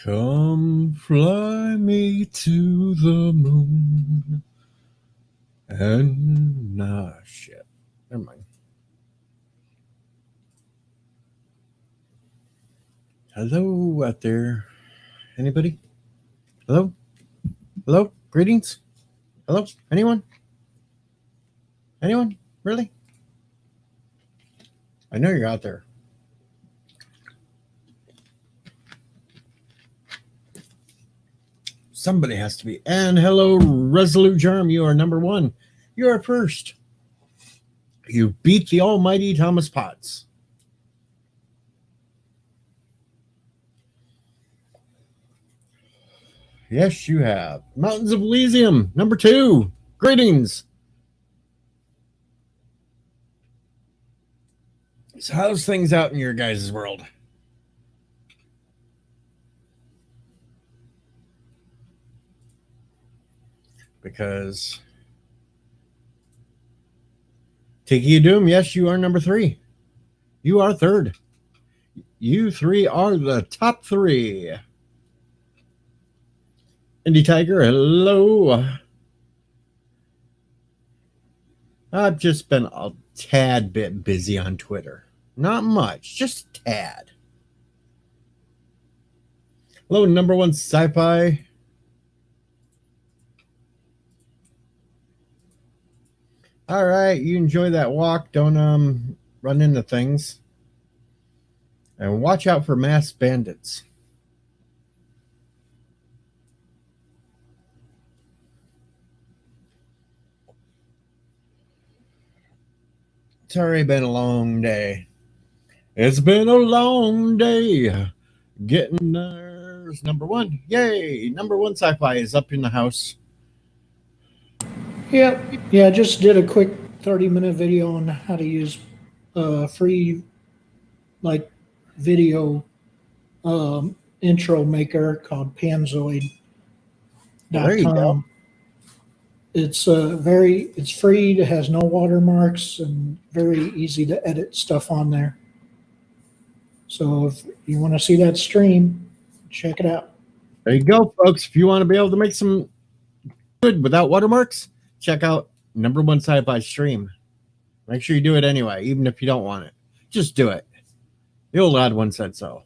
Come fly me to the moon. And shit. Never mind. Hello out there. Anybody? Hello? Hello? Greetings? Hello? Anyone? Anyone? Really? I know you're out there. Somebody has to be. And hello, Resolute Germ. You are number one. You are first. You beat the almighty Thomas Potts. Yes, you have. Mountains of Elysium, number two. Greetings. So how's things out in your guys' world? Because Tiki Doom, yes, you are number three. You are third. You three are the top three. Indie Tiger, hello. I've just been a tad bit busy on Twitter. Not much, just a tad. Hello, number one Syfy. All right, you enjoy that walk. Don't run into things. And watch out for masked bandits. It's already been a long day. It's been a long day. Getting there's number one. Yay! Number one Syfy is up in the house. Yeah, I just did a quick 30-minute video on how to use free video intro maker called There you go. Panzoid.com. It's it's free. It has no watermarks and very easy to edit stuff on there. So if you want to see that stream, check it out. There you go, folks. If you want to be able to make some good without watermarks, check out number one Syfy stream. Make sure you do it anyway, even if you don't want it. Just do it. The old lad one said so.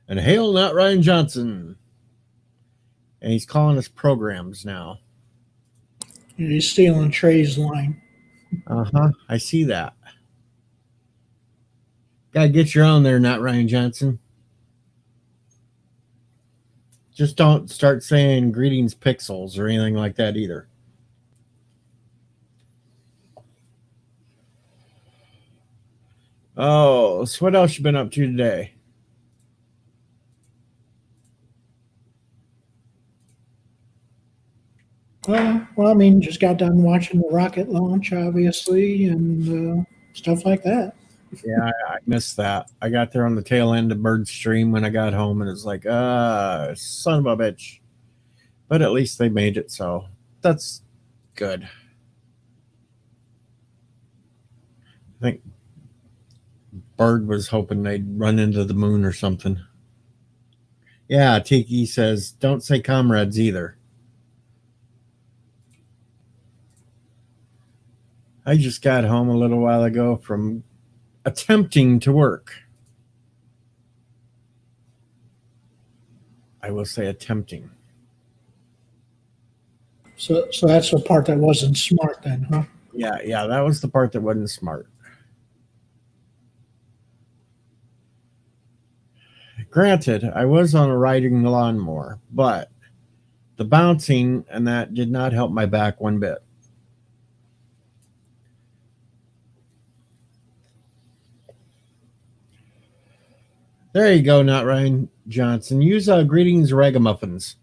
And hail not Ryan Johnson. And he's calling us programs now. He's stealing Trey's line. I see that. Gotta get your own there, not Ryan Johnson. Just don't start saying greetings pixels or anything like that either. Oh, so what else you been up to today? Well, I mean, just got done watching the rocket launch, obviously, and stuff like that. Yeah, I missed that. I got there on the tail end of Bird's stream when I got home, and it's like, son of a bitch. But at least they made it, so that's good. I think Bird was hoping they'd run into the moon or something. Yeah, Tiki says, don't say comrades either. I just got home a little while ago from attempting to work. I will say attempting. So that's the part that wasn't smart then, huh? Yeah, that was the part that wasn't smart. Granted, I was on a riding lawnmower, but the bouncing and that did not help my back one bit. There you go, not Ryan Johnson. Use greetings ragamuffins.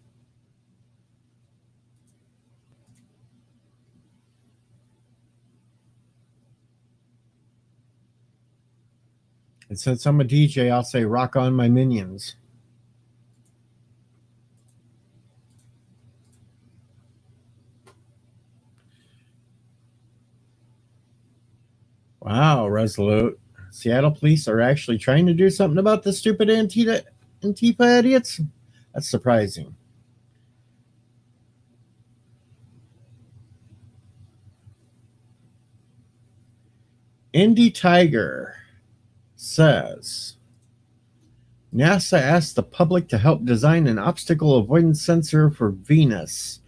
And since I'm a DJ, I'll say rock on my minions. Wow, Resolute. Seattle police are actually trying to do something about the stupid antenna Antifa idiots? That's surprising. Indy Tiger says NASA asked the public to help design an obstacle avoidance sensor for Venus.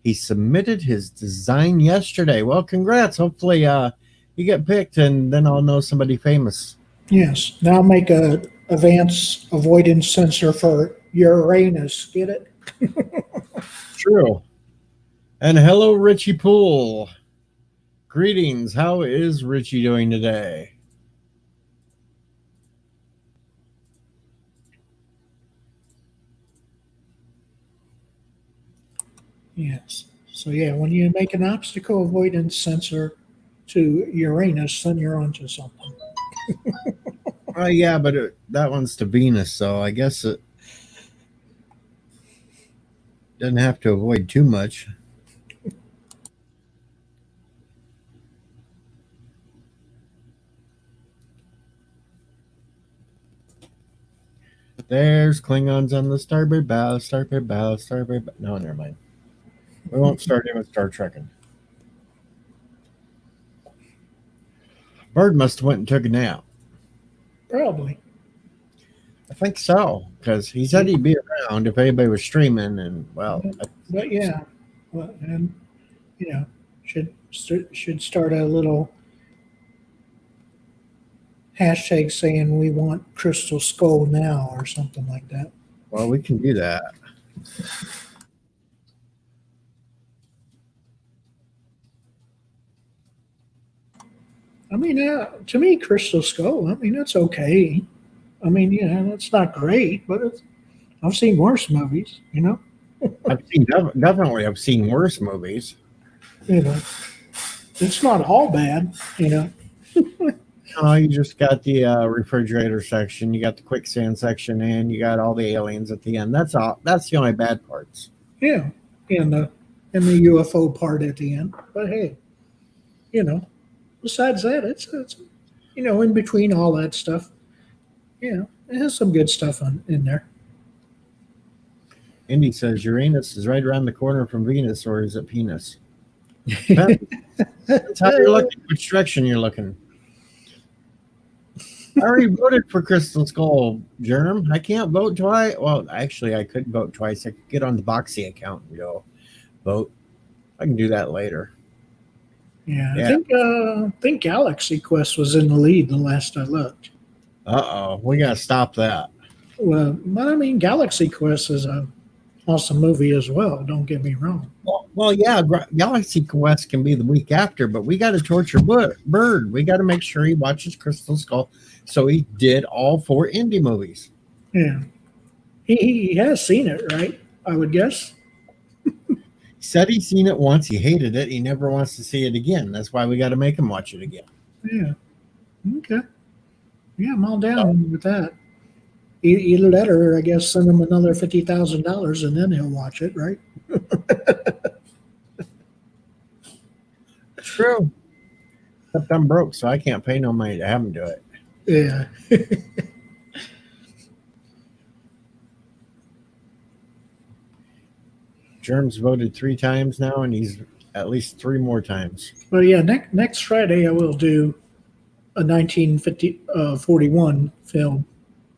He submitted his design yesterday. Well, congrats. Hopefully you get picked and then I'll know somebody famous. Yes. Now make a advanced avoidance sensor for Uranus. Get it? True. And hello, Richie Poole. Greetings. How is Richie doing today? Yes. So yeah, when you make an obstacle avoidance sensor to Uranus, then you're onto something. Yeah, but that one's to Venus, so I guess it doesn't have to avoid too much. There's Klingons on the starboard bow, starboard bow, starboard bow. No, never mind. We won't start in with Star Trekking. Bird must have went and took a nap. Probably. I think so, because he said he'd be around if anybody was streaming, and well, But yeah, well, and you know, should start a little hashtag saying we want Crystal Skull now or something like that. well, we can do that. I mean, to me, Crystal Skull. I mean, that's okay. I mean, you know, it's not great, but I've seen worse movies. You know. I've seen definitely. I've seen worse movies. You know, it's not all bad. You know. Oh, you just got the refrigerator section, you got the quicksand section, and you got all the aliens at the end. That's all. That's the only bad parts. Yeah, and the UFO part at the end. But hey, you know, besides that, it's you know, in between all that stuff, you know, it has some good stuff in there. Indy says Uranus is right around the corner from Venus, or is it penis? That's how you're looking. Which direction you're looking? I already voted for Crystal Skull, Germ. I can't vote twice. Well, actually, I could vote twice. I could get on the Boxy account and go vote. I can do that later. Yeah, I think Galaxy Quest was in the lead the last I looked. We gotta stop that. Well, but I mean, Galaxy Quest is a awesome movie as well. Don't get me wrong. Well, yeah, Galaxy Quest can be the week after, but we got to torture Bird. We got to make sure he watches Crystal Skull. So he did all 4 indie movies. Yeah, he has seen it, right? I would guess. He said he's seen it once. He hated it. He never wants to see it again. That's why we got to make him watch it again. Yeah. Okay. Yeah, I'm all down with that. Either that, or I guess send him another $50,000, and then he'll watch it, right? True. Except I'm broke, so I can't pay no money to have him do it. Yeah. Germ's voted 3 times now, and he's at least 3 more times. Well, yeah. Next Friday, I will do a 1941 film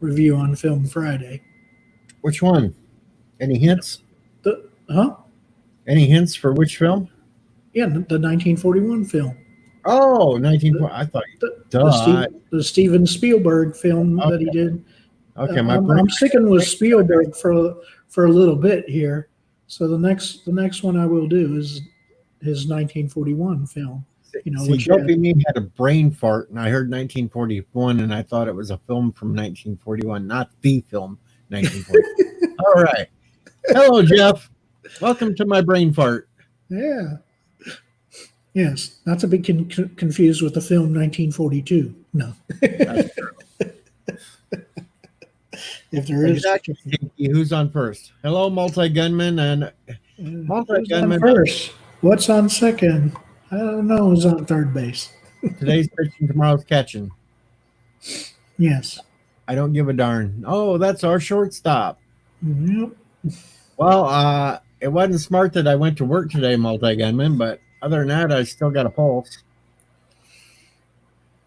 review on Film Friday. Which one? Any hints? Huh? Any hints for which film? Yeah, the 1941 film. Oh, 1940. I thought the Steven Spielberg film that he did. Okay, I'm sticking with Spielberg for a little bit here. So the next one I will do is his 1941 film. You know, which me had a brain fart, and I heard 1941, and I thought it was a film from 1941, not the film 1941. All right. Hello, Jeff. Welcome to my brain fart. Yeah. Yes, not to be confused with the film 1942. No. That's true. If there is, who's on first? Hello, multi-gunman and multi-gunman first. What's on second? I don't know. Who's on third base? Today's pitching, tomorrow's catching. Yes. I don't give a darn. Oh, that's our shortstop. Yep. Well, it wasn't smart that I went to work today, multi-gunman, but other than that, I still got a pulse.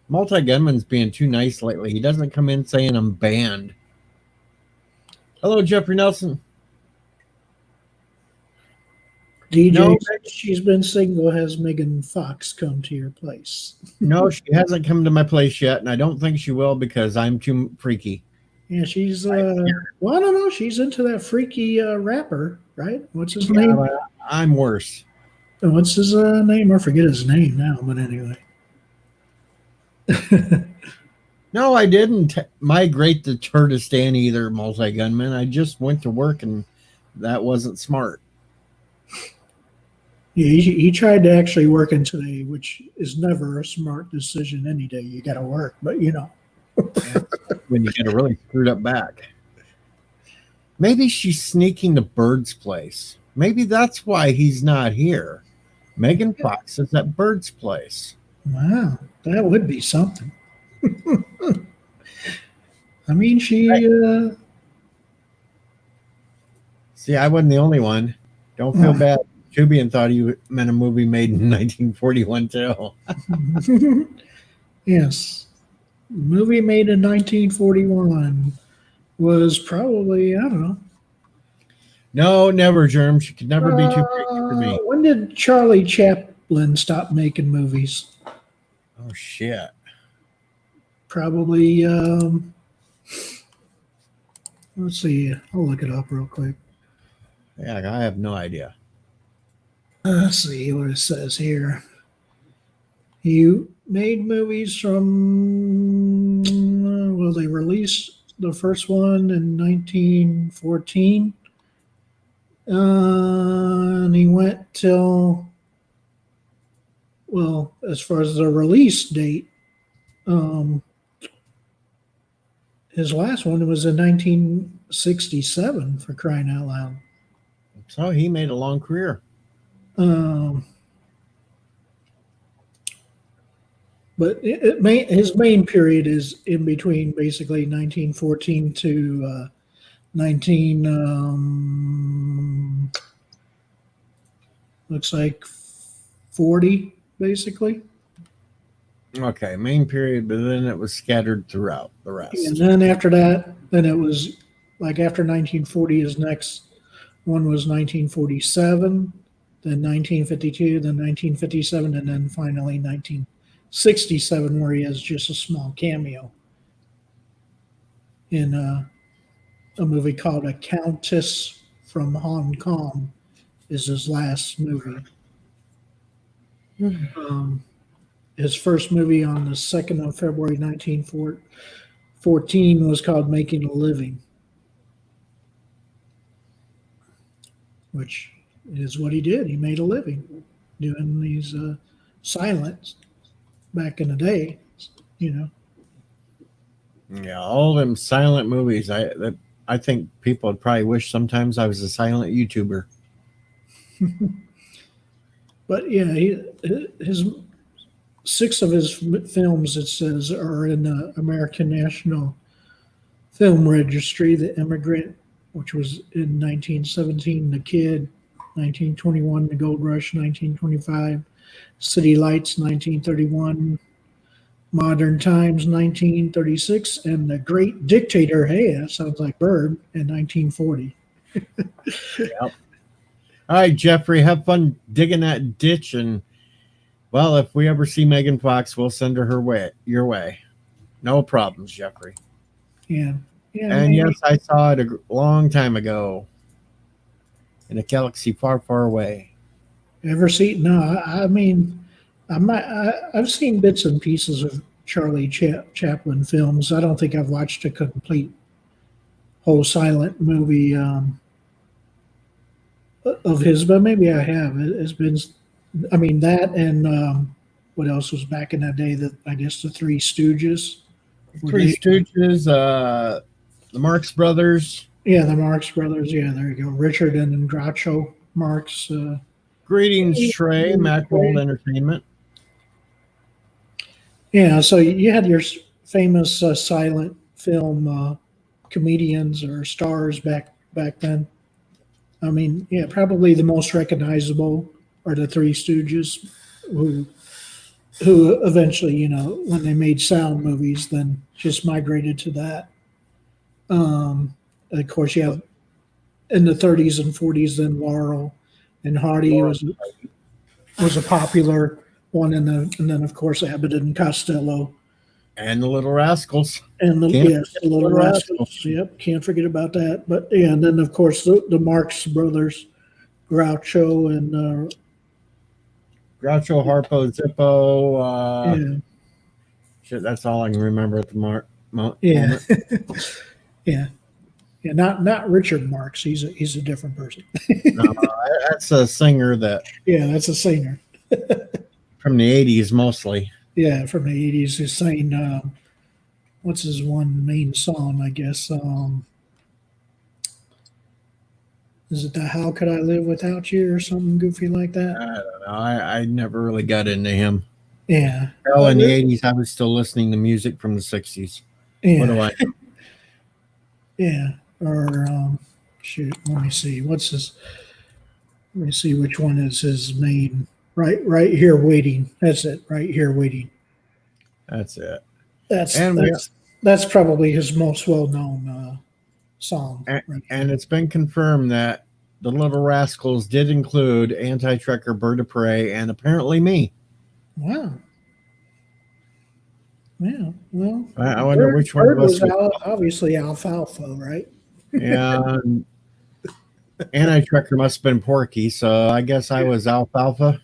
Multi-gunman's being too nice lately. He doesn't come in saying I'm banned. Hello, Jeffrey Nelson. DJ, No, she's been single. Has Megan Fox come to your place? no, she hasn't come to my place yet, and I don't think she will because I'm too freaky. Yeah, she's well, I don't know. She's into that freaky rapper, right? What's his name? I'm worse. What's his name? I forget his name now, but anyway. No, I didn't migrate to Kurdistan either, multi-gunman. I just went to work, and that wasn't smart. Yeah, he tried to actually work in today, which is never a smart decision any day. You got to work, but you know. When you get a really screwed up back. Maybe she's sneaking to Bird's place. Maybe that's why he's not here. Megan Fox is at Bird's place. Wow, that would be something. I mean, she. See, I wasn't the only one. Don't feel bad. Jubian thought he meant a movie made in 1941 too. Yes. Movie made in 1941 was probably, I don't know. No, never, Germ. She could never be too big for me. When did Charlie Chaplin stop making movies? Oh, shit. Probably, let's see. I'll look it up real quick. Yeah, I have no idea. Let's see what it says here. He made movies from, well, they released the first one in 1914. And he went till, well, as far as the release date, his last one was in 1967, for crying out loud. So he made a long career. But his main period is in between basically 1914 to 19 looks like 40 basically. Okay, main period, but then it was scattered throughout the rest. And then after that, then it was like after 1940, his next one was 1947, then 1952, then 1957, and then finally 1967, where he has just a small cameo in a movie called A Countess from Hong Kong is his last movie. His first movie on the 2nd of February 1914 was called Making a Living, which is what he did. He made a living doing these silents back in the day, you know. Yeah, all them silent movies. I think people would probably wish sometimes I was a silent YouTuber. But yeah, his 6 of his films, it says, are in the American National Film Registry. The Immigrant, which was in 1917, The Kid, 1921, The Gold Rush, 1925, City Lights, 1931, Modern Times, 1936, and The Great Dictator, hey, that sounds like Bird, in 1940. Yep. All right, Jeffrey, have fun digging that ditch, and well, if we ever see Megan Fox, we'll send her your way. No problems, Jeffrey. Yeah. And yes, I saw it a long time ago in a galaxy far, far away. Ever seen? No, I mean, I've seen bits and pieces of Charlie Chaplin films. I don't think I've watched a complete whole silent movie of his, but maybe I have. It's been, I mean, that and what else was back in that day? I guess the Three Stooges. Three Stooges, the Marx Brothers. Yeah, the Marx Brothers. Yeah, there you go. Richard and Groucho Marx. Greetings, Trey, Macworld Entertainment. Yeah, so you had your famous silent film comedians or stars back then. I mean, yeah, probably the most recognizable are the Three Stooges, who eventually, when they made sound movies, then just migrated to that. Of course, you have in the 30s and 40s, then Laurel and Hardy was a popular one, and then of course Abbott and Costello And the Little Rascals. and the Can't yes, forget the Little the Rascals. Rascals. Yep, can't forget about that. But yeah, and then of course the Marx Brothers, Groucho and Groucho, Harpo, Zippo. yeah, Shit, that's all I can remember at the yeah, moment. yeah, yeah. Not Richard Marx. He's a different person. No, that's a singer that Yeah, that's a singer. from the 80s mostly. Yeah, from the 80s. He's saying, what's his one main song, I guess? Is it the How Could I Live Without You or something goofy like I that? don't know. I never really got into him. Yeah. Hell, in the 80s, I was still listening to music from the 60s. What do Yeah. I know? Yeah. Or, shoot, let me see. Let me see which one is his main. Right here waiting. That's it. Right here waiting. That's it. That's And that's probably his most well known song. and it's been confirmed that the Little Rascals did include Anti-Trekker, Bird of Prey, and apparently me. Wow. Yeah. Well, I wonder which one Bird of us was was. obviously alfalfa, right? Yeah. Anti-Trekker must have been Porky, so I guess I was Alfalfa.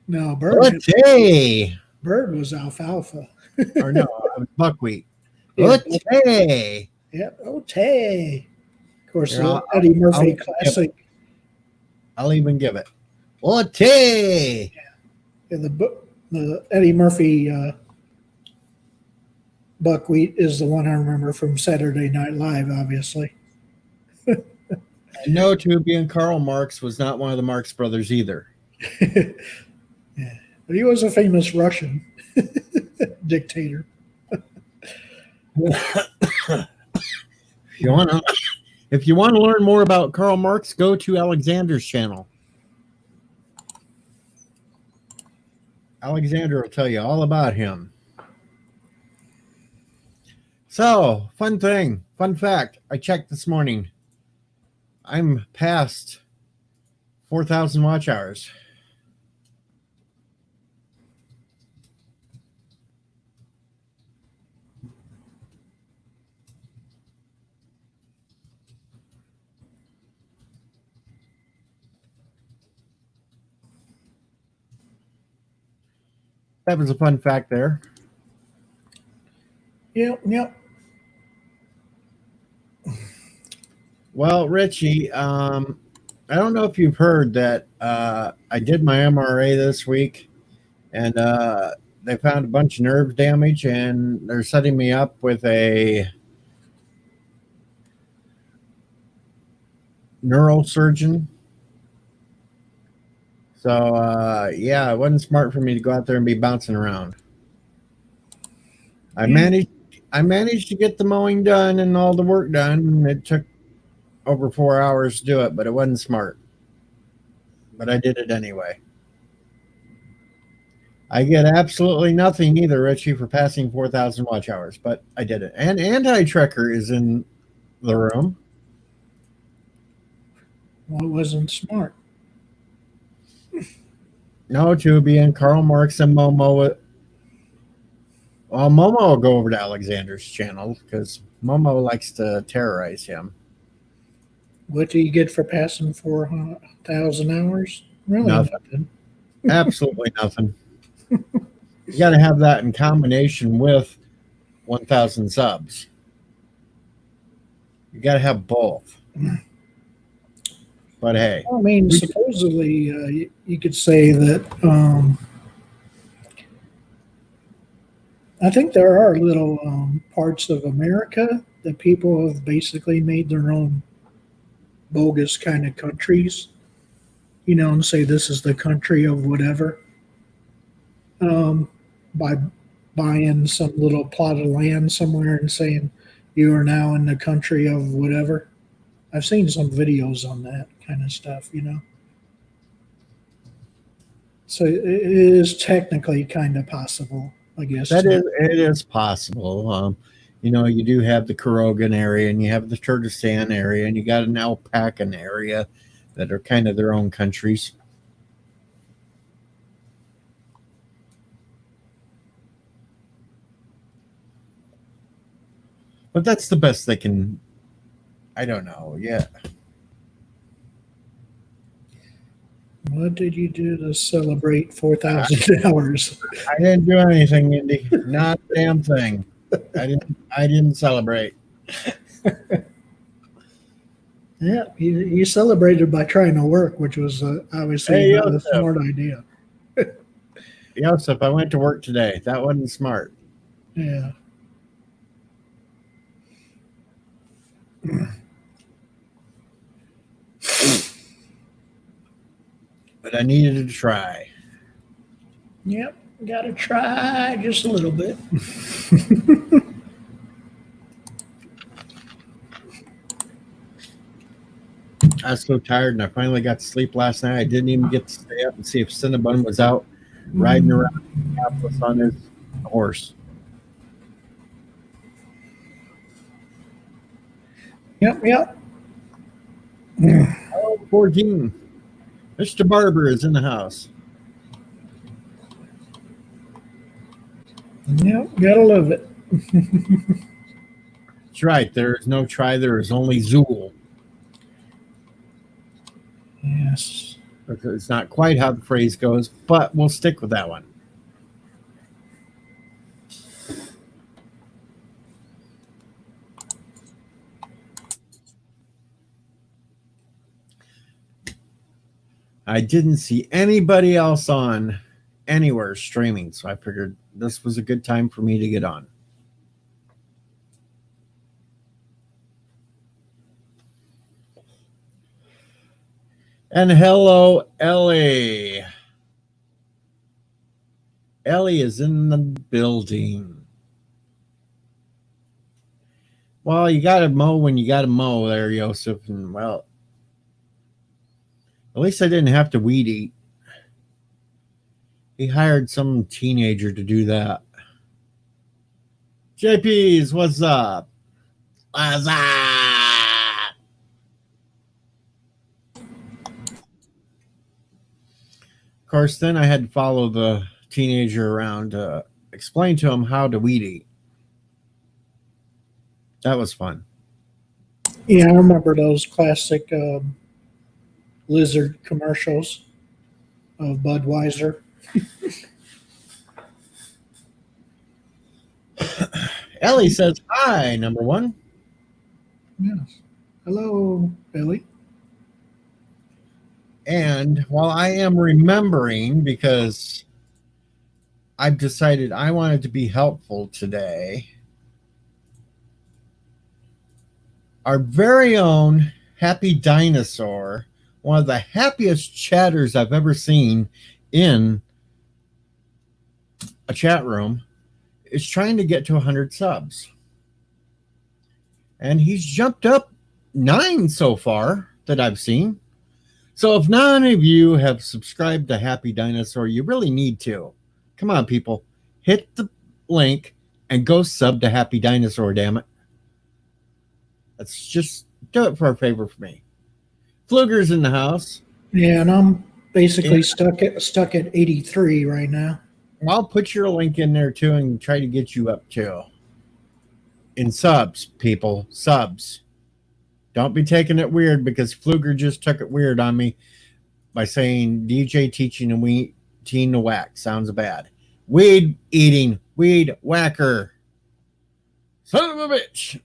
No, Bird was alfalfa. Or no, I was Buckwheat. Yeah. Okay. Yep. Okay. Of course, Here, the Eddie Murphy I'll- classic. I'll even give it. Okay. Yeah, the Eddie Murphy buckwheat is the one I remember from Saturday Night Live, obviously. And no, Tubi and Karl Marx was not one of the Marx brothers either. Yeah, but he was a famous Russian dictator. If you want to learn more about Karl Marx, go to Alexander's channel. Alexander will tell you all about him. So, fun fact, I checked this morning. I'm past 4,000 watch hours. That was a fun fact there. Yep. Well, Richie, I don't know if you've heard that I did my MRA this week, and they found a bunch of nerve damage, and they're setting me up with a neurosurgeon. So, yeah, it wasn't smart for me to go out there and be bouncing around. I managed to get the mowing done and all the work done, and it took over 4 hours to do it, but it wasn't smart. But I did it anyway. I get absolutely nothing either, Richie, for passing 4,000 watch hours, but I did it. And Anti-Trekker is in the room. Well, it wasn't smart. No, Tubi and Karl Marx and Momo. Well, Momo will go over to Alexander's channel because Momo likes to terrorize him. What do you get for passing 4,000 hours? Really Nothing. Absolutely nothing. You got to have that in combination with 1,000 subs. You got to have both. But hey, I mean, supposedly you could say that I think there are little parts of America that people have basically made their own bogus kind of countries, and say this is the country of whatever, by buying some little plot of land somewhere and saying you are now in the country of whatever. I've seen some videos on that kind of stuff, you know. So it is technically kind of possible, I guess. It is possible. You know, you do have the Korogan area, and you have the Kyrgyzstan area, and you got an Alpacan area that are kind of their own countries. But that's the best they can. I don't know. Yeah. What did you do to celebrate 4,000 hours? I didn't do anything, Indy. Not a damn thing. I didn't celebrate. Yeah, you celebrated by trying to work, which was obviously not a smart idea. Joseph, I went to work today. That wasn't smart. Yeah. But I needed to try. Yep, got to try just a little bit. I was so tired, and I finally got to sleep last night. I didn't even get to stay up and see if Cinnabon was out riding around Minneapolis on his horse. Yep. 14. Mr. Barber is in the house. Yep, gotta love it. That's right. There is no try. There is only Zool. Yes. It's not quite how the phrase goes, but we'll stick with that one. I didn't see anybody else on anywhere streaming, so I figured this was a good time for me to get on. And hello, Ellie. Ellie is in the building. Well, you got to mow when you got to mow there, Joseph. And, well, at least I didn't have to weed eat. He hired some teenager to do that. JP's, what's up? What's up? Of course, then I had to follow the teenager around to explain to him how to weed eat. That was fun. Yeah, I remember those classic lizard commercials of Budweiser. Ellie says, hi, number one. Yes. Hello, Billy. And while I am remembering, because I've decided I wanted to be helpful today, our very own Happy Dinosaur, one of the happiest chatters I've ever seen in a chat room, is trying to get to 100 subs. And he's jumped up 9 so far that I've seen. So if none of you have subscribed to Happy Dinosaur, you really need to. Come on, people. Hit the link and go sub to Happy Dinosaur, damn it. Let's just do it for a favor for me. Pfluger's in the house. Yeah, and I'm basically stuck at 83 right now. I'll put your link in there too and try to get you up too. In subs, people. Subs. Don't be taking it weird, because Pfluger just took it weird on me by saying DJ teaching and teen to whack. Sounds bad. Weed eating. Weed whacker. Son of a bitch.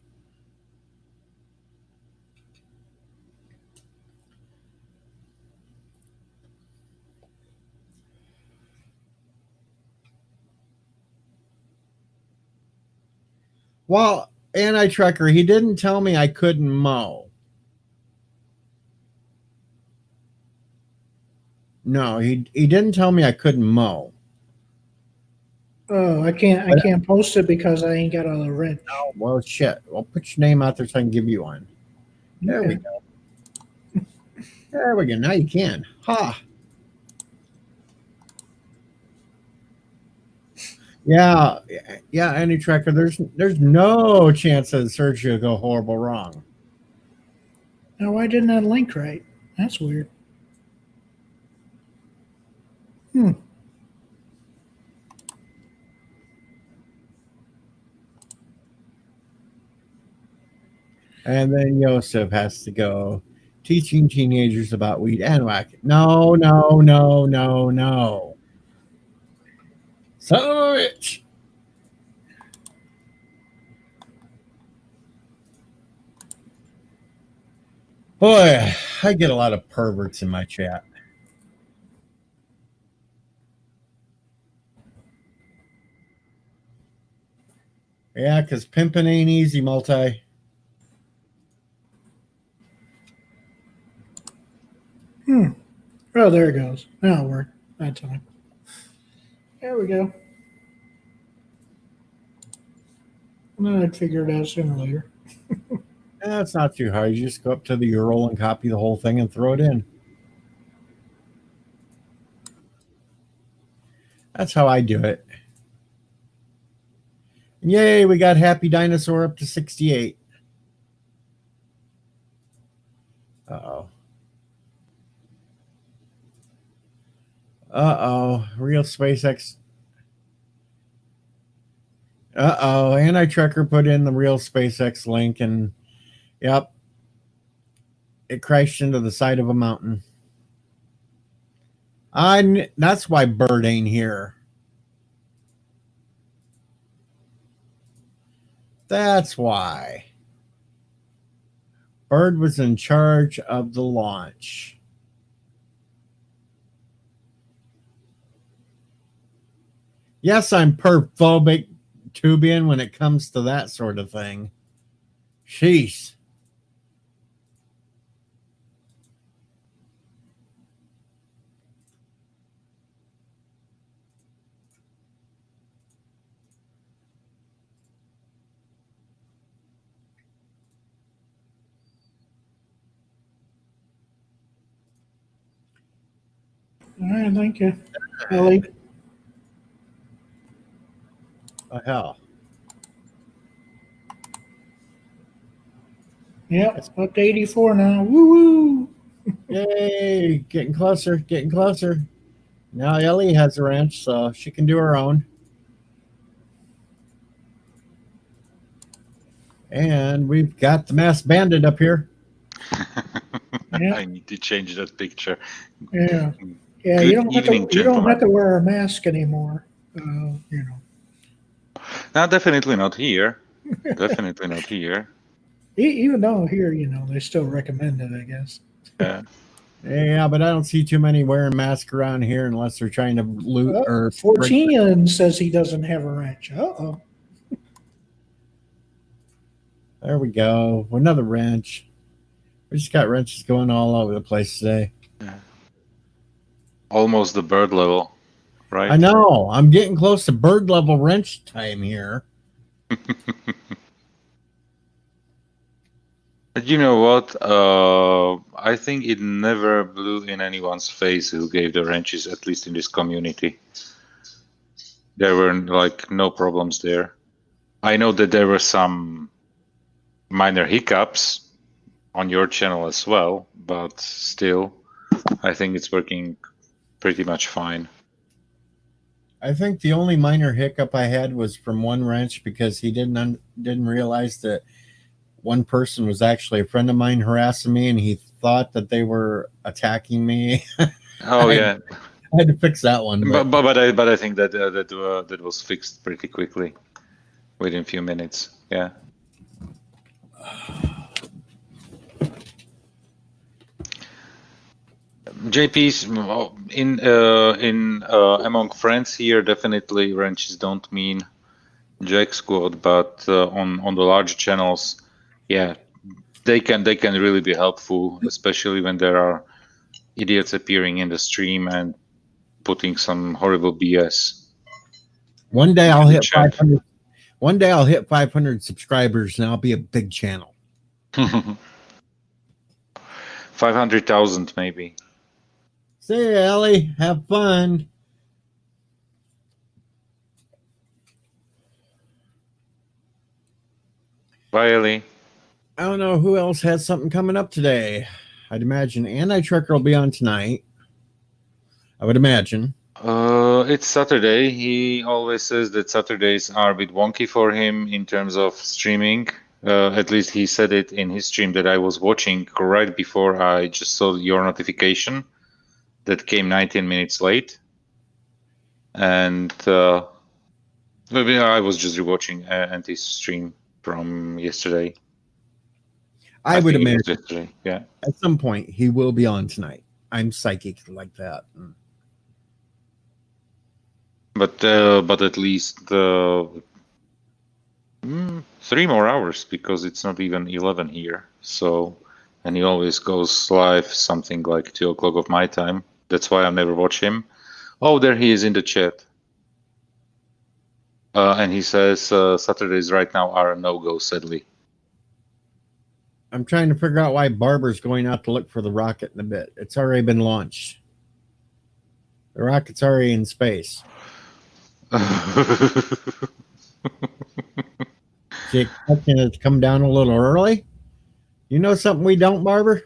Well, Anti-Trucker, he didn't tell me I couldn't mow. No, he didn't tell me I couldn't mow. Oh, I can't post it because I ain't got a wrench. Oh, well, shit. Well, put your name out there so I can give you one. There we Okay. go. There we go. Now you can. Ha. Yeah, yeah. Any tracker. There's no chance that the search will go horrible wrong. Now, why didn't that link right? That's weird. Hmm. And then Yosef has to go teaching teenagers about weed and whack. No, no, no, no, no. Son of a bitch. Boy, I get a lot of perverts in my chat. Yeah, because pimping ain't easy, multi. Hmm. Oh, there it goes. Now it worked that time. There we go. Well, I'd figure it out sooner or later. It's not too hard. You just go up to the URL and copy the whole thing and throw it in. That's how I do it. Yay, we got Happy Dinosaur up to 68. Uh-oh. Uh-oh. Real SpaceX. Uh-oh. Anti-Trucker put in the real SpaceX link and, yep, it crashed into the side of a mountain. That's why Bird ain't here. That's why. Bird was in charge of the launch. Yes, I'm perphobic, Tubian, when it comes to that sort of thing. Sheesh. All right, thank you, Ellie. Oh, hell. Yep, up to 84 now. Woo woo! Yay, getting closer, getting closer. Now Ellie has a wrench, so she can do her own. And we've got the masked bandit up here. Yeah. I need to change that picture. Yeah, yeah. Good You don't evening, you don't have gentlemen. to wear a mask anymore. You know. No, definitely not here. Definitely not here. Even though here, you know, they still recommend it, I guess. Yeah. Yeah, but I don't see too many wearing masks around here unless they're trying to loot or 14 says he doesn't have a wrench. Uh-oh. There we go. Another wrench. We just got wrenches going all over the place today. Yeah. Almost the bird level, right? I know. I'm getting close to bird level wrench time here. But you know what? I think it never blew in anyone's face who gave the wrenches, at least in this community. There were like no problems there. I know that there were some minor hiccups on your channel as well, but still, I think it's working pretty much fine. I think the only minor hiccup I had was from one wrench because he didn't realize that one person was actually a friend of mine harassing me, and he thought that they were attacking me. Oh yeah, I had to fix that one. but I think that that was fixed pretty quickly, within a few minutes. Yeah. JP's in among friends here, definitely wrenches don't mean jack squad, but on the larger channels, yeah, they can really be helpful, especially when there are idiots appearing in the stream and putting some horrible BS. One day I'll hit Chat. 500. One day I'll hit 500 subscribers and I'll be a big channel. 500,000 maybe. See you, Ellie. Have fun. Bye, Ellie. I don't know who else has something coming up today. I'd imagine Anti-Trucker will be on tonight. I would imagine. It's Saturday. He always says that Saturdays are a bit wonky for him in terms of streaming. At least he said it in his stream that I was watching right before I just saw your notification that came 19 minutes late. And maybe I was just rewatching Anti's stream from yesterday. I would think it was imagine yesterday. Yeah. at some point he will be on tonight. I'm psychic like that. But at least 3 more hours because it's not even 11 here. So, and he always goes live something like 2 o'clock of my time. That's why I never watch him. Oh, there he is in the chat. And he says Saturdays right now are a no-go, sadly. I'm trying to figure out why Barber's going out to look for the rocket in a bit. It's already been launched. The rocket's already in space. Jake expecting it to come down a little early. You know something we don't, Barber?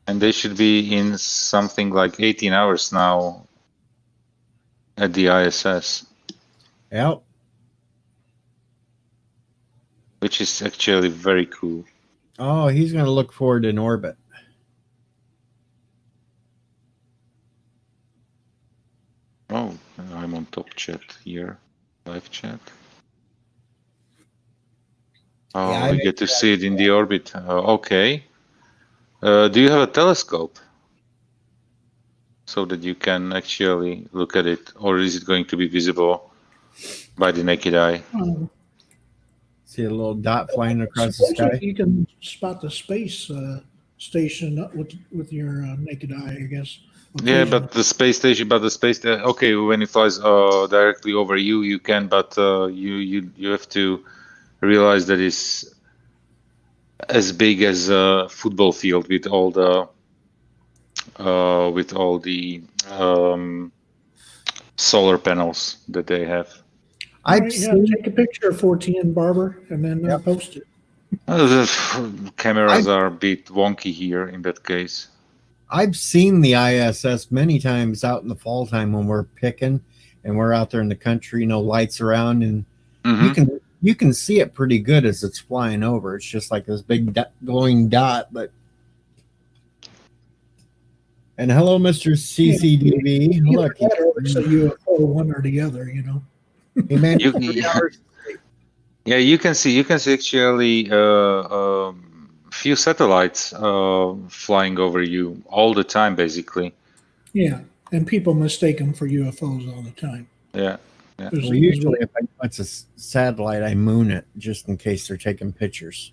And they should be in something like 18 hours now at the ISS. Yep. Which is actually very cool. Oh, he's going to look forward in orbit. Oh, I'm on top chat here. Live chat. Oh, Yeah, we get to see it in the orbit. Okay. Do you have a telescope? So that you can actually look at it? Or is it going to be visible by the naked eye? See a little dot flying across the sky? You can spot the space station with your naked eye, I guess. Yeah, but the space station, okay, when it flies directly over you, you can, but you have to realize that it's as big as a football field with all the solar panels that they have. Take a picture of 14 Barber and then post it. The cameras are a bit wonky here in that case. I've seen the ISS many times out in the fall time when we're picking and we're out there in the country, no lights around, and you can see it pretty good as it's flying over. It's just like this big glowing dot. And hello, Mr. CCDV. Look, it's a UFO, one or the other, you know. Hey, man, yeah, you can see actually few satellites flying over you all the time, basically. Yeah, and people mistake them for UFOs all the time. Yeah. Well, usually, if it's a satellite, I moon it just in case they're taking pictures.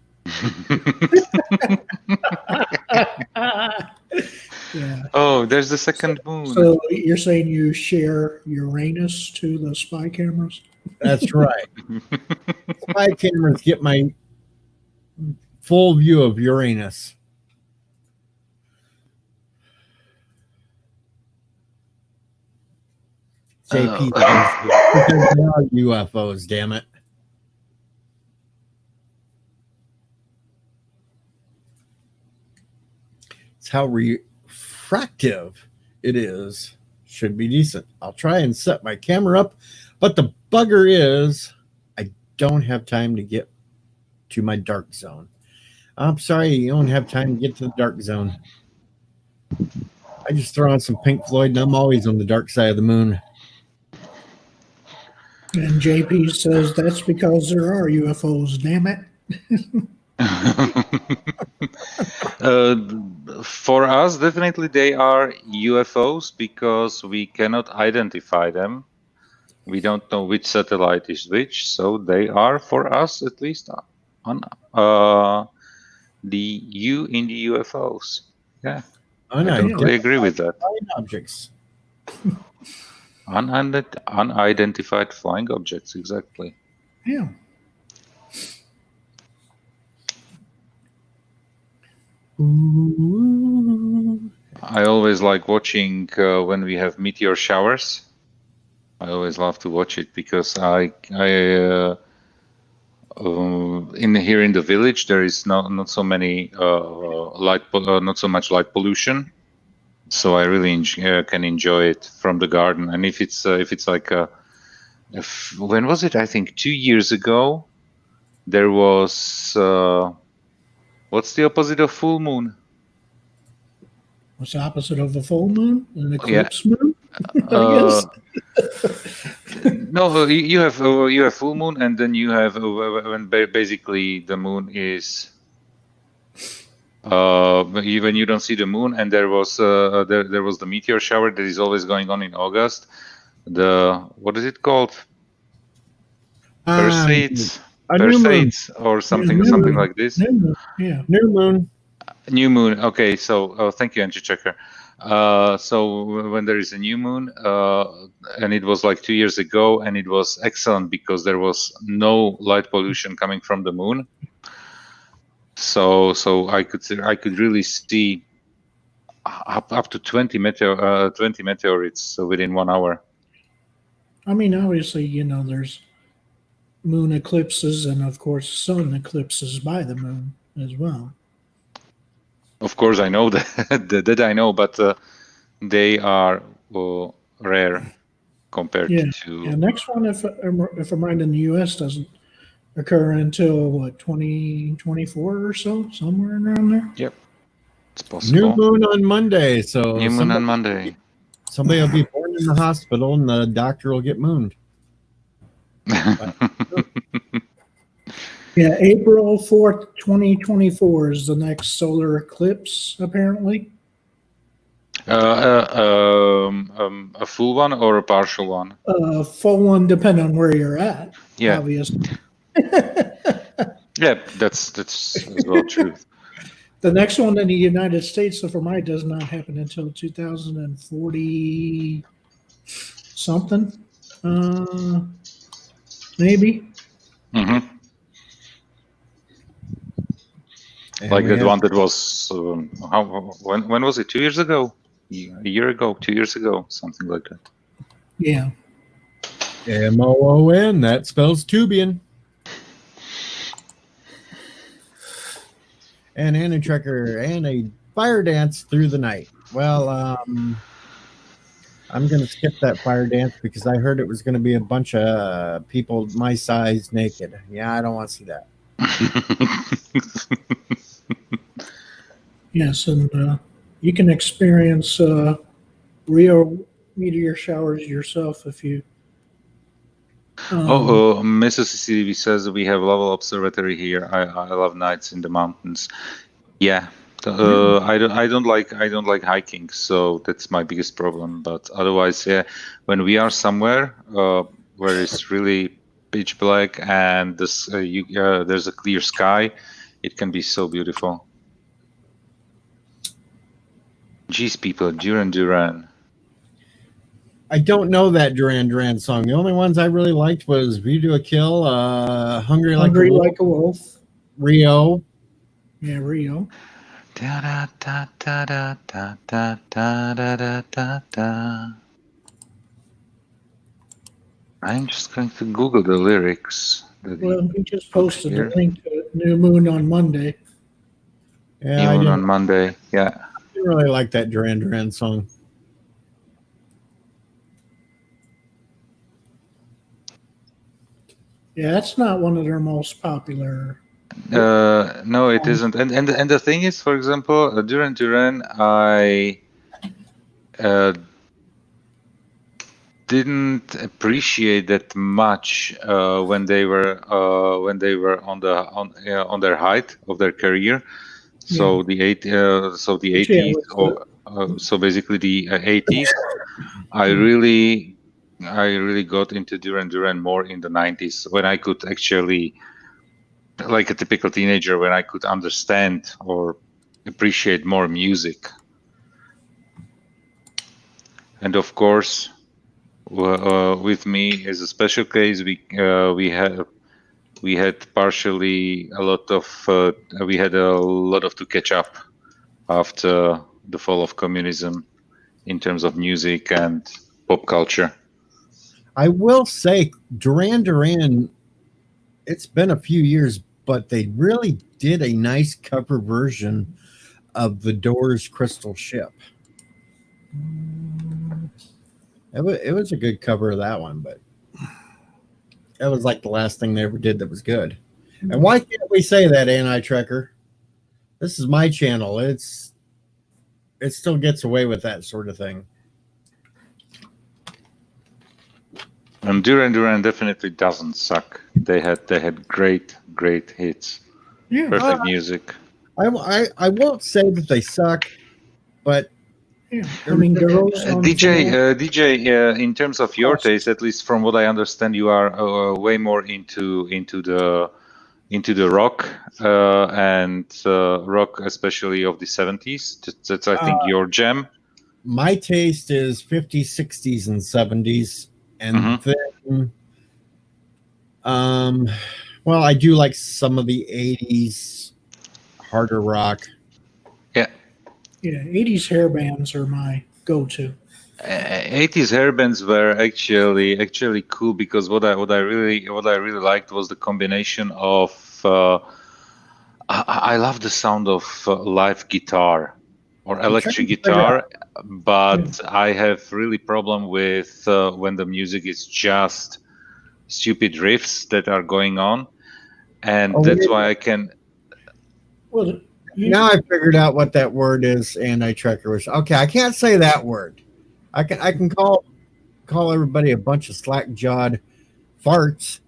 Yeah. Oh, there's the second moon. So you're saying you share Uranus to the spy cameras? That's right. Spy cameras get my full view of Uranus. JP, UFOs, damn it. It's how refractive it is. Should be decent. I'll try and set my camera up, but the bugger is I don't have time to get to my dark zone. I'm sorry, you don't have time to get to the dark zone. I just throw on some Pink Floyd and I'm always on the dark side of the moon. And JP says that's because there are UFOs, damn it. For us, definitely they are UFOs because we cannot identify them. We don't know which satellite is which, so they are for us at least on the U in the UFOs. Yeah, I totally agree with that. Objects. Unidentified flying objects, exactly. Yeah. Ooh. I always like watching when we have meteor showers. I always love to watch it because here in the village there is not so many not so much light pollution, so I really can enjoy it from the garden. And if it's like when was it? I think 2 years ago there was what's the opposite of full moon? What's the opposite of a full moon? An Yeah. eclipse moon? I guess. No, you have full moon, and then you have when basically the moon is when you don't see the moon, and there was the meteor shower that is always going on in August. What is it called? Perseids, A new moon. or something, new something moon. like this. New moon. Yeah. New moon. New moon. Okay, so thank you, Angie Checker. So when there is a new moon, and it was like 2 years ago, and it was excellent because there was no light pollution coming from the moon. So I could really see up to 20 meteorites within 1 hour. I mean, obviously, there's moon eclipses and, of course, sun eclipses by the moon as well. Of course, I know that I know, but they are rare compared to. Yeah, next one, if I'm right, in the U.S. doesn't occur until, 2024 or so, somewhere around there? Yep, it's possible. New moon on Monday. So New moon on Monday. Somebody will be born in the hospital and the doctor will get mooned. Yeah, April 4th, 2024 is the next solar eclipse, apparently. A full one or a partial one? Full one, depending on where you're at. Yeah. Obviously. Yeah, that's as well true. The next one in the United States, so for mine, does not happen until 2040 something, maybe. Mm-hmm. And like that have, one that was when was it? 2 years ago? A year ago? 2 years ago? Something like that. Yeah. MOON. That spells Tubian. And Anna Trekker and a fire dance through the night. Well, I'm going to skip that fire dance because I heard it was going to be a bunch of people my size naked. Yeah, I don't want to see that. Yes, and you can experience real meteor showers yourself if you. Mrs. CCTV says we have level observatory here. I love nights in the mountains. Yeah, I don't like hiking, so that's my biggest problem. But otherwise, yeah, when we are somewhere where it's really pitch black and there's a clear sky, it can be so beautiful. Geez, people, Duran Duran. I don't know that Duran Duran song. The only ones I really liked was View to a Kill, Hungry Like a Wolf, Rio. Yeah, Rio. Da da da da da da da da da da da. I'm just going to Google the lyrics. Well, he just posted the link to New Moon on Monday. Yeah, New Moon on Monday. Yeah. I didn't really like that Duran Duran song. Yeah, that's not one of their most popular. No, it isn't. And the thing is, for example, Duran Duran, I didn't appreciate that much when they were on their height of their career. So the 80s, so basically the 80s. I really got into Duran Duran more in the 90s when I could actually, like a typical teenager, when I could understand or appreciate more music. And of course, with me is a special case. We had partially a lot of we had a lot of to catch up after the fall of communism in terms of music and pop culture. I will say, Duran Duran, it's been a few years, but they really did a nice cover version of the Doors' Crystal Ship. It was a good cover of that one, but that was like the last thing they ever did that was good. And why can't we say that, Anti-Trekker? This is my channel. It still gets away with that sort of thing. And Duran Duran definitely doesn't suck. They had great hits. Yeah. Perfect music. I won't say that they suck, but Yeah. I mean, girls on DJ, in terms of your taste, at least from what I understand, you are way more into the rock and rock, especially of the 70s. That's I think your jam. My taste is 50s, 60s, and 70s, and then, well, I do like some of the 80s harder rock. Yeah, 80s hair bands are my go-to. 80s hair bands were actually cool because what I really liked was the combination of I love the sound of live guitar or electric guitar, but I have really problem with when the music is just stupid riffs that are going on, and that's why I can. Well, now I figured out what that word is. Anti-Trekker was okay. I can't say that word. I can call everybody a bunch of slack-jawed farts,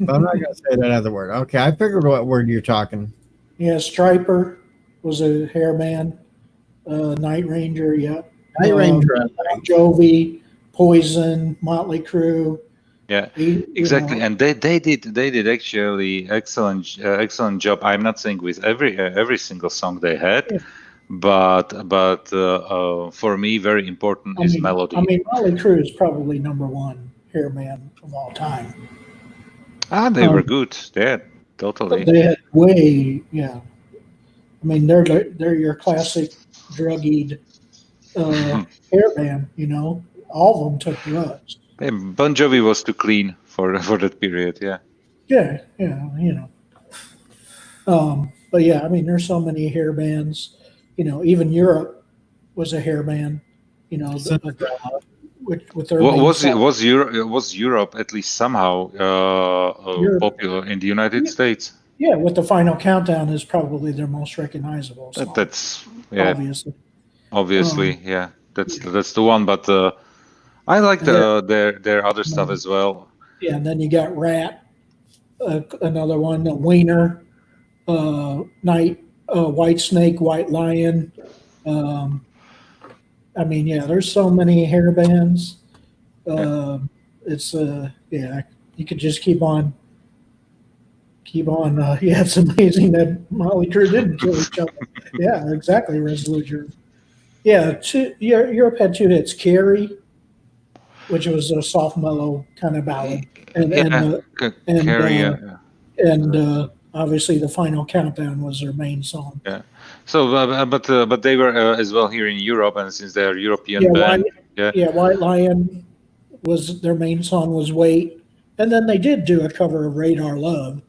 but I'm not gonna say that other word. Okay, I figured what word you're talking. Yeah, Striper was a hair band. Night Ranger, yeah. Night Ranger, Bon Jovi, Poison, Motley Crue. Yeah, exactly, and they did actually excellent job. I'm not saying with every single song they had, but for me very important is melody. I mean, Motley Crue is probably #1 hair band of all time. They were good. Yeah, totally. They had I mean, they're your classic druggied hair band. You know, all of them took drugs. Bon Jovi was too clean for that period, yeah. Yeah, you know. But yeah, I mean, there's so many hair bands. You know, even Europe was a hair band. You know, with their was Europe at least somehow popular in the United States? Yeah, with the Final Countdown is probably their most recognizable song. That's obviously, yeah. That's the one, but. I like their other stuff as well. Yeah, and then you got Rat, another one, Wiener, White Snake, White Lion. I mean, yeah, there's so many hair bands. It's you could just keep on. Yeah, it's amazing that Motley Crue didn't kill each other. Yeah, exactly, Resolute. Yeah, Europe had 2 hits, Carrie, which was a soft, mellow kind of ballad, and obviously the Final Countdown was their main song. Yeah. So, but they were as well here in Europe, and since they're a European band, White Lion was their main song was Wait, and then they did do a cover of Radar Love,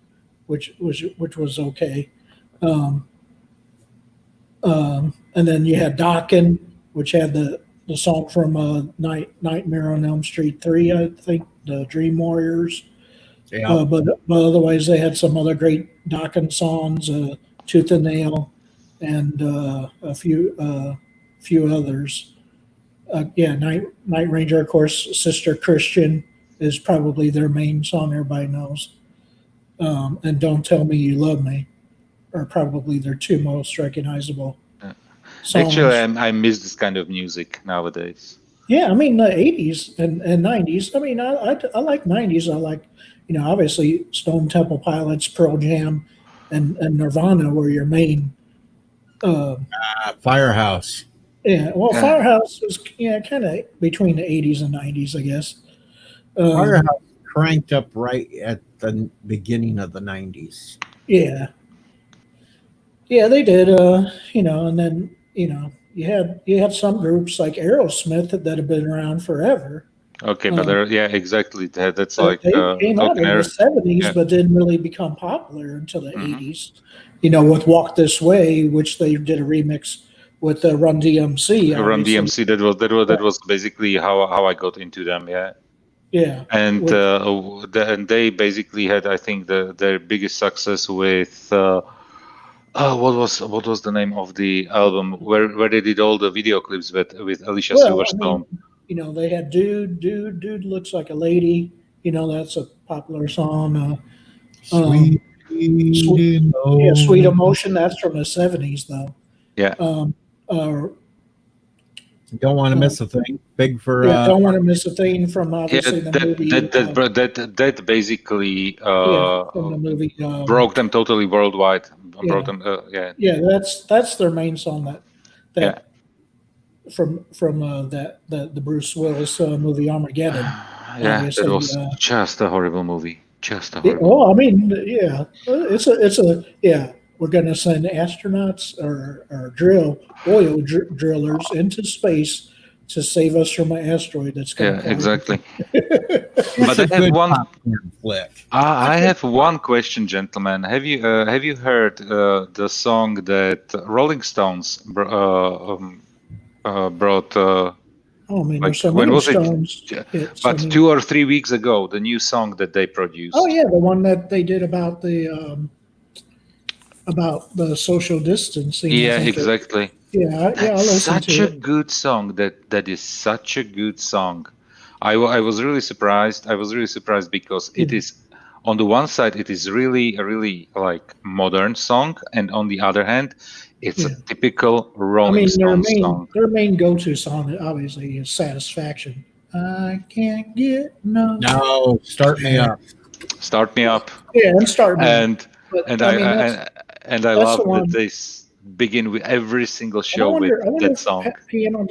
which was okay, and then you had Dokken, which had the song from Nightmare on Elm Street 3, I think, the Dream Warriors. Yeah. But otherwise, they had some other great Dokken songs, Tooth and Nail, and a few others. Night Ranger, of course, Sister Christian is probably their main song everybody knows. And Don't Tell Me You Love Me are probably their 2 most recognizable songs. Actually, I miss this kind of music nowadays. Yeah, I mean the 80s and 90s. I mean, I like 90s. I like, obviously Stone Temple Pilots, Pearl Jam, and Nirvana were your main. Firehouse. Yeah, well, Yeah. Firehouse was kind of between the 80s and 90s, I guess. Firehouse cranked up right at the beginning of the 90s. Yeah, yeah, they did. And then you had some groups like Aerosmith that have been around forever. Okay, but Um, exactly. That's that like they came out talking in the air. 70s, Yeah. but didn't really become popular until the Hmm. 80s. With "Walk This Way," which they did a remix with Run DMC, Run obviously. DMC. That was basically how I got into them. Yeah. Yeah, And which and they basically had, I think, their biggest success with what was the name of the album where they did all the video clips with Alicia well, I mean, Silverstone. they had "Dude Looks Like a Lady." That's a popular song. Sweet Sweet, yeah, "Sweet emotion. Emotion." That's from the 70s, though. Yeah, Um, uh, Don't want to uh, miss a thing. Big for yeah, "Don't Want to Miss a Thing" from yeah. obviously the That movie. that that bro- that basically Yeah, from the movie. broke them totally worldwide. Brought Yeah, them. Yeah, yeah, that's their main song yeah. that from the Bruce Willis movie Armageddon. Yeah, that Obviously, was just a horrible movie. Just a yeah, horrible well, movie. I mean, yeah, it's a yeah. We're going to send astronauts or drillers into space to save us from an asteroid that's going Yeah, to probably. exactly. It's But a I have good one. popcorn flick. I have one question, gentlemen. Have you heard the song that Rolling Stones brought? Oh, I mean, there's Like so when many was it? Stones hits. I But mean, 2 or 3 weeks ago, the new song that they oh produced. yeah, the one that they did about the social distancing. I Yeah, think that. exactly. Yeah, I That's listened such to a it. good song. That is such a good song. I was really surprised. I was really surprised because it Yeah, is, on the one side, it is really a really like modern song, and on the other hand, it's a yeah. typical I Rolling mean, their Stones main song. their main go-to song obviously is "Satisfaction." I can't get no. No, start me up. Start Me Up, Yeah, and "Start Me Up." and But and I I, mean, I and I that's love the that one. they begin with every single And I show with wonder, I wonder that if song. Piano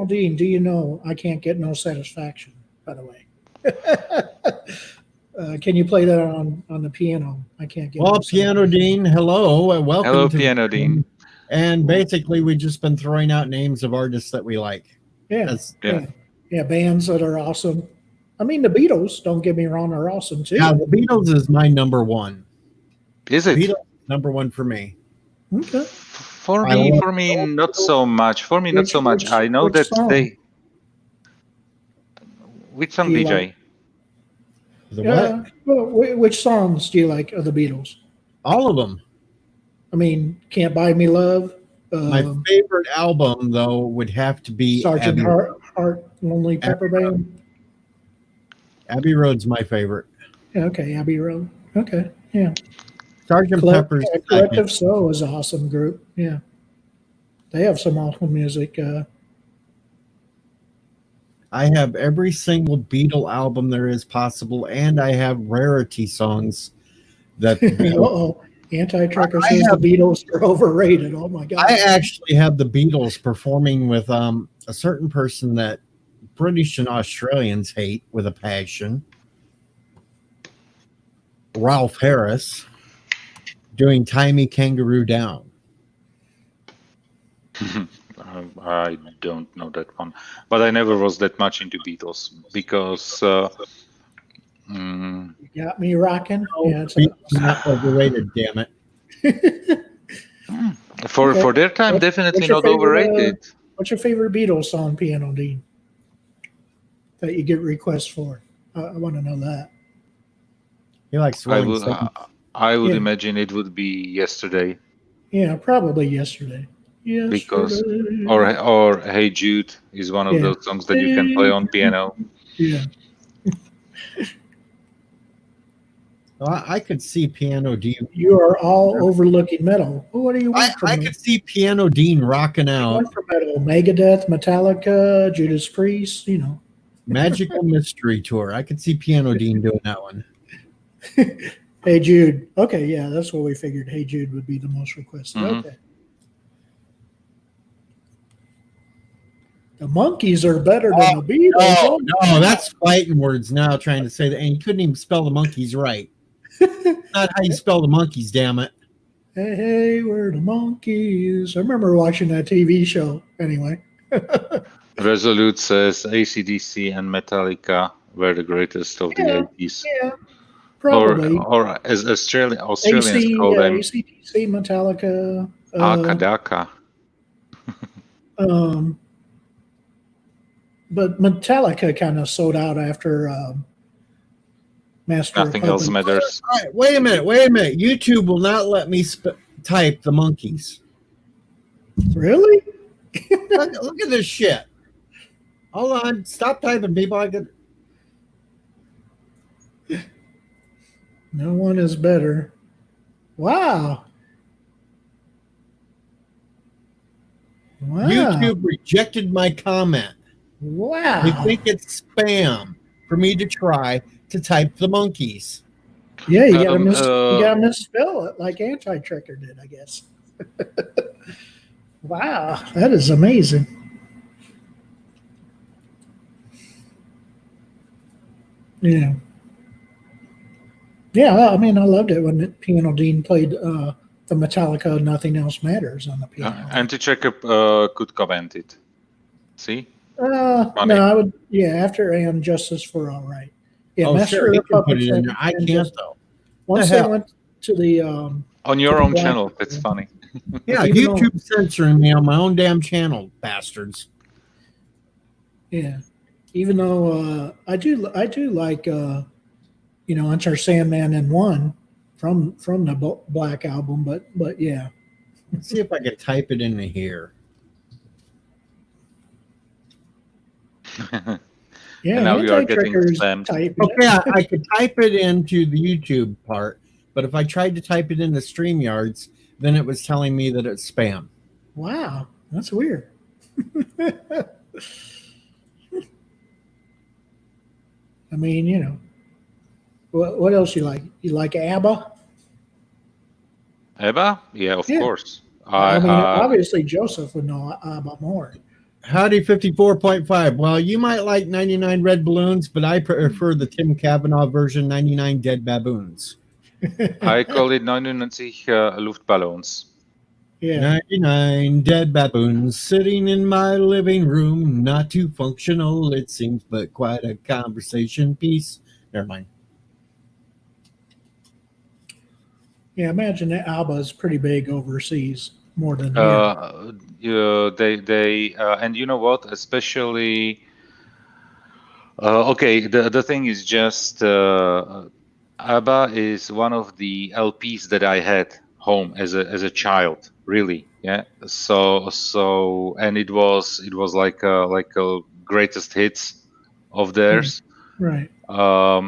Dean, do you know I can't get no satisfaction? By the way, can you play that on the piano? I can't get no Well, Piano satisfaction. Dean, hello and welcome Hello, to the Piano Dean. stream. And basically, we've just been throwing out names of artists that we like. Yeah, That's Yeah. yeah, bands that are awesome. I mean, the Beatles. Don't get me wrong, are awesome yeah. too. The Beatles is my number one. Is it? Beatles number one for me. Okay. For I me, love for me, the not Beatles. so much. For me, not Which so much. which I know which that song they. Which song, do you like? DJ? The what? Yeah. Well, which songs do you like of the Beatles? All of them. I mean, "Can't Buy Me Love," My favorite album, though, would have to be Sergeant Abbey. Heart, "Lonely Pepper Band." Abbey Road's my favorite. Yeah, okay, Abbey Road. Okay, yeah. Sergeant Pepper's second. Collective Soul is an awesome group. Yeah, they have some awesome music. I have every single Beatle album there is possible, and I have rarity songs that the Beatles. Uh-oh. Anti-Trucker I says the have- Beatles are overrated. Oh my God. I actually have the Beatles performing with a certain person that British and Australians hate with a passion. Ralph Harris doing Tie Me Kangaroo Down. I don't know that one, but I never was that much into Beatles because You got me rocking. Oh, Yeah, it's Beatles not overrated, damn it. for Okay. their time, What's definitely your not favorite, overrated. what's your favorite Beatles song, Piano Dean, that you get requests for? I want to know that. He likes I Rolling would Stones. I would Yeah. imagine it would be Yesterday, Yeah, probably Yesterday. because Yesterday. or Hey Jude is one of Yeah. those songs that you can play on piano. Yeah. Well, I could see Piano Dean. You are all overlooking metal. Well, what do you I want from me? could see Piano Dean rocking What do you out want from metal? Megadeth, Metallica, Judas Priest, Magical Mystery Tour. I could see Piano Dean doing that one. Hey Jude. Okay, yeah, that's what we figured. Hey Jude would be the most requested. Mhm. Okay. The monkeys are better than the Beatles. Oh, no, that's fighting words now, trying to say that. And you couldn't even spell the monkeys right. Not how you spell the monkeys, damn it. Hey, hey, we're the monkeys. I remember watching that TV show anyway. Resolute says AC/DC and Metallica were the greatest of the 80s. Yeah, probably. Or as Australians call them, AC/DC, Metallica. Akadaka. But Metallica kind of sold out after Master Nothing of else Puppets. matters. All right, wait a minute. YouTube will not let me type the monkeys. Really? Look at this shit. Hold on. Stop typing, people. No one is better. Wow. Wow. YouTube rejected my comment. Wow. They think it's spam for me to try to type the monkeys. Yeah, you gotta misspell it like Anti-Tricker did, I guess. Wow, that is amazing. Yeah. Yeah, well, I mean, I loved it when Piano Dean played the Metallica Nothing Else Matters on the piano. Anti-Checker could comment it. See? No, I would, after and Justice for All Right. Yeah, Oh, Master sure, of he can put Puppets it in there. I and can't, Justice. though. Once The they hell? went to the On your own Black- channel. It's funny. Yeah, Even YouTube censoring me on my own damn channel, bastards. yeah, even though I do like Enter Sandman and One from the Black album, but yeah. Let's see if I can type it into here. Yeah, And now we are getting Anti-Tricker's spammed. typing it. Okay, I could type it into the YouTube part, but if I tried to type it into StreamYards, then it was telling me that it's spam. Wow, that's weird. I mean, what else you like? You like ABBA? Eva? Yeah, of course. I mean, obviously Joseph would know ABBA more. Howdy 54.5. Well, you might like 99 Red Balloons, but I prefer the Tim Cavanaugh version, 99 Dead Baboons. I call it 99 Luftballons. Yeah. 99 dead baboons sitting in my living room. Not too functional, it seems, but quite a conversation piece. Never mind. Yeah, imagine that ABBA is pretty big overseas, more than here. They and you know what? Especially, okay. The thing is just ABBA is one of the LPs that I had home as a child. Really, yeah. So and it was like a greatest hits of theirs. Right. So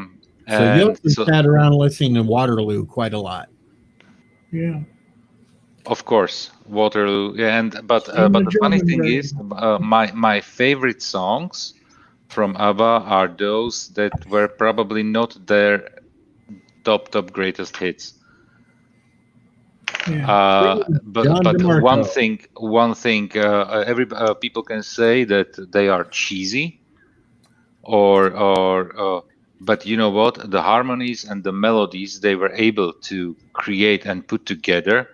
you'll sat around listening to Waterloo quite a lot. Yeah. Of course, Waterloo. Yeah, but the funny thing is, my favorite songs from ABBA are those that were probably not their top greatest hits. Yeah. But one thing, people can say that they are cheesy, but you know what? The harmonies and the melodies they were able to create and put together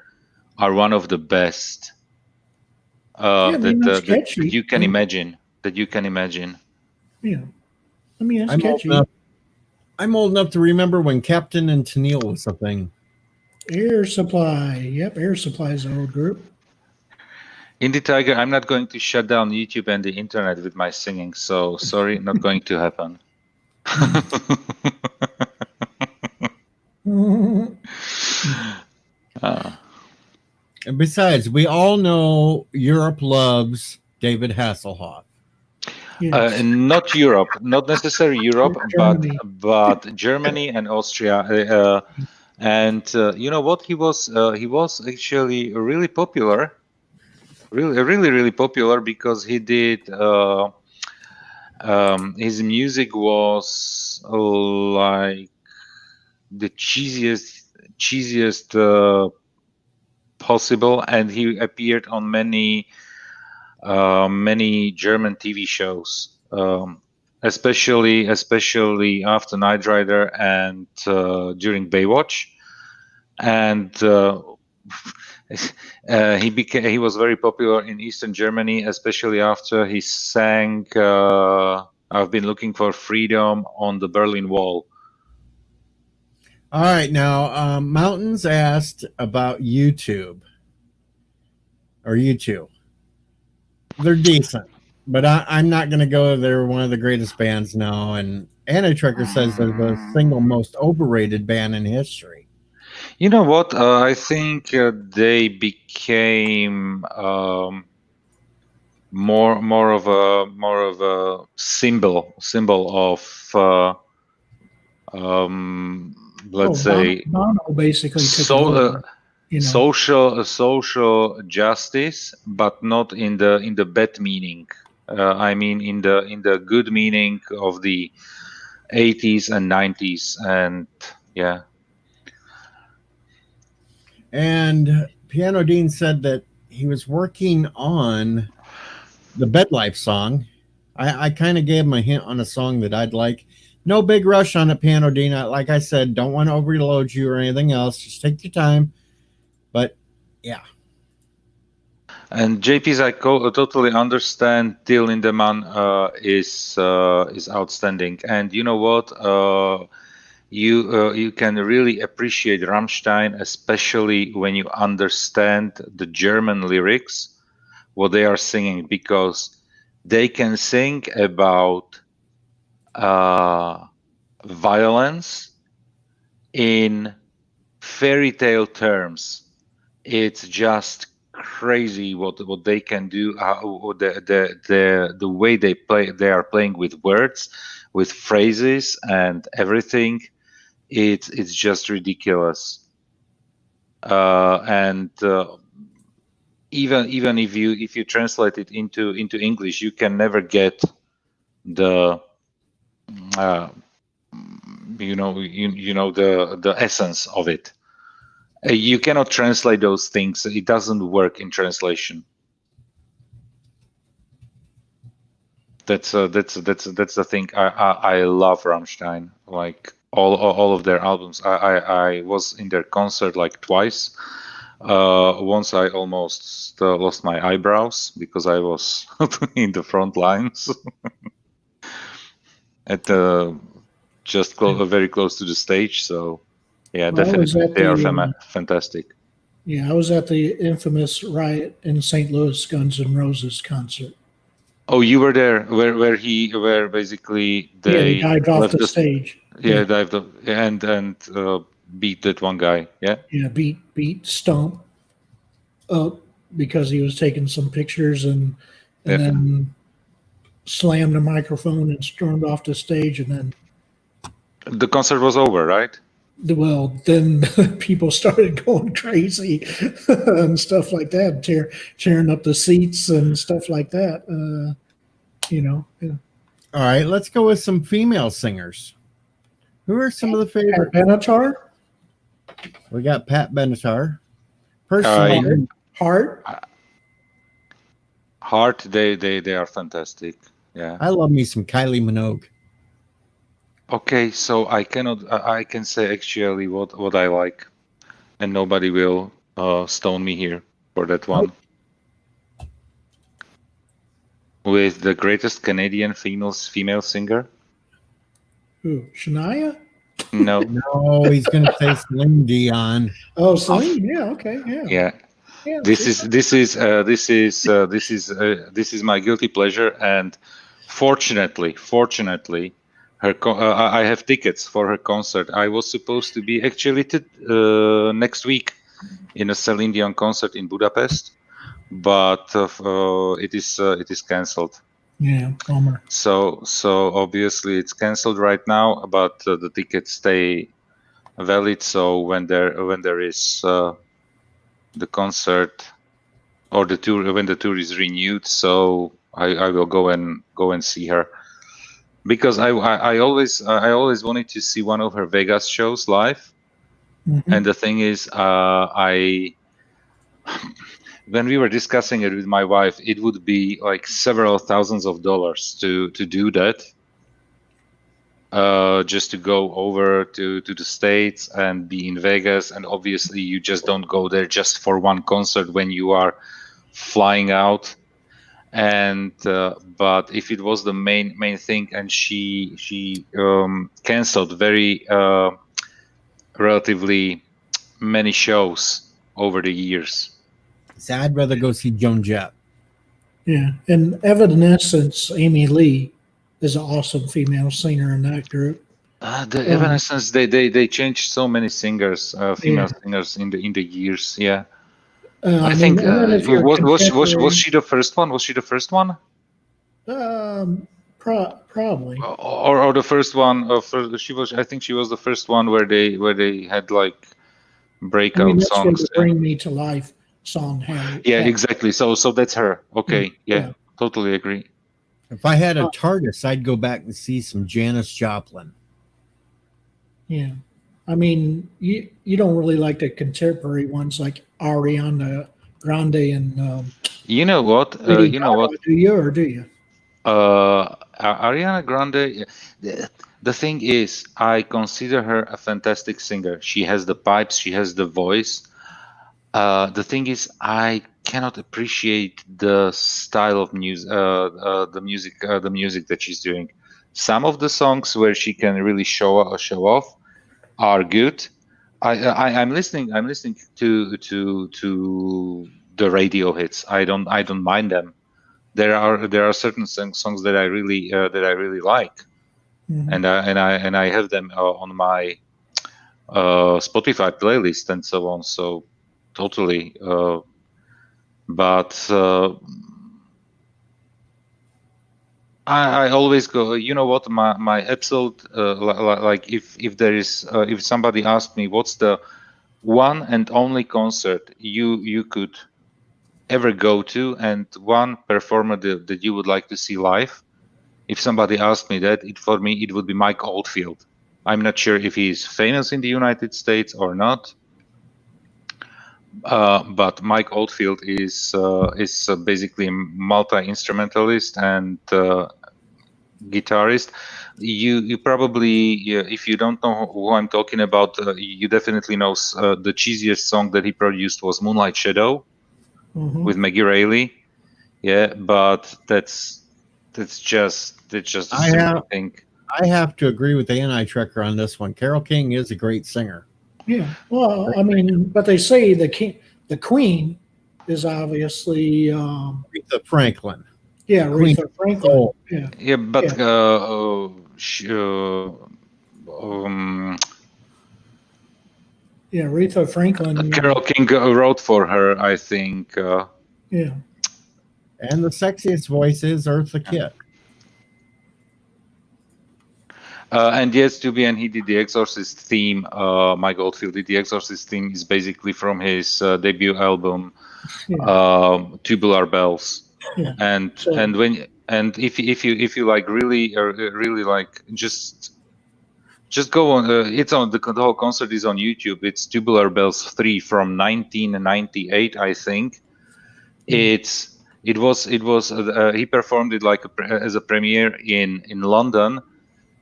are one of the best that you can imagine. That you can imagine. Yeah, I mean, it's catchy. I'm old enough to remember when Captain and Tennille was a thing. Air Supply. Yep, Air Supply is an old group. Indie Tiger, I'm not going to shut down YouTube and the internet with my singing, so sorry, not going to happen. And besides, we all know Europe loves David Hasselhoff. Yes. Not Europe, not necessarily Europe, but Germany and Austria. And you know what? He was actually really popular, really popular because he did. His music was like the cheesiest possible, and he appeared on many many German TV shows, especially after Knight Rider and during Baywatch. And he was very popular in Eastern Germany, especially after he sang "I've Been Looking for Freedom" on the Berlin Wall. All right, now Mountains asked about YouTube. They're decent, but I'm not going to go. They're one of the greatest bands now, and Anti-Trekker says they're the single most overrated band in history. You know what? I think they became more of a symbol of let's say Bono basically took over, social justice, but not in the bad meaning. I mean in the good meaning of the 80s and 90s, and yeah. And Piano Dean said that he was working on the Bed Life song. I kind of gave him a hint on a song that I'd like. No big rush on it, Piano Dean. Like I said, don't want to overload you or anything else. Just take your time. But yeah. And JP's, I totally understand. Till Lindemann is outstanding, and you know what? You can really appreciate Rammstein, especially when you understand the German lyrics, what they are singing, because they can sing about violence in fairy tale terms. It's just crazy what they can do. The way they are playing with words, with phrases and everything. It's just ridiculous. And even if you translate it into English, you can never get the the essence of it. You cannot translate those things. It doesn't work in translation. That's the thing. I love Rammstein. Like all of their albums. I was in their concert like twice. Once I almost lost my eyebrows because I was in the front lines at just very close to the stage. So yeah, definitely they are fantastic. Yeah, I was at the infamous riot in St. Louis Guns N' Roses concert. Oh, you were there, where basically they dived off the stage. Yeah, dived up and beat that one guy. Yeah. Yeah, beat Stump up because he was taking some pictures and then slammed the microphone and stormed off the stage, and then the concert was over, right? Well, then people started going crazy and stuff like that, tearing up the seats and stuff like that. Yeah. All right, let's go with some female singers. Who are some of the favorite? Pat Benatar. We got Pat Benatar. Personally, Heart. They are fantastic. Yeah. I love me some Kylie Minogue. Okay, so I can say actually what I like, and nobody will stone me here for that one. With the greatest Canadian female singer. Who? Shania? No. No, he's gonna say Celine Dion. Oh, Celine. Yeah. Okay. Yeah. This is my guilty pleasure, and fortunately, her I have tickets for her concert. I was supposed to be actually next week in a Celine Dion concert in Budapest, but it is cancelled. Yeah, bummer. So obviously it's cancelled right now, but the tickets stay valid. So when there is the concert or the tour, when the tour is renewed, so I will go and see her, because I always wanted to see one of her Vegas shows live. Mm-hmm. And the thing is, when we were discussing it with my wife, it would be like several thousands of dollars to do that. Just to go over to the States and be in Vegas, and obviously you just don't go there just for one concert when you are flying out. And but if it was the main thing, and she canceled very relatively many shows over the years. So I'd rather go see Joan Jett. Yeah, and Evanescence, Amy Lee is an awesome female singer in that group. The Evanescence, they changed so many singers, female Yeah. singers in the years. Yeah, I I think mean, and then if you're was she the first one? Was she the first one, probably. or the first one? She was. I think she was the first one where they had like I mean, breakout that's where songs. the "Bring Me to Life" song had. Yeah, exactly. So that's her. Okay, yeah, totally agree. If I had a TARDIS, I'd go back and see some Janis Joplin. Yeah, I mean, you don't really like the contemporary ones like Ariana Grande and You know what? Lady You know what? Gaga, do you or do you? Ariana Grande. The thing is, I consider her a fantastic singer. She has the pipes. She has the voice. The thing is, I cannot appreciate the style of music, the music that she's doing. Some of the songs where she can really show off are good. I'm listening. I'm listening to the radio hits. I don't mind them. There are certain songs that I really like, Mhm. and I have them on my Spotify playlist and so on. So totally. But I always go. You know what? My absolute like if there is if somebody asked me what's the one and only concert you could ever go to, and one performer that you would like to see live, if somebody asked me that, for me it would be Mike Oldfield. I'm not sure if he's famous in the United States or not, but Mike Oldfield is basically a multi-instrumentalist and guitarist. You probably, if you don't know who I'm talking about, you definitely know the cheesiest song that he produced was Moonlight Shadow with Maggie Reilly. Yeah, but that's just a simple thing. I have to agree with Anti-Trekker on this one. Carole King is a great singer. Yeah, well, I mean, but they say the Queen is obviously Aretha Franklin. yeah, Queen Aretha Franklin. Soul. Yeah, but yeah, Aretha Franklin. Carole King wrote for her, I think. Yeah, And the sexiest voice is Eartha Kitt. And yes, and he did the Exorcist theme. Mike Oldfield did the Exorcist theme. Is basically from his debut album, Tubular Bells. Yeah. And if you like really like just go on. It's on the whole concert is on YouTube. It's Tubular Bells 3 from 1998, I think. It was he performed it like as a premiere in London.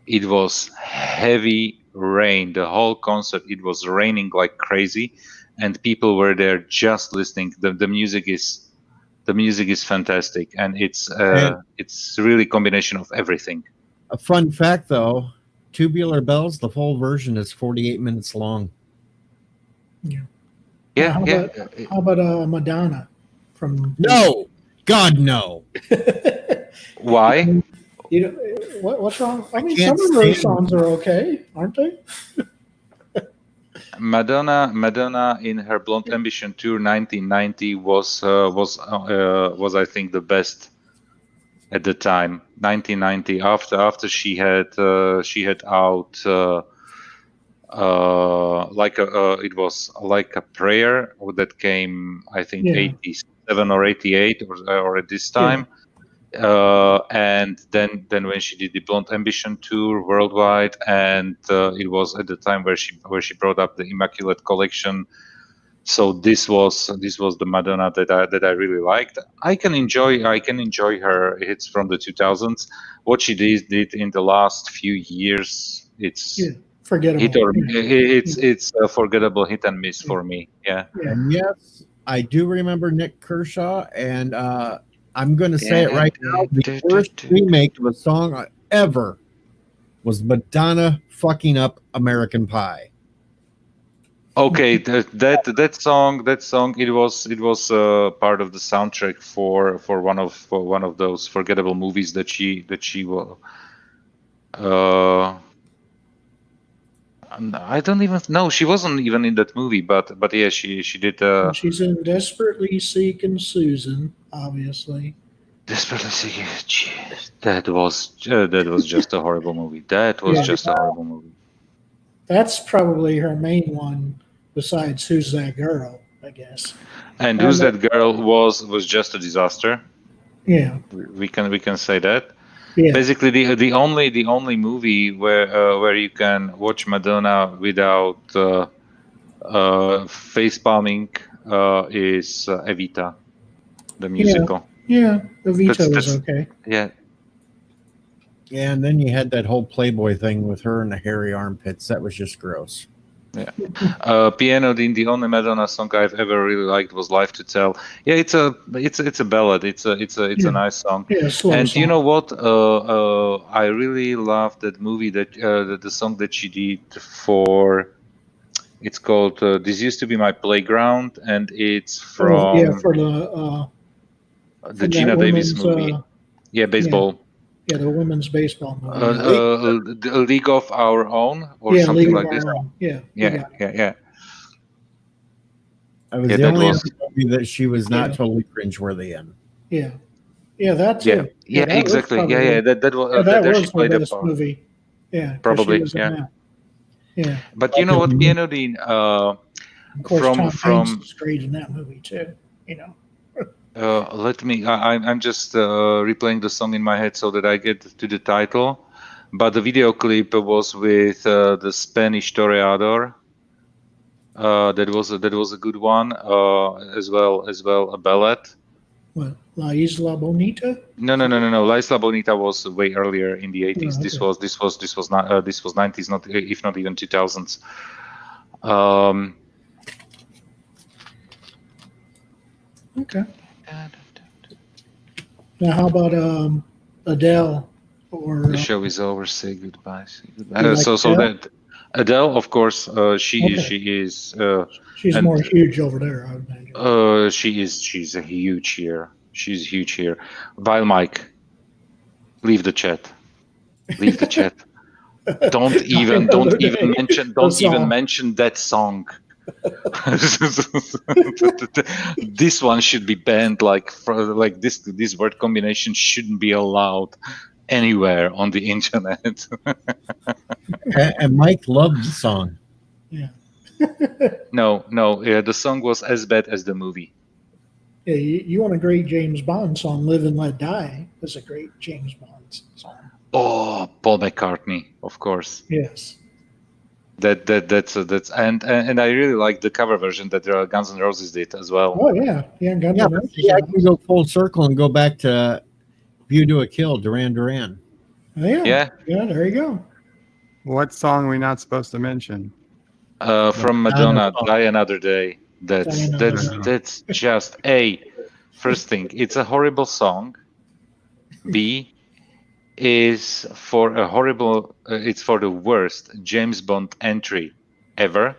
It was heavy rain the whole concert. It was raining like crazy, and people were there just listening. The music is fantastic, and it's really a combination of everything. A fun fact, though, Tubular Bells, the full version is 48 minutes long. Yeah. How about Madonna? No, God, no. Why? You know what's wrong? I mean, some of those songs are okay, aren't they? Madonna in her Blonde Ambition tour 1990 was I think the best at the time. 1990 after she had out it was like a prayer that came, I think, 87 or 88 or at this time. And then when she did the Blonde Ambition tour worldwide, and it was at the time where she brought up the Immaculate Collection So this was the Madonna that I really liked. I can enjoy her hits from the 2000s. What she did in the last few years, it's Yeah, forgettable. hit or Yeah. it's a forgettable hit and miss for me. Yeah. Yeah. And yes, I do remember Nick Kershaw, and I'm going to say it right now. The worst remake of a song ever was Madonna fucking up American Pie. Okay, that song it was part of the soundtrack for one of those forgettable movies that she will. I don't even know. She wasn't even in that movie, but yeah, she did. And she's in Desperately Seeking Susan, obviously. Desperately Seeking. That was just a horrible movie. That was just a horrible movie. That's probably her main one, besides Who's That Girl, I guess. And Who's That Girl was just a disaster. Yeah, We can say that. yeah. Basically, the only movie where you can watch Madonna without face palming is Evita, the musical. Yeah, Evita was okay. Yeah. Yeah, and then you had that whole Playboy thing with her and the hairy armpits. That was just gross. Yeah. Piano Dean, the only Madonna song I've ever really liked was Life to Tell. Yeah, it's a ballad. It's a nice song. Yeah, slow And song. you know what? I really love that movie that the song that she did for. It's called "This Used to Be My Playground," and it's from for the Gina Davis movie. Baseball. Yeah, the women's baseball movie. The League of Our Own, or something League like of this. Our Own. Yeah. That was the only movie that she was not totally cringeworthy in. Yeah, that too. Yeah, exactly. That was that was the best movie. Yeah, probably. Yeah. But you know what, Piano Dean? Of course, Tom Hanks was great in that movie too. You know. I'm just replaying the song in my head so that I get to the title. But the video clip was with the Spanish Toreador. That was a good one. As well a ballad. What, La Isla Bonita? No. La Isla Bonita was way earlier in the 80s. Okay. This was not this was 90s, not if not even 2000s. Okay. Now, how about Adele or the show is over? Say goodbye. Like So Adele? that Adele, of course, she is. She's more huge over there, I would imagine. She's a huge here. She's huge here. While Mike, leave the chat. Leave the chat. Don't even mention that song. This one should be banned. Like this word combination shouldn't be allowed anywhere on the internet. And Mike loved the song. Yeah. No. The song was as bad as the movie. Yeah, you want a great James Bond song? "Live and Let Die" is a great James Bond song. Oh, Paul McCartney, of course. Yes. That's and I really like the cover version that Guns N' Roses did as well. Oh yeah, Guns N' Roses. I can go full circle and go back to "View to a Kill," Duran Duran. Yeah. There you go. What song are we not supposed to mention? From Madonna, "Die Another Day." That's just first thing. It's a horrible song. B is for a horrible. It's for the worst James Bond entry ever.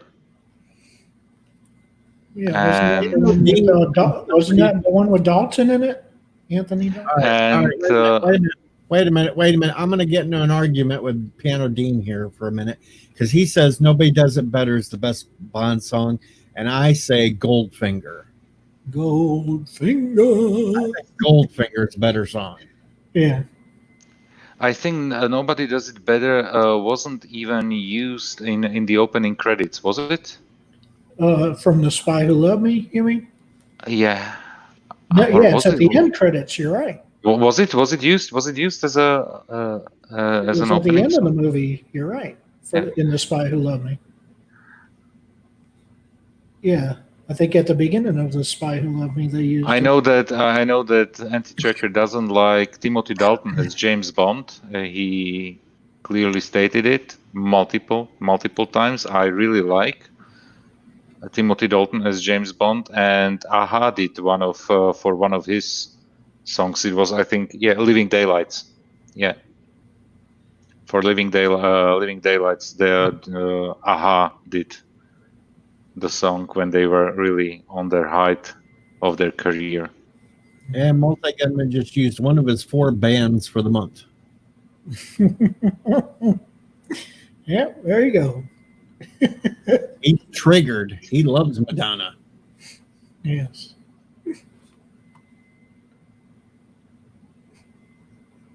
Yeah, wasn't that the one with Dalton in it? Anthony Dalton? Wait a minute. I'm going to get into an argument with Piano Dean here for a minute because he says "Nobody Does It Better" is the best Bond song, and I say "Goldfinger." Goldfinger. Goldfinger is a better song. Yeah. I think "Nobody Does It Better" wasn't even used in the opening credits, was it? From "The Spy Who Loved Me," you mean? Yeah. It's at the end credits. You're right. Was it used? Was it used as a as an opening? At the end song? of the movie, you're right. In "The Spy Who Loved Me." Yeah. I think at the beginning of The Spy Who Loved Me, they used I know that Anti-Checker doesn't like Timothy Dalton as James Bond. He clearly stated it multiple times. I really like Timothy Dalton as James Bond, and Aha did for one of his songs. It was, I think, Living Daylights. Yeah, for Living Daylights, the Aha did the song when they were really on their height of their career. And Multi Gunman just used one of his 4 bands for the month. Yeah, there you go. He's triggered. He loves Madonna. Yes.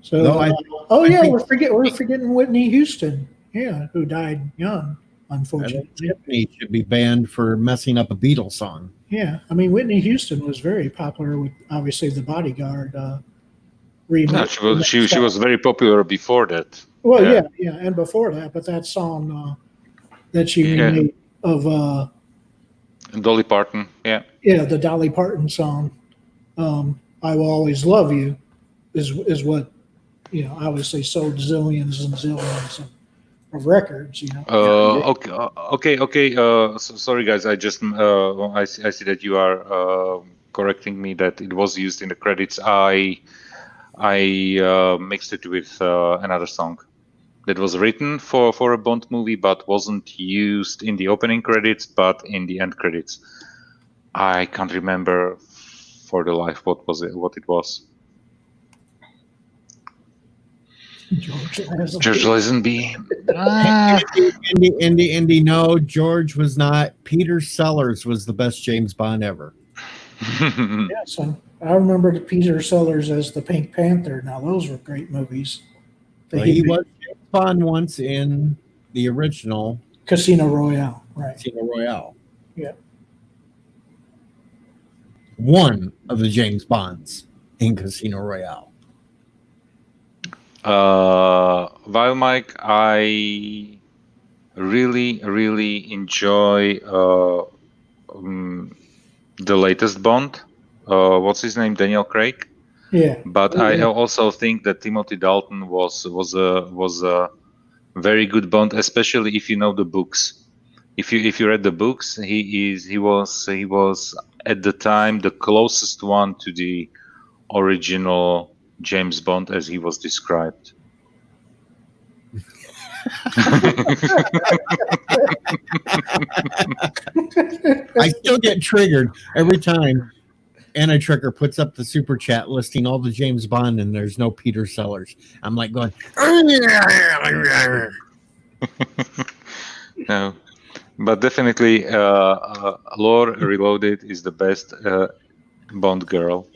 So, No, oh I yeah, think- we're forgetting Whitney Houston. Yeah, who died young, I unfortunately. think Tiffany should be banned for messing up a Beatles song. Yeah, I mean Whitney Houston was very popular with obviously the Bodyguard remake. No, she was very popular before that. Well, yeah. yeah, and before that, but that song that she Yeah. remade of Dolly Parton. Yeah. the Dolly Parton song, "I Will Always Love You," is what obviously sold zillions and zillions of records. Okay. Sorry, guys. I just I see that you are correcting me that it was used in the credits. I mixed it with another song that was written for a Bond movie, but wasn't used in the opening credits, but in the end credits. I can't remember for the life what it was. George Lazenby. Indy. No, George was not. Peter Sellers was the best James Bond ever. Yeah, so I remember the Peter Sellers as the Pink Panther. Now those were great movies. Well, he was James Bond once in the original Casino Royale, right? Casino Royale. Yeah. One of the James Bonds in Casino Royale. While Mike, I really enjoy the latest Bond. What's his name? Daniel Craig. Yeah. But I also think that Timothy Dalton was a very good Bond, especially if you know the books. If you read the books, he was at the time the closest one to the original James Bond as he was described. I still get triggered every time Anna Tricker puts up the super chat listing all the James Bond and there's no Peter Sellers. I'm like going, no, but definitely Lore Reloaded is the best Bond girl.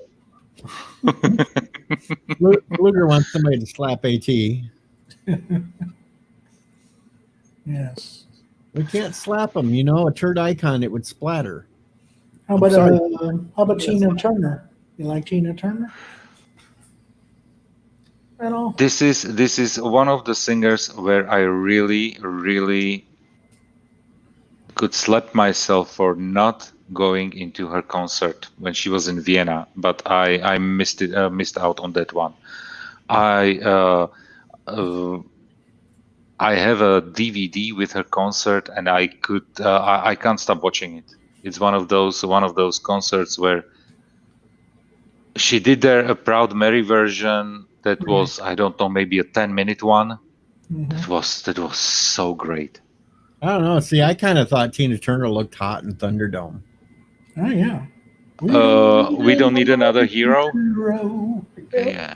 Luger wants somebody to slap AT. Yes. We can't slap him, a turd icon, it would splatter. How about Tina Turner? You like Tina Turner? At all? This is one of the singers where I really could slap myself for not going into her concert when she was in Vienna, but I missed out on that one. I have a DVD with her concert, and I can't stop watching it. It's one of those concerts where she did there a Proud Mary version that was, I don't know, maybe a 10-minute one. Mm-hmm. That was so great. I don't know. See, I kind of thought Tina Turner looked hot in Thunderdome. Oh yeah. We don't need another hero. Yeah.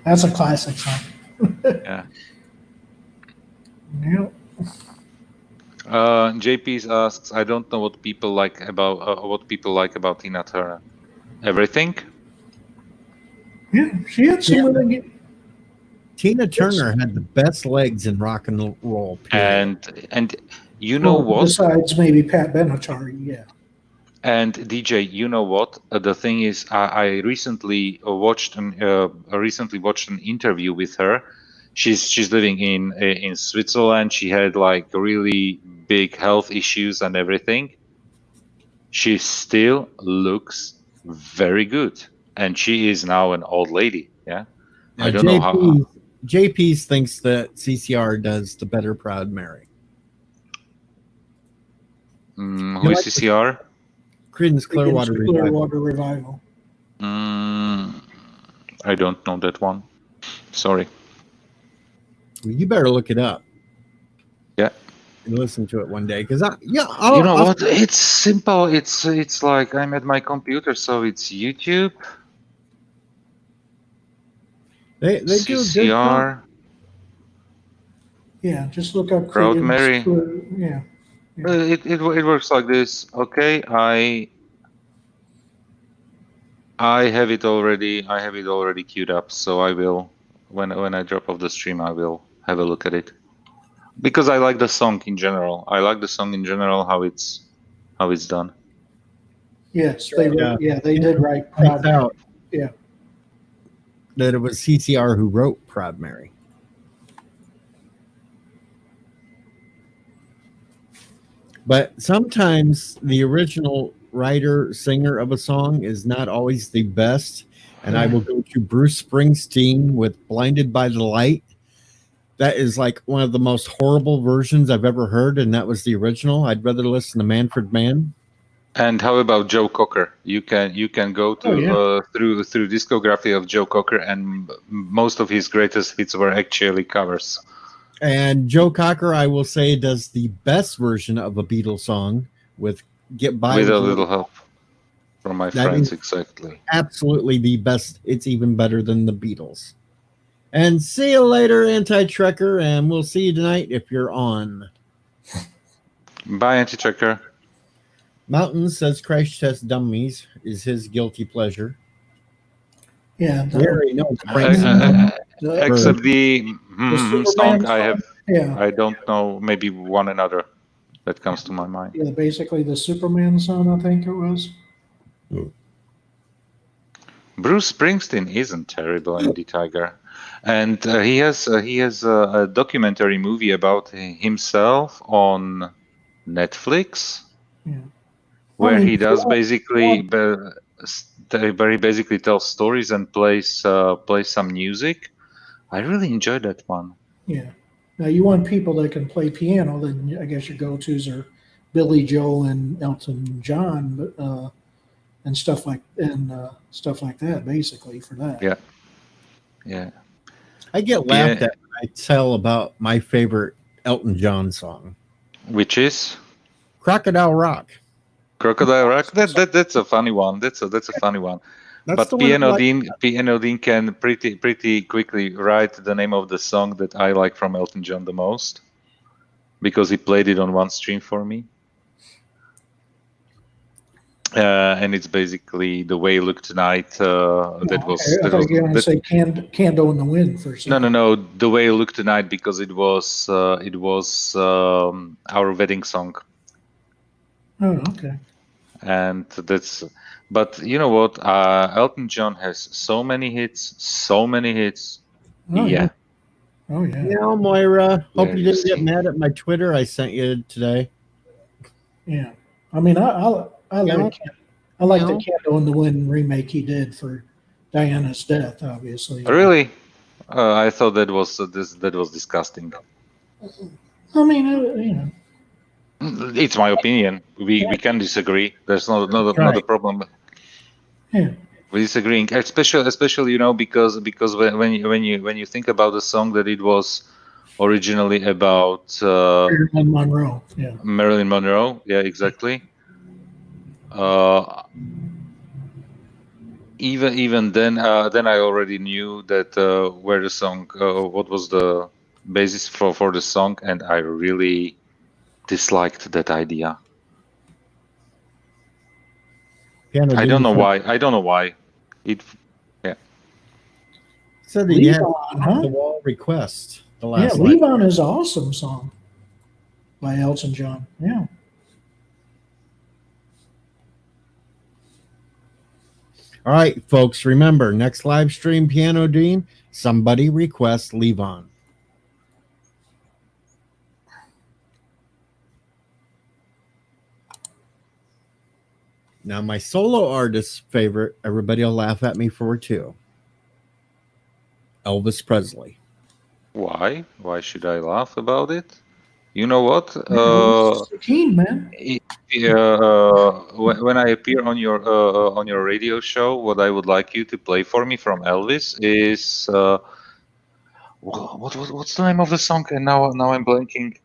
That's a classic song. Yeah. Yep. JP asks, I don't know what people like about Tina Turner. Everything. Yeah, she had some really good. Tina Turner had the best legs in rock and roll. Period. And you know what? Besides maybe Pat Benatar, yeah. And DJ, you know what? The thing is, I recently watched an interview with her. She's living in Switzerland. She had like really big health issues and everything. she still looks very good, and she is now an old lady. Yeah, Now, I don't know how. JP's thinks that CCR does the better Proud Mary. Who is CCR? Creedence Clearwater Revival. Clearwater Revival. I don't know that one. Sorry. Well, you better look it up. Yeah. And listen to it one day, because You know what? It's simple. It's like I'm at my computer, so it's YouTube. They do a good job. CCR. Yeah, just look up Proud Creedence Mary. Yeah. It works like this. Okay, I have it already. I have it already queued up. So I will, when I drop off the stream, I will have a look at it, because I like the song in general. I like the song in general, how it's done. Yes, they did write Points Proud. out Yeah. that it was CCR who wrote Proud Mary. But sometimes the original writer, singer of a song is not always the best. And I will go to Bruce Springsteen with Blinded by the Light. That is like one of the most horrible versions I've ever heard, and that was the original. I'd rather listen to Manfred Mann. And how about Joe Cocker? You can go to through discography of Joe Cocker, and most of his greatest hits were actually covers. And Joe Cocker, I will say, does the best version of a Beatles song with Get By With a little help from my friends, exactly. Absolutely the best. It's even better than the Beatles. And see you later, Anti-Trekker, and we'll see you tonight if you're on. Bye, Anti-Trekker. Mountain says Crash Test Dummies is his guilty pleasure. Yeah. Except the song I have. Yeah. I don't know, maybe one another that comes to my mind. Yeah, basically the Superman song, I think it was. Bruce Springsteen isn't terrible in The Tiger, and he has a documentary movie about himself on Netflix, where he does basically very basically tells stories and plays some music. I really enjoyed that one. Yeah. Now you want people that can play piano, then I guess your go-tos are Billy Joel and Elton John, and stuff like that, basically for that. Yeah. Yeah. I get laughed at when I tell about my favorite Elton John song, which is Crocodile Rock. Crocodile Rock. That's a funny one. That's a funny one. But Piano Dean can pretty quickly write the name of the song that I like from Elton John the most, because he played it on one stream for me. And it's basically The Way You Look Tonight. I thought you were going to say Candle in the Wind for a second. No. The Way You Look Tonight, because it was our wedding song. Oh, okay. And that's. But you know what? Elton John has so many hits. Oh, yeah. Oh, yeah. Yeah, Moira. Hope you didn't get mad at my Twitter I sent you today. Yeah. I mean, I like the Candle in the Wind remake he did for Diana's death, obviously. Really? I thought that was disgusting. I mean, It's my opinion. We can disagree. There's not a problem. Yeah. We're disagreeing, especially because when you think about the song that it was originally about Marilyn Monroe. Yeah. Marilyn Monroe. Yeah, exactly. Even then I already knew that where the song, what was the basis for the song, and I really disliked that idea. I don't know why. It, yeah. So that you have the wall request. The last Leave On is an awesome song by Elton John. Yeah. All right, folks, remember, next live stream, Piano Dean, somebody request Leave On. Now, my solo artist favorite, everybody will laugh at me for too. Elvis Presley. Why? Why should I laugh about it? You know what? It's the king, man. When I appear on your radio show, what I would like you to play for me from Elvis is what's the name of the song? And now I'm blanking.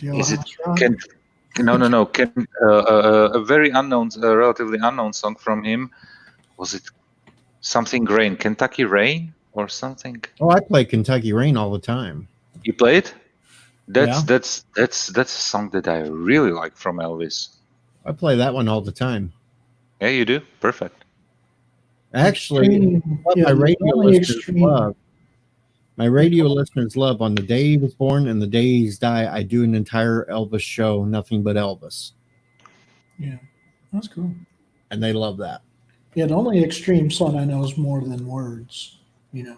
Is it Jailhouse Rock. can no can a very unknown, relatively unknown song from him? Was it something Rain? Kentucky Rain or something? Oh, I play Kentucky Rain all the time. You play it? Yeah. That's a song that I really like from Elvis. I play that one all the time. Yeah, you do. Perfect. Actually, Extreme. what Yeah, my radio only listeners extreme. love. My radio listeners love on the day he was born and the day he's died. I do an entire Elvis show, nothing but Elvis, Yeah, that's cool. and they love that. Yeah, the only extreme song I know is More Than Words, you know.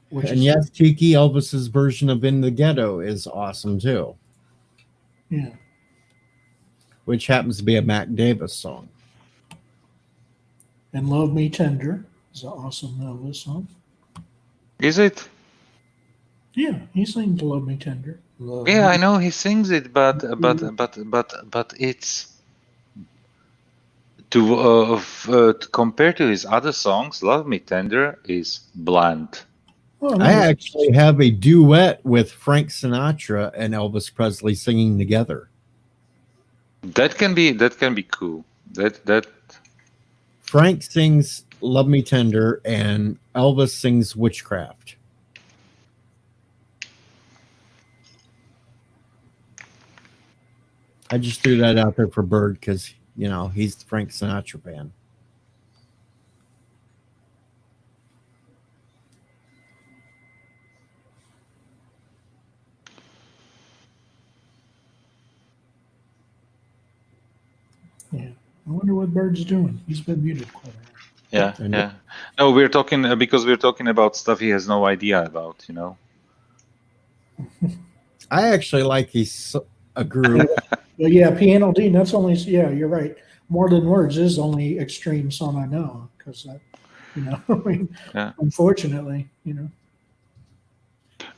Which And is, yes, Tiki Elvis's version of "In the Ghetto" is awesome too, yeah. which happens to be a Mac Davis song. And Love Me Tender is an awesome Elvis song. Is it? Yeah, he sings Love Me Tender. Love Yeah, Me. I know he sings it, but it's to compare to his other songs. Love Me Tender is bland. Oh, I no, actually have a duet with Frank Sinatra and Elvis Presley singing together. That can be cool. That Frank sings "Love Me Tender" and Elvis sings "Witchcraft." I just threw that out there for Bird because, you know, he's the Frank Sinatra fan. yeah. I wonder what Bird's doing. He's been muted quite a while. yeah And- yeah. No, we're talking because we're talking about stuff he has no idea about. You know. I actually like a group. Well, yeah, Piano Dean, that's only, yeah, you're right. More Than Words is only extreme song I know because that, you know, I mean, Yeah. unfortunately, you know.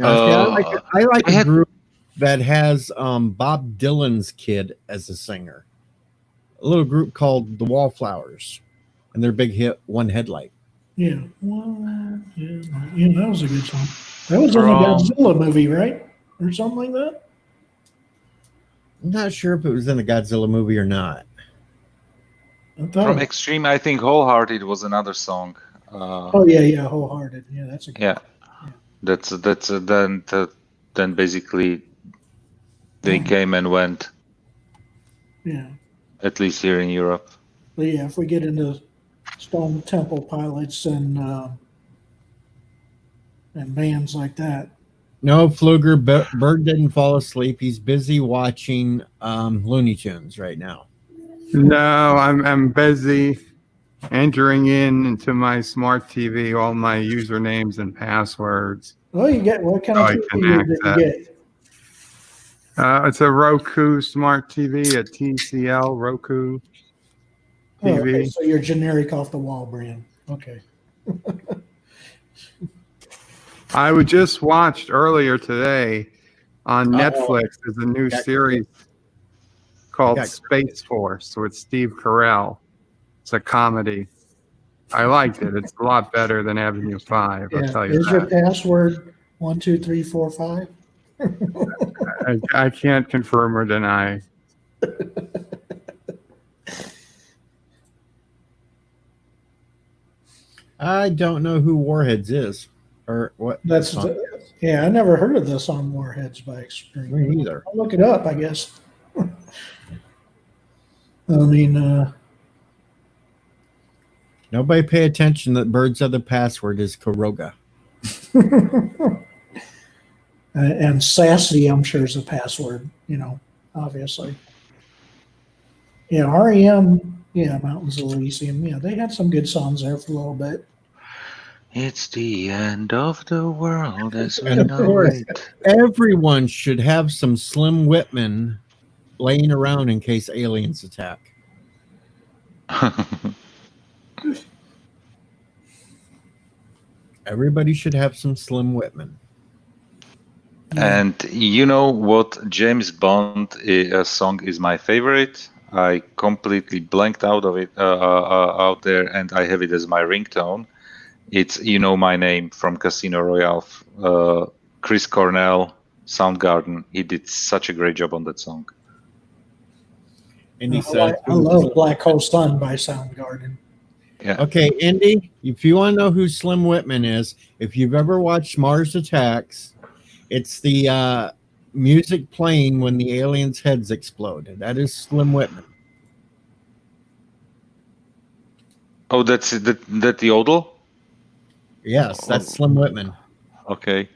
Now, see, I like I a had- group that has Bob Dylan's kid as a singer. A little group called the Wallflowers, and their big hit "One Headlight." Yeah. Well, yeah, that was a good song. That was in the From- Godzilla movie, right? Or something like that? I'm not sure if it was in a Godzilla movie or not. I thought. From Extreme, I think Wholehearted was another song. Oh, yeah, Wholehearted. Yeah, that's a good Yeah, that's then basically they came and went, Yeah. at least here in Europe. But yeah, if we get into Stone Temple Pilots and bands like that, No, Fluger, Bird didn't fall asleep. He's busy watching Looney Tunes right now. No, I'm busy entering into my smart TV all my usernames and passwords. well, you get what kind Oh, of I TV can did you access. get? It's a Roku smart TV, a TCL Roku Oh, okay, TV. so you're generic off the wall brand. Okay. I just watched earlier today on Uh-oh. Netflix. There's a new Got- series called got- Space Force with Steve Carell. It's a comedy. I liked it. It's a lot better than Avenue 5. I'll Yeah. tell you Is your that. password 12345? I can't confirm or deny. I don't know who Warheads is or what. That's song. yeah. I never heard of this on Warheads by Extreme. Me neither. I'll look it up, I guess. I mean, Nobody pay attention that Bird's other password is Kuroga. and sassy, I'm sure is a password. You know, obviously. Yeah, REM. Yeah, Mountains of Elysium. Yeah, they had some good songs there for a little bit. It's the end of the world as we And of know course, it. everyone should have some Slim Whitman laying around in case aliens attack. Everybody should have some Slim Whitman. And you know what James Bond song is my favorite? I completely blanked out of it out there, and I have it as my ringtone. It's "You Know My Name" from Casino Royale. Chris Cornell, Soundgarden. He did such a great job on that song. Indy said, I love Black Hole Sun by Soundgarden. Yeah. Okay, Indy, if you want to know who Slim Whitman is, if you've ever watched Mars Attacks, it's the music playing when the aliens' heads explode. That is Slim Whitman. Oh, that's that the yodel? Yes, that's Slim Whitman. Okay.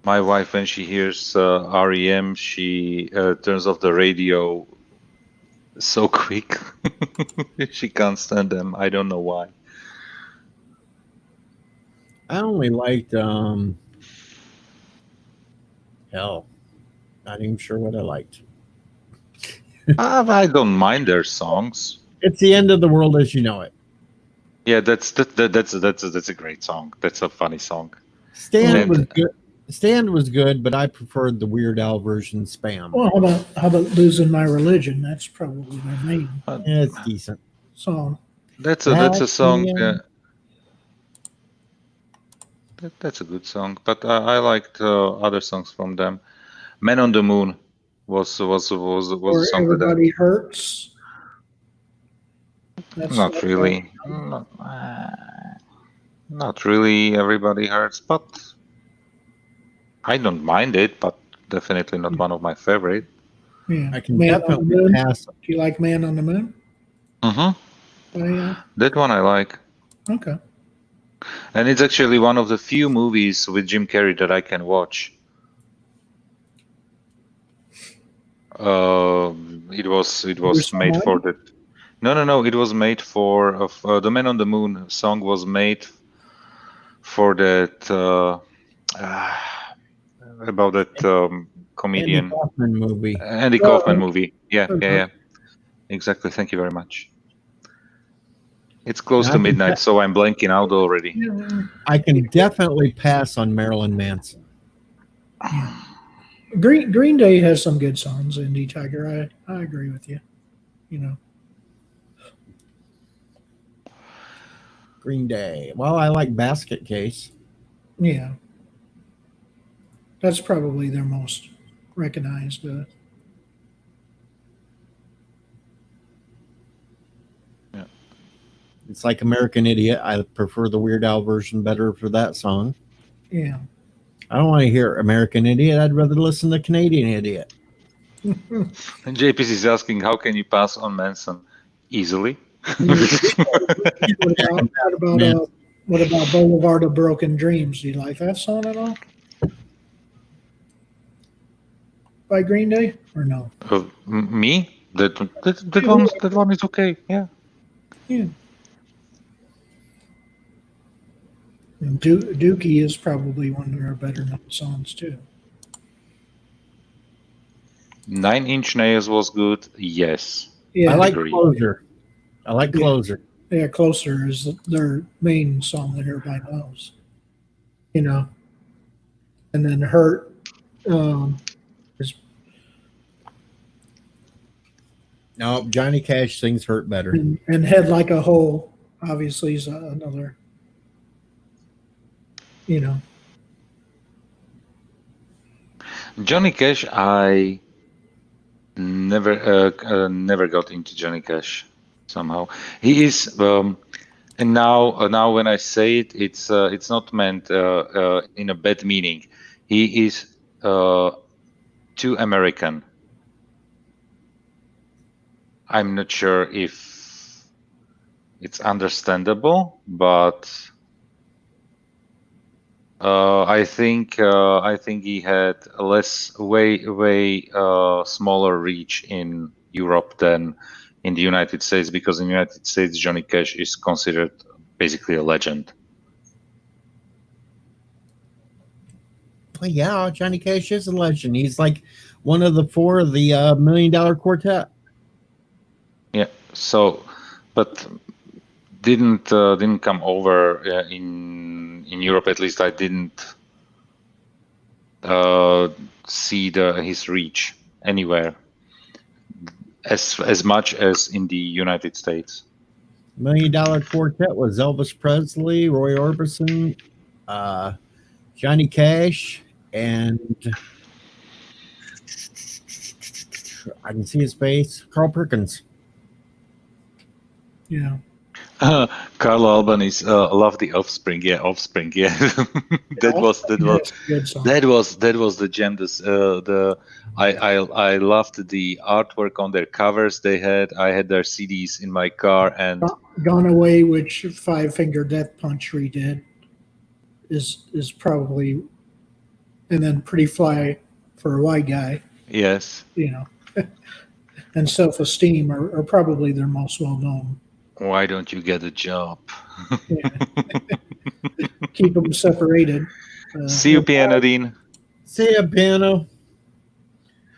My wife, when she hears REM, she turns off the radio so quick. She can't stand them. I don't know why. I only liked hell. Not even sure what I liked. I don't mind their songs. It's the end of the world as you know it. Yeah, that's a great song. That's a funny song. Stand was good. Stand was good, but I preferred the Weird Al version. Spam. Well, how about Losing My Religion? That's probably their main Yeah, it's decent. song. That's a song. That's a good song. But I liked other songs from them. "Man on the Moon" was a Or song that Everybody Hurts. not really. Not really. Everybody hurts, but I don't mind it. But definitely not one of my favorite. Yeah. I can Man on the definitely Moon. pass. Do you like Man on the Moon? That one I like. Okay. And it's actually one of the few movies with Jim Carrey that I can watch. It was made for that. No. It was made for the Man on the Moon song was made for that about that comedian Andy Kaufman movie. Andy Kaufman movie. Yeah. Exactly. Thank you very much. It's close to midnight, so I'm blanking out already. I can definitely pass on Marilyn Manson. Green Day has some good songs. Indie Tiger, I agree with you. You know. Green Day. Well, I like Basket Case. Yeah. That's probably their most recognized. It's like American Idiot. I prefer the Weird Al version better for that song. Yeah. I don't want to hear American Idiot. I'd rather listen to Canadian Idiot. And JPC is asking, how can you pass on Manson? Easily. What about Boulevard of Broken Dreams? Do you like that song at all? By Green Day or no? Me? That one is okay. Yeah. Yeah. And Dookie is probably one of their better known songs too. 9 Inch Nails was good. Yes. Yeah. I like Closer. Closer. Yeah, Closer is their main song that everybody knows. You know. And then Hurt is. No, Johnny Cash sings Hurt better. And Head Like a Hole, obviously, is another. You know. Johnny Cash, I never got into Johnny Cash somehow. He is, and now when I say it, it's not meant in a bad meaning. He is too American. I'm not sure if it's understandable, but I think he had a way smaller reach in Europe than in the United States, because in the United States Johnny Cash is considered basically a legend. Well, yeah, Johnny Cash is a legend. He's like one of the four of the $1 Million Quartet. Yeah. So, but didn't come over in Europe. At least I didn't see his reach anywhere as much as in the United States. $1 Million Quartet was Elvis Presley, Roy Orbison, Johnny Cash, and I can see his face, Carl Perkins. Yeah. Carl Alban is love the Offspring. Yeah, Offspring. Yeah, that was Good song. that was the gem. I loved the artwork on their covers. I had their CDs in my car, and Gone Away, which Five Finger Death Punch redid, is probably, and then Pretty Fly for a White Guy, yes. you know, and Self Esteem are probably their most well known. Why don't you get a job? Yeah. Keep them separated. See you, Piano Dean. See ya, Piano.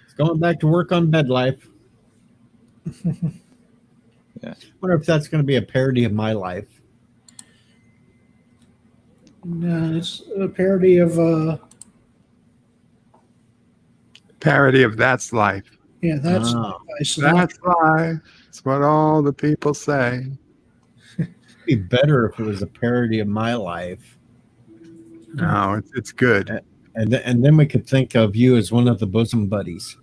It's going back to work on Bed Life. Yeah. Wonder if that's going to be a parody of My Life. No, it's a parody of That's Life. yeah, that's Oh. That's life. That's what all the people say. It'd be better if it was a parody of My Life. No, it's good. And then we could think of you as one of the bosom buddies.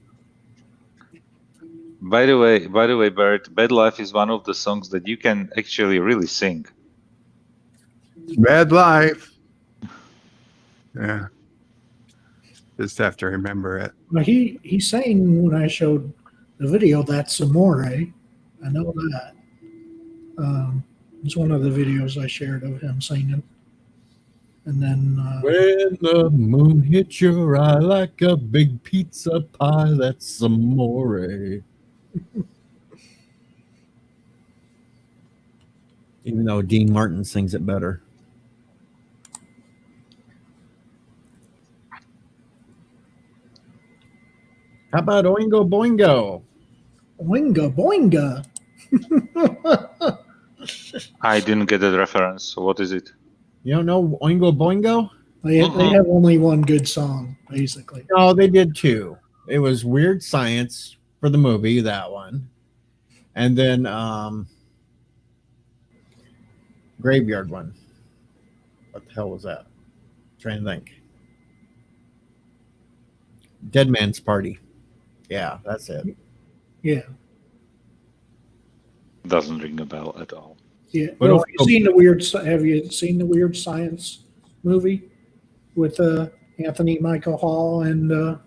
By the way, Bert, Bad Life is one of the songs that you can actually really sing. Bad Life. Yeah. Just have to remember it. Well, he sang when I showed the video. That's Amore. I know that. It's one of the videos I shared of him singing. And then When the moon hits your eye like a big pizza pie, that's amore. Even though Dean Martin sings it better. How about Oingo Boingo? Oinga Boinga. I didn't get that reference. So what is it? You don't know Oingo Boingo? They have only one good song, basically. No, they did two. It was Weird Science for the movie, that one. And then Graveyard one. What the hell was that? Trying to think. Dead Man's Party. Yeah, that's it. Yeah. Doesn't ring a bell at all. Yeah. But Well, also- have you seen the Weird Science movie with Anthony Michael Hall and No.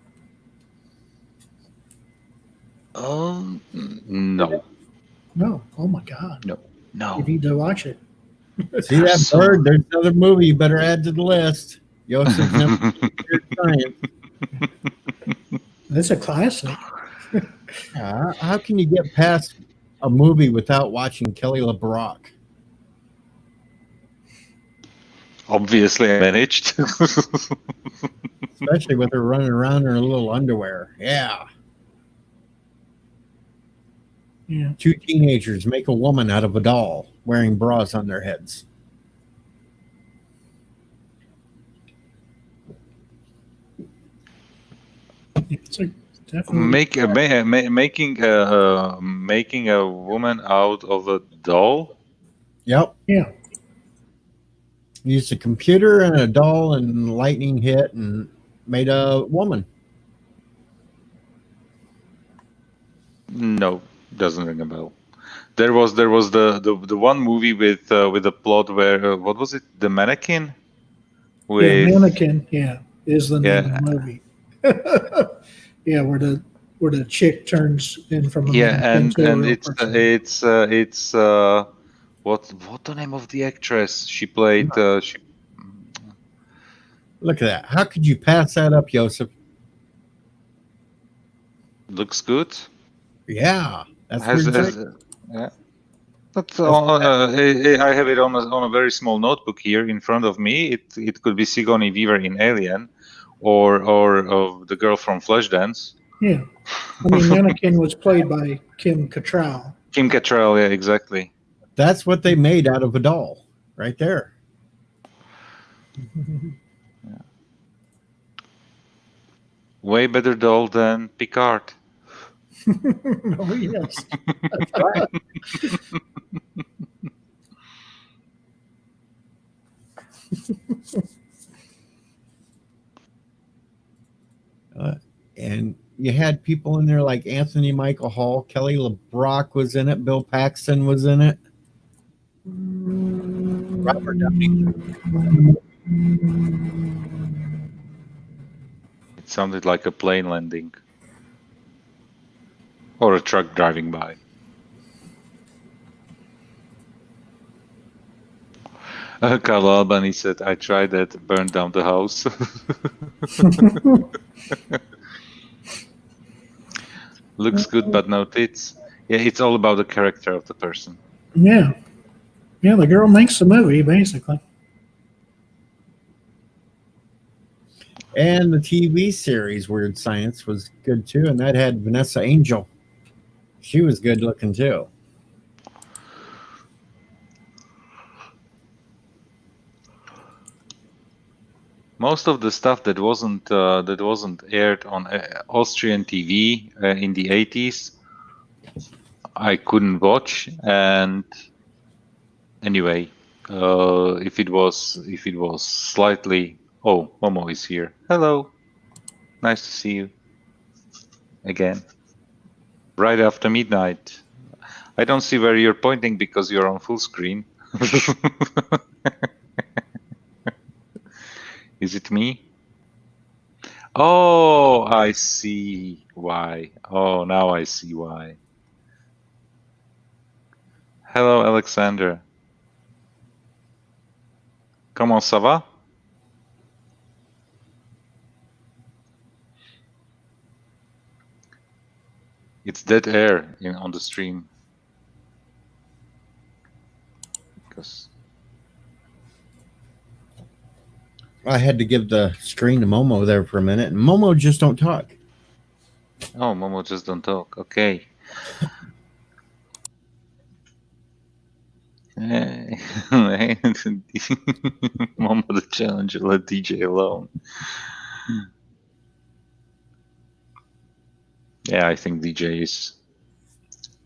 no? Oh my God! No. You need to watch it. See that So- bird? There's another movie you better add to the list. Yosef Never Weird Science. That's a classic. How can you get past a movie without watching Kelly LeBrock? Obviously, I managed. Especially with her running around in her little underwear. Yeah. Yeah. Two teenagers make a woman out of a doll wearing bras on their heads. It's a definitely. Making a woman out of a doll. Yep. Yeah. Used a computer and a doll and lightning hit and made a woman. No, doesn't ring a bell. There was the one movie with the plot where what was it? The Mannequin. Yeah, Mannequin. Yeah, is the name Yeah. of the movie. Yeah, where the chick turns in from a and mannequin to a and real it's person. what the name of the actress she played? She Look at that. How could you pass that up, Joseph? looks good. Yeah. That's Has, Weird has Science. yeah. But I have it on a very small notebook here in front of me. It could be Sigourney Weaver in Alien, or the girl from Flashdance. Yeah. I mean, Mannequin was played by Kim Cattrall. Kim Cattrall, yeah, exactly. That's what they made out of a doll, right there. Way better doll than Picard. Oh, yes. That's right. And you had people in there like Anthony Michael Hall, Kelly LeBrock was in it, Bill Paxton was in it, Robert Downey. It sounded like a plane landing. Or a truck driving by. Carl Albany said, I tried that, burned down the house. Looks good, but no tits. Yeah, it's all about the character of the person. Yeah. Yeah, the girl makes the movie, basically. And the TV series Weird Science was good too, and that had Vanessa Angel. She was good looking too. Most of the stuff that wasn't aired on Austrian TV in the 80s, I couldn't watch. And anyway, if it was slightly, oh, Momo is here. Hello, nice to see you again. Right after midnight. I don't see where you're pointing because you're on full screen. Is it me? Oh, I see why. Oh, now I see why. Hello, Alexander. Comment ça va? It's dead air on the stream. Because I had to give the screen to Momo there for a minute, and Momo just don't talk. oh, Momo just don't talk. Okay. Momo the challenger, let DJ alone. Yeah, I think DJ is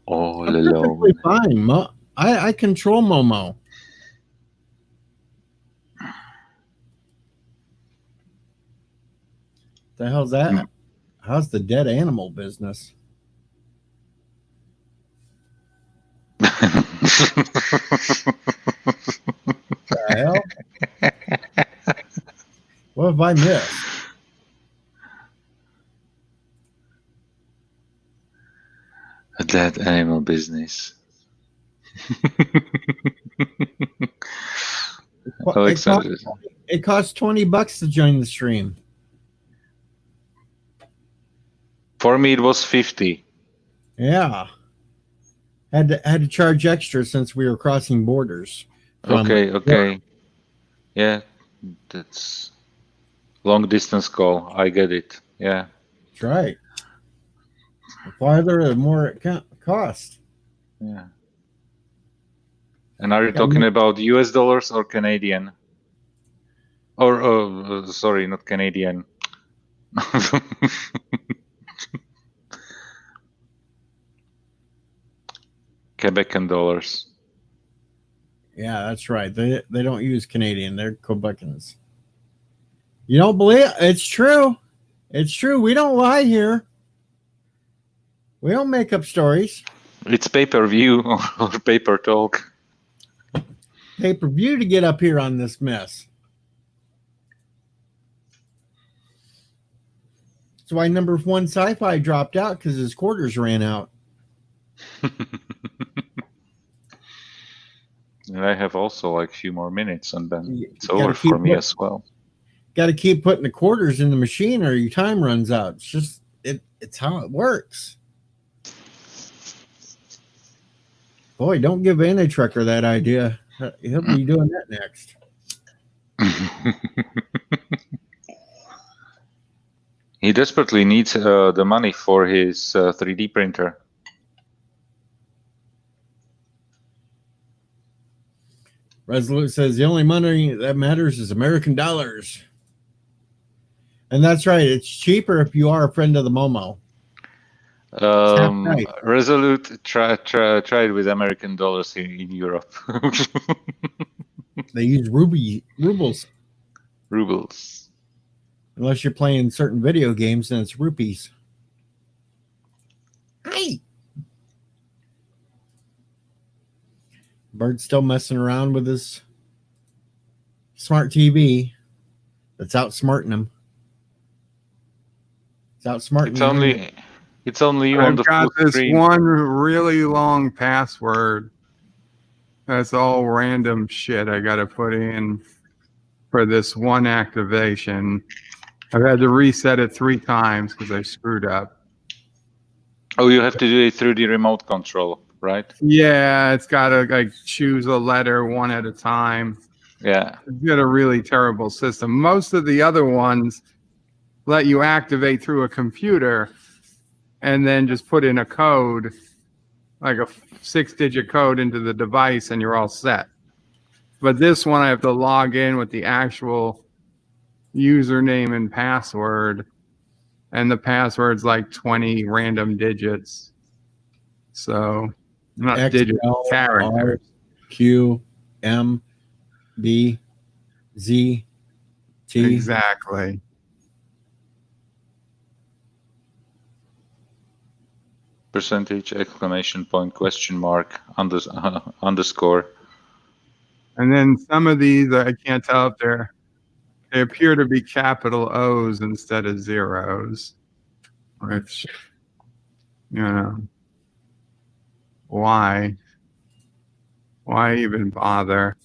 all I'm alone. perfectly fine. I control Momo. The hell's that? How's the dead animal business? The hell? What have I missed? A dead animal business. Alexander. It costs $20 to join the stream. For me, it was 50. Yeah. Had to charge extra since we were crossing borders. Okay. Yeah, that's long distance call. I get it. Yeah. That's right. The farther, the more it costs. Yeah. And are you talking about US dollars or Canadian? Or, sorry, not Canadian. Quebecan dollars. Yeah, that's right. They don't use Canadian. They're Quebecans. You don't believe it? It's true. It's true. We don't lie here. We don't make up stories. It's pay-per-view or paper talk. Pay-per-view to get up here on this mess. That's why number one Syfy dropped out, because his quarters ran out. And I have also like a few more minutes, and then it's gotta over for me as well. Got to keep putting the quarters in the machine, or your time runs out. It's just it's how it works. Boy, don't give Anti-Trucker that idea. He'll be doing that next. He desperately needs the money for his 3D printer. Resolute says the only money that matters is American dollars. And that's right. It's cheaper if you are a friend of the Momo. Right. Resolute tried with American dollars in Europe. They use rubles. Rubles. Unless you're playing certain video games, then it's rupees. Hi. Bird's still messing around with his smart TV that's outsmarting him. It's outsmarting It's only you on the I've got this screen. one really long password. That's all random shit I got to put in for this one activation. I've had to reset it 3 times because I screwed up. Oh, you have to do it through the remote control, right? Yeah, it's got to like choose a letter one at a time. Yeah. It's got a really terrible system. Most of the other ones let you activate through a computer and then just put in a code, like a 6-digit code into the device, and you're all set. But this one, I have to log in with the actual username and password, and the password's like 20 random digits. So, not X, digits, L, characters. R, Q, M, B, Z, T. Exactly. Percentage, exclamation point, question mark, underscore. And then some of these, I can't tell if they appear to be capital O's instead of zeros, which, you know, why even bother?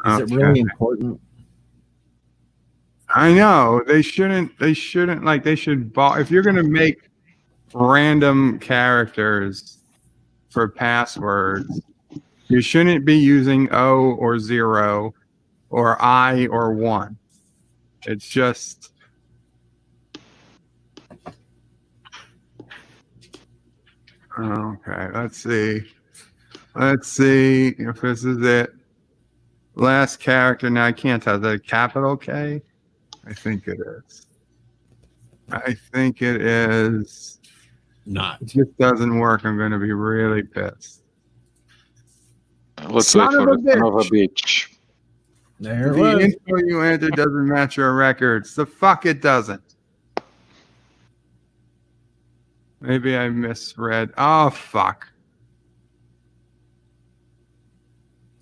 Is it really important? I know they shouldn't like they should if you're going to make random characters for passwords, you shouldn't be using O or 0 or I or 1. It's just okay. Let's see if this is it. Last character. Now I can't tell. Is that a capital K? I think it is. I think it is. Not. It just doesn't work. I'm going to be really pissed. Let's wait for the son of a bitch. There it The was. info you entered doesn't match your records. The fuck it doesn't. Maybe I misread. Oh, fuck.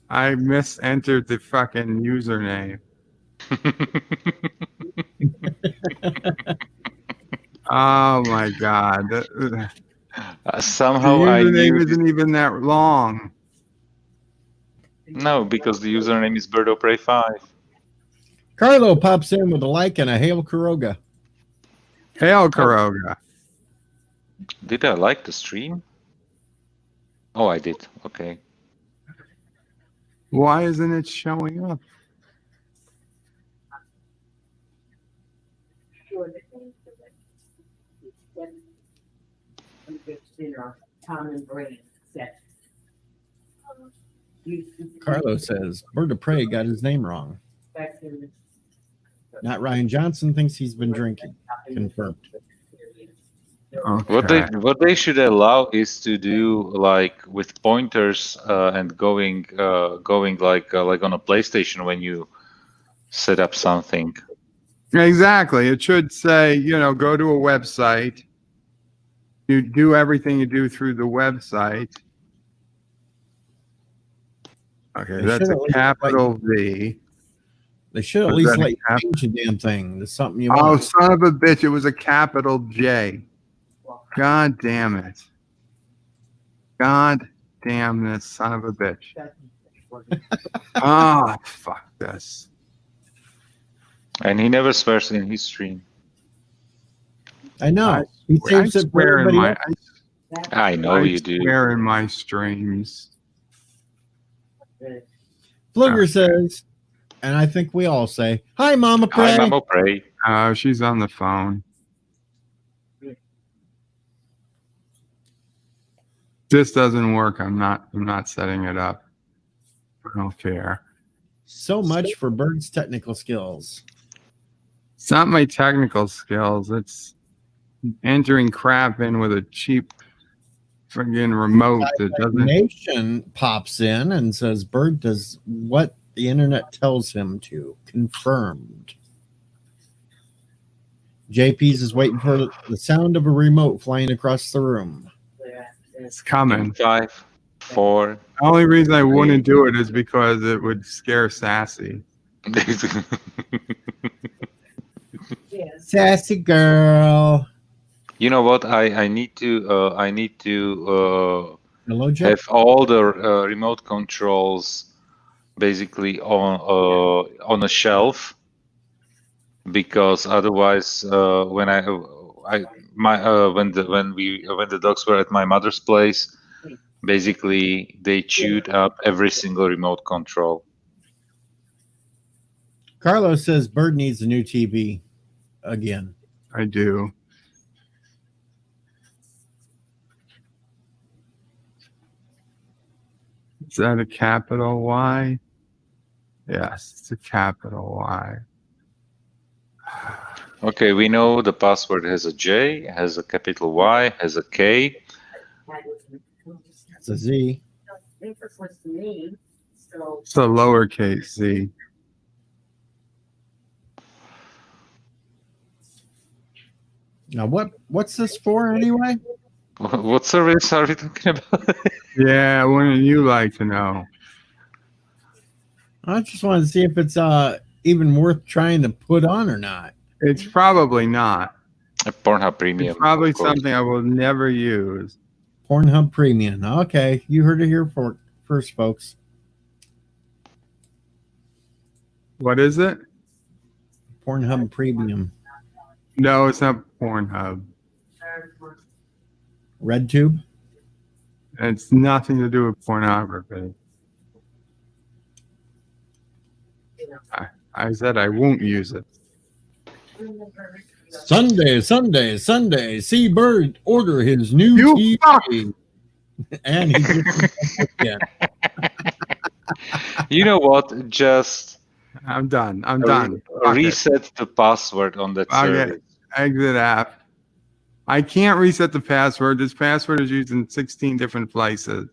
I misentered the fucking username. Oh my god. Somehow the I username knew. isn't even that long. No, because the username is BirdOPrey5. Carlo pops in with a like and a hail Kuroga. Hail, Kuroga. Did I like the stream? Oh, I did. Okay. Why isn't it showing up? Carlo says Bird of Prey got his name wrong. Not Ryan Johnson thinks he's been drinking. Confirmed. Okay. What they should allow is to do like with pointers and going like on a PlayStation when you set up something. Exactly. It should say, go to a website. You do everything you do through the website. Okay, that's a capital V. They should at least let you change the damn thing to something you want. Oh, son of a bitch. It was a capital J. God damn it. God damn this son of a bitch. Ah, fuck this. And he never swears in his stream. I know. He I saves it for swear in everybody my else. I know you do. swear in my streams. Flugger says, And I think we all say, "Hi, Mama Pray." Hi, Mama Pray. Oh, she's on the phone. This doesn't work. I'm not setting it up. I don't care. So much for Bird's technical skills. It's not my technical skills. It's entering crap in with a cheap friggin' remote that doesn't. Nation pops in and says Bird does what the internet tells him to. Confirmed. JP's is waiting for the sound of a remote flying across the room. It's coming. 5, 4. The only reason I wouldn't do it is because it would scare Sassy. Sassy girl. You know what? I need to Hello, Jeff. have all the remote controls basically on a shelf, because otherwise when the dogs were at my mother's place, basically they chewed up every single remote control. Carlos says Bird needs a new TV again. I do. Is that a capital Y? Yes, it's a capital Y. Okay, we know the password has a J, has a capital Y, has a K. It's a Z. It's a lowercase Z. Now, what's this for anyway? What service are we talking about? Yeah, wouldn't you like to know? I just wanted to see if it's even worth trying to put on or not. It's probably not. A Pornhub Premium. It's probably of course. something I will never use. Pornhub Premium. Okay, you heard it here first, folks. What is it? Pornhub Premium. No, it's not Pornhub. RedTube. It's nothing to do with pornography. I said I won't use it. Sunday. See Bird order his new You TV. And he just again. You know what? Just I'm done. I'm done. Fuck it. reset the password on that Fuck it. service. Exit app. I can't reset the password. This password is used in 16 different places.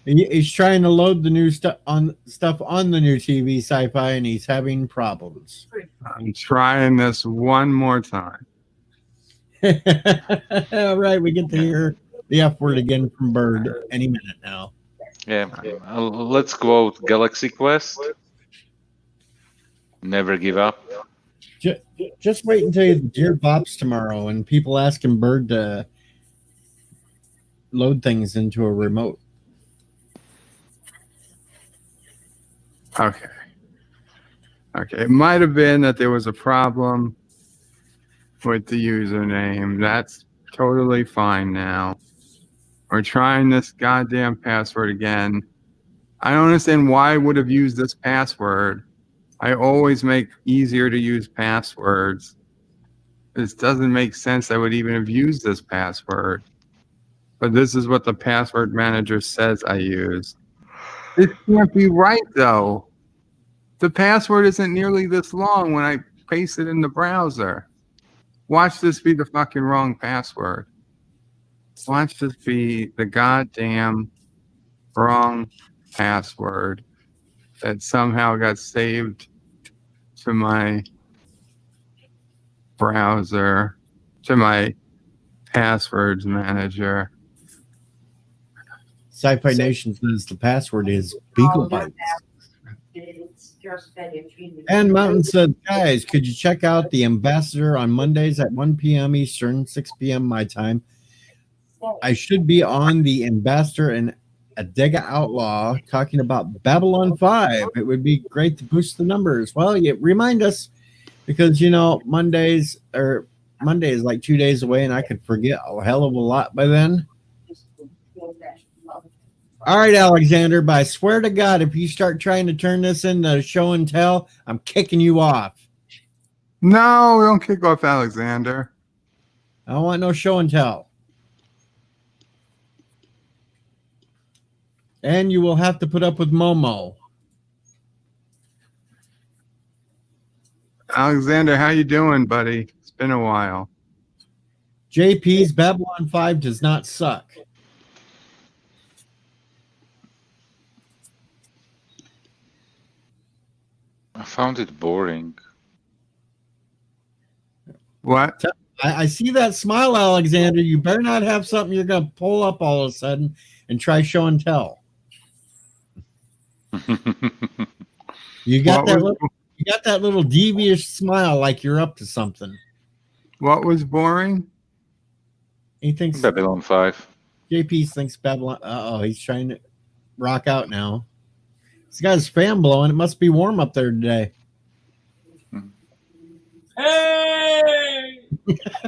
He's trying to load the new stuff on the new TV Syfy, and he's having problems. I'm trying this one more time. All right, we get to hear the F word again from Bird any minute now. Yeah. Let's quote Galaxy Quest. Never give up. Just wait until you Dear Bops tomorrow, and people asking Bird to load things into a remote. Okay. It might have been that there was a problem with the username. That's totally fine now. We're trying this goddamn password again. I don't understand why I would have used this password. I always make easier to use passwords. This doesn't make sense. I would even have used this password. But this is what the password manager says I use. This can't be right, though. The password isn't nearly this long when I paste it in the browser. Watch this be the fucking wrong password. Watch this be the goddamn wrong password that somehow got saved to my browser, to my passwords manager. Sci-Fi Nation says the password is Beagle Bites. And Mountain said, guys, could you check out the Ambassador on Mondays at 1 p.m. Eastern, 6 p.m. my time? I should be on the Ambassador and Adega Outlaw talking about Babylon 5. It would be great to boost the numbers. Well, you remind us, because, you know, Monday is like 2 days away, and I could forget a hell of a lot by then. All right, Alexander, but I swear to God, if you start trying to turn this into show and tell, I'm kicking you off. No, don't kick off Alexander. I don't want no show and tell. And you will have to put up with Momo. Alexander, how you doing, buddy? It's been a while. JP's Babylon 5 does not suck. I found it boring. What? I see that smile, Alexander. You better not have something you're going to pull up all of a sudden and try show and tell. You got that little devious smile like you're up to something. What was boring? He thinks Babylon 5. JP thinks Babylon. He's trying to rock out now. He's got his fan blowing. It must be warm up there today. Hey!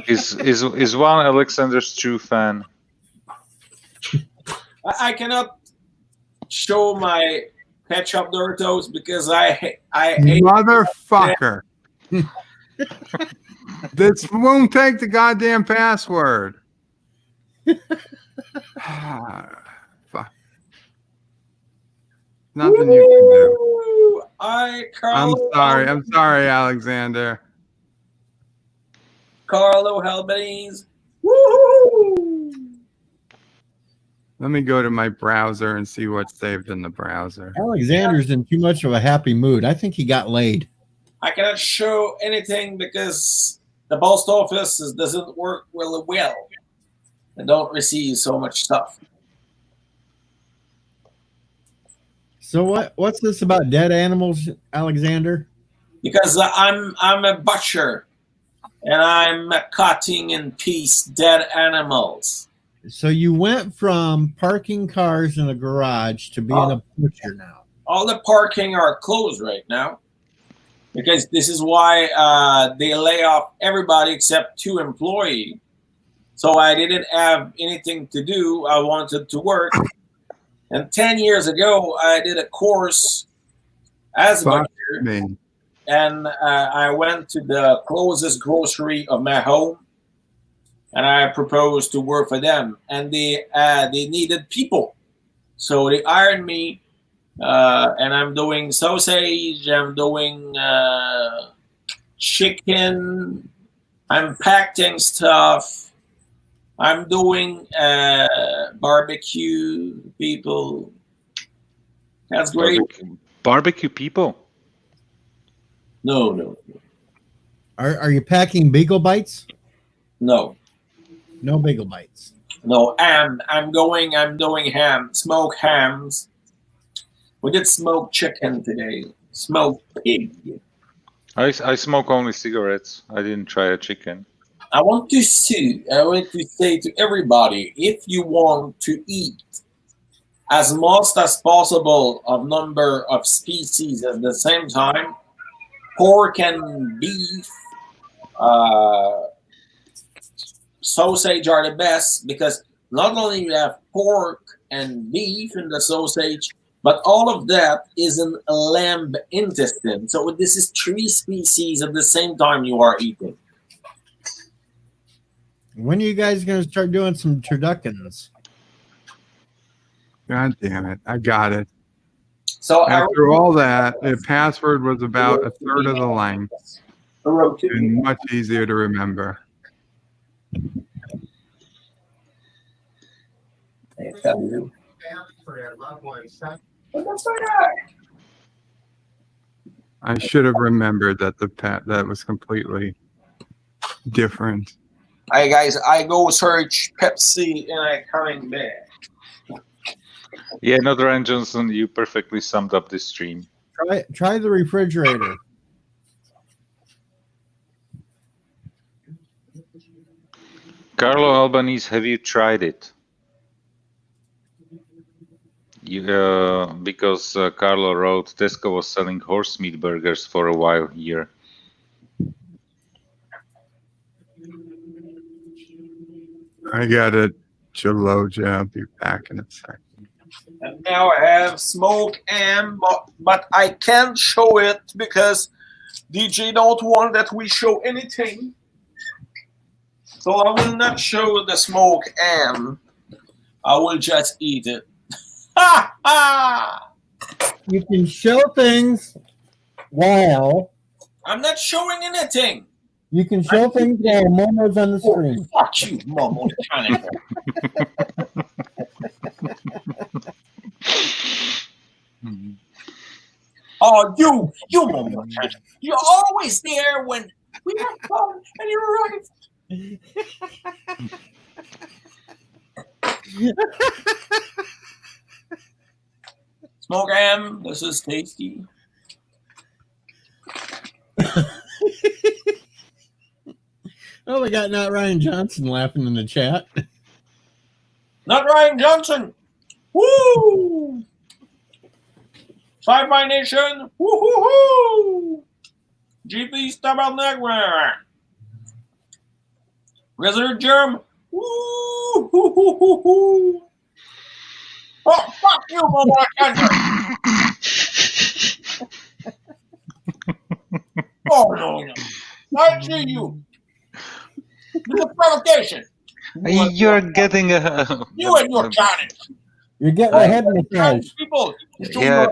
Is one Alexander's true fan? I cannot show my ketchup Doritos because I hate Motherfucker. This won't take the goddamn password. Fuck. Nothing you can do. I'm sorry, Alexander. Carlo Albanese. Woo! Let me go to my browser and see what's saved in the browser. Alexander's in too much of a happy mood. I think he got laid. I cannot show anything because the post office doesn't work really well. I don't receive so much stuff. So what's this about dead animals, Alexander? Because I'm a butcher and I'm cutting in piece dead animals. So you went from parking cars in a garage to being a butcher now. All the parking are closed right now because this is why they lay off everybody except 2 employees. So I didn't have anything to do. I wanted to work. And 10 years ago, I did a course as a butcher. And I went to the closest grocery of my home. And I proposed to work for them. And they needed people. So they hired me. And I'm doing sausage. I'm doing chicken. I'm packing stuff. I'm doing barbecue people. That's great. Barbecue people? No. Are you packing bagel bites? No. No bagel bites. No, I'm doing ham, smoked hams. We did smoked chicken today. Smoked pig. I smoke only cigarettes. I didn't try a chicken. I want to say to everybody, if you want to eat as much as possible of number of species at the same time, pork and beef, sausage are the best because not only you have pork and beef in the sausage, but all of that is an lamb intestine. So this is 3 species at the same time you are eating. When are you guys going to start doing some turduckens? God damn it. I got it. So after all that, the password was about 1/3 of the length and much easier to remember. I should have remembered that that was completely different. Hey guys, I go search Pepsi and I coming back. Yeah, no, Duran Johnson, you perfectly summed up this stream. Try the refrigerator. Carlo Albanese, have you tried it? Because Carlo wrote Tesco was selling horse meat burgers for a while here. I got it, Jaloja. I'll be back in a second. And now I have smoke am, but I can't show it because DJ don't want that we show anything. So I will not show the smoke am. I will just eat it. Ha ha! You can show things while I'm not showing anything. you can show things while Momo's on the screen. Fuck you, Momo the China. Oh, you Momo the China. You're always there when we have fun and you're right. Smoke ham, this is tasty. Oh, we got not Ryan Johnson laughing in the chat. Not Ryan Johnson. Woo! Syfy Nation. Woo hoo hoo! GP Tabernacle. Resident Germ. Woo hoo hoo hoo hoo! Oh, fuck you, Momo Chandler. Oh, no. I see you. It's a provocation. You're getting a. You and your challenge. You're getting ahead of the People.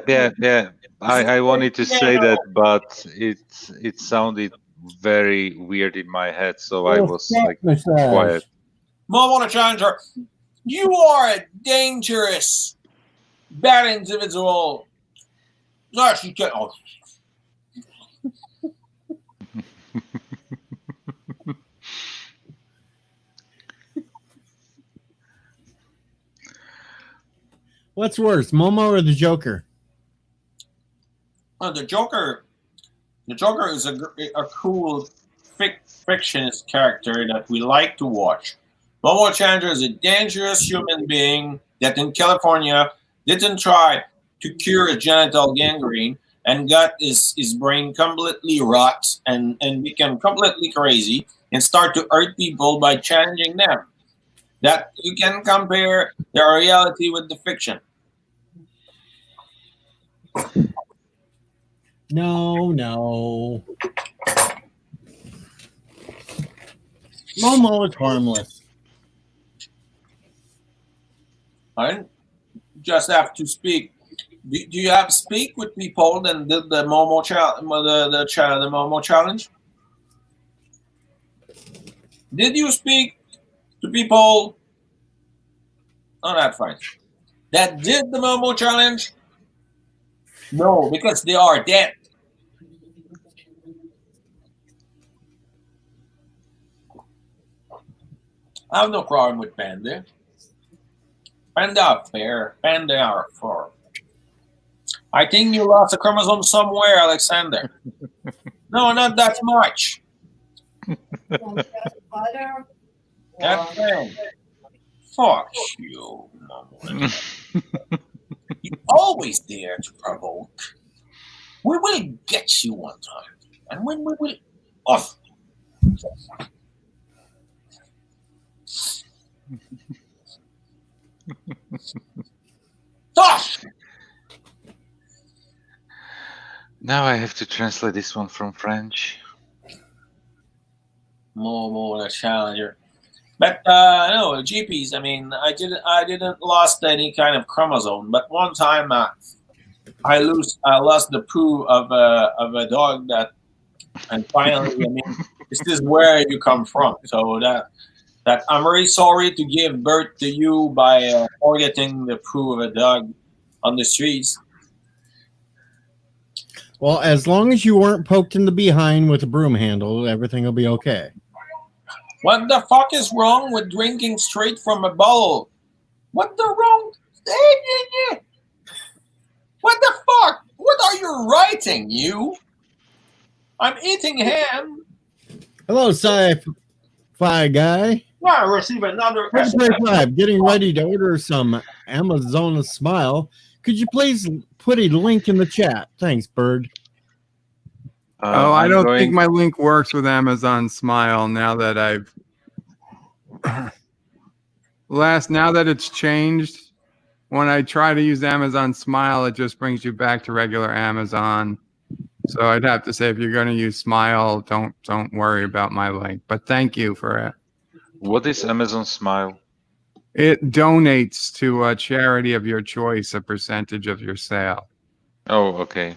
Yeah. I wanted to say that, but it sounded very weird in my head, so I was like quiet. Momo the Challenger, you are a dangerous, bad individual. Gosh, you can't. Oh. What's worse, Momo or the Joker? The Joker is a cool fictionist character that we like to watch. Momo Chandler is a dangerous human being that in California didn't try to cure a genital gangrene and got his brain completely rot and became completely crazy and start to hurt people by challenging them. That you can compare the reality with the fiction. No. Momo is harmless. I just have to speak. Do you have speak with people and did the Momo the Momo challenge? Did you speak to people? Oh, that's fine. That did the Momo challenge? No, because they are dead. I have no problem with Panda. Panda are fair. Panda are fair. I think you lost a chromosome somewhere, Alexander. No, not that much. Okay. Fuck you, Mama. You're always there to provoke. We will get you one time. And when we will off. Tosh! Now I have to translate this one from French. More the challenger. But no, GPs. I mean, I didn't lost any kind of chromosome. But one time, I lost the poo of a dog that, and finally, I mean, this is where you come from. So that I'm very sorry to give birth to you by forgetting the poo of a dog on the streets. Well, as long as you weren't poked in the behind with a broom handle, everything will be okay. What the fuck is wrong with drinking straight from a bowl? What the wrong? What the fuck? What are you writing, you? I'm eating ham. Hello, Syfy guy. Yeah, I receive another. Five, getting ready to order some Amazon Smile. Could you please put a link in the chat? Thanks, Bird. I don't think my link works with Amazon Smile now that now that it's changed. when I try to use Amazon Smile, it just brings you back to regular Amazon. So I'd have to say, if you're going to use Smile, don't worry about my link. But thank you for it. What is Amazon Smile? It donates to a charity of your choice a percentage of your sale. Oh, okay.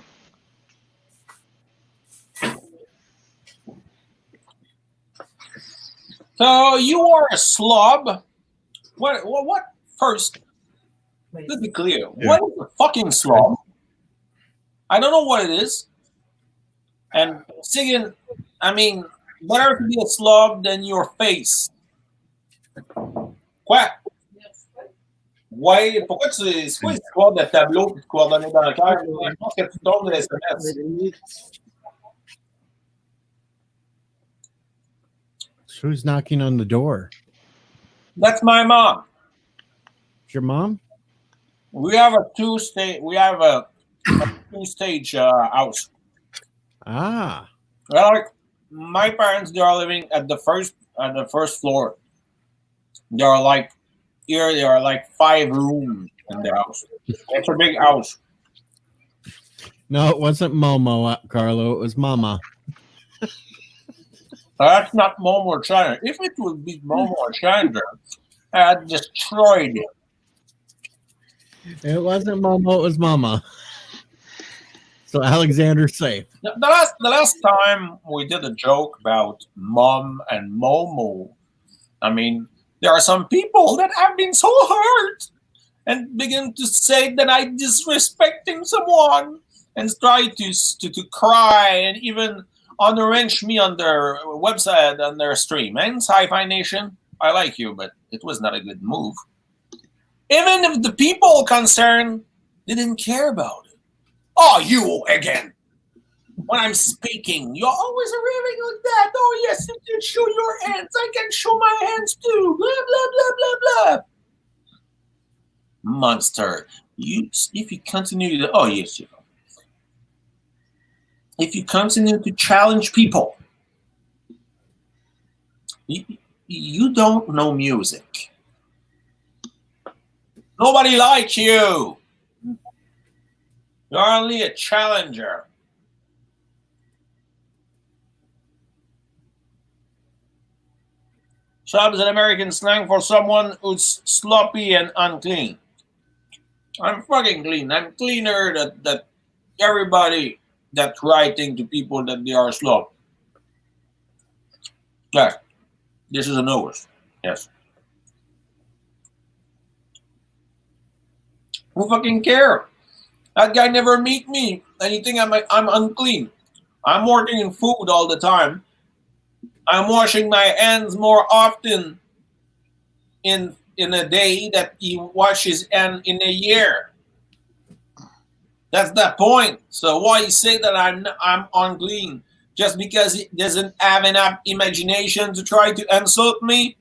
So you are a slob. What first? Let's be clear. What is a fucking slob? I don't know what it is. And second, I mean, better to be a slob than your face. Quoi? Ouais, pourquoi c'est quoi l'histoire de tableau et de coordonnées bancaires? Je pense que tu tombes de SMS. Who's knocking on the door? That's my mom. It's your mom? We have a two-stage house. Ah. Well, like my parents, they are living at the first floor. There are like 5 rooms in the house. It's a big house. No, it wasn't Momo, Carlo. It was Mama. That's not Momo or Chandra. If it would be Momo or Chandra, I'd destroyed it. It wasn't Momo, it was Mama. So Alexander's safe. The last time we did a joke about Mom and Momo, I mean, there are some people that have been so hurt and begin to say that I'm disrespecting someone and try to cry and even unarrange me on their website, on their stream. And Syfy Nation, I like you, but it was not a good move. Even if the people concerned didn't care about it. Oh, you again. When I'm speaking, you're always arriving like that. Oh, yes, you can show your hands. I can show my hands too. Blah, blah, blah, blah, blah. Monster. If you continue to... Oh, yes, you know. If you continue to challenge people, you don't know music. Nobody likes you. You're only a challenger. Slob is an American slang for someone who's sloppy and unclean. I'm fucking clean. I'm cleaner than everybody that's writing to people that they are slob. Yes. This is a nose. Yes. Who fucking care? That guy never meet me. And you think I'm unclean. I'm working in food all the time. I'm washing my hands more often in a day that he washes and in a year. That's the point. So why you say that I'm unclean? Just because he doesn't have enough imagination to try to insult me?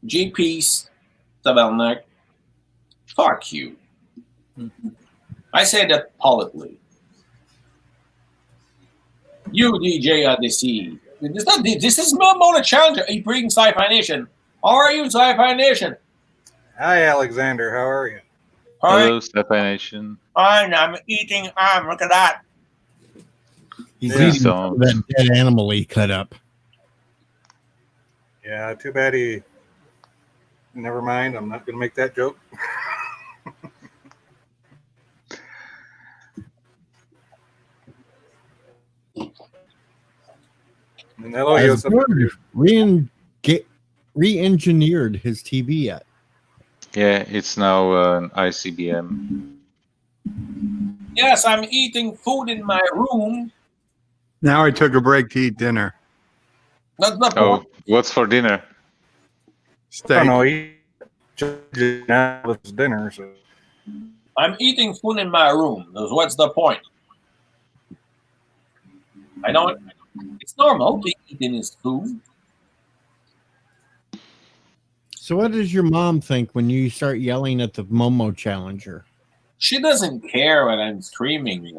G-Peace, tabarnak. Fuck you. I say that politely. You, DJ Odyssey. This is Momo the Challenger. He brings Syfy Nation. How are you, Syfy Nation? Hi, Alexander. How are you? Hello, Syfy Nation. Fine, I'm eating. Look at that. He's Yeah. eating some of that dead animal he cut up. Yeah, too bad he... Never mind. I'm not going to make that joke. And hello, Has Joseph. Duran re-engineered his TV yet? Yeah, it's now an ICBM. Yes, I'm eating food in my room. Now I took a break to eat dinner. That's the Oh, point. what's for dinner? I Steak. don't know. He just now with his dinner. So. I'm eating food in my room. What's the point? I don't. It's normal to eat in his food. So what does your mom think when you start yelling at the Momo Challenger? She doesn't care when I'm screaming.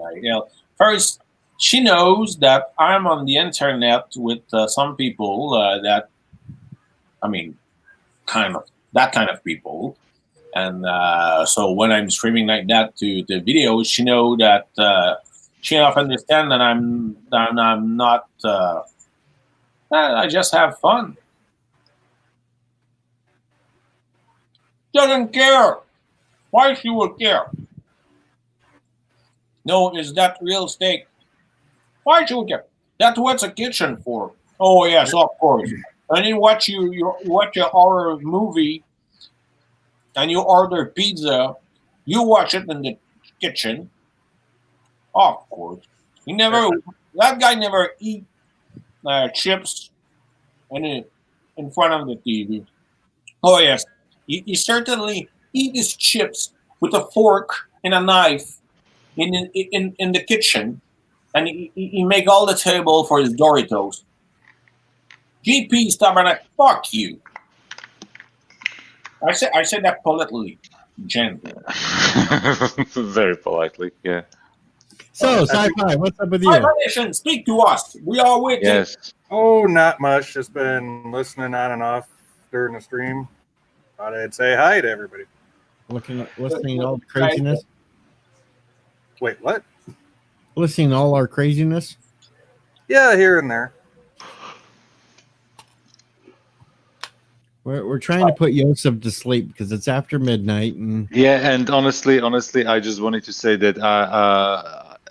First, she knows that I'm on the internet with some people that, I mean, kind of that kind of people. And so when I'm streaming like that to the videos, she know that she enough understand that I'm not. I just have fun. Doesn't care. Why she would care? No, is that real steak? Why she would care? That's what's a kitchen for. Oh yes, of course. And you watch you watch a horror movie, and you order pizza. You watch it in the kitchen. Of course, that guy never eat chips in front of the TV. Oh yes, he certainly eat his chips with a fork and a knife in the kitchen, and he make all the table for his Doritos. GP stubborn like fuck you. I said that politely, gently. Very politely, yeah. So, Syfy, what's up with you? Nation, speak to us. We are waiting. Yes. Oh, not much. Just been listening on and off during the stream. Thought I'd say hi to everybody. Listening to all the craziness. Wait, what? Listening to all our craziness. Yeah, here and there. We're trying to put Yosef to sleep because it's after midnight, and Yeah, and honestly, I just wanted to say that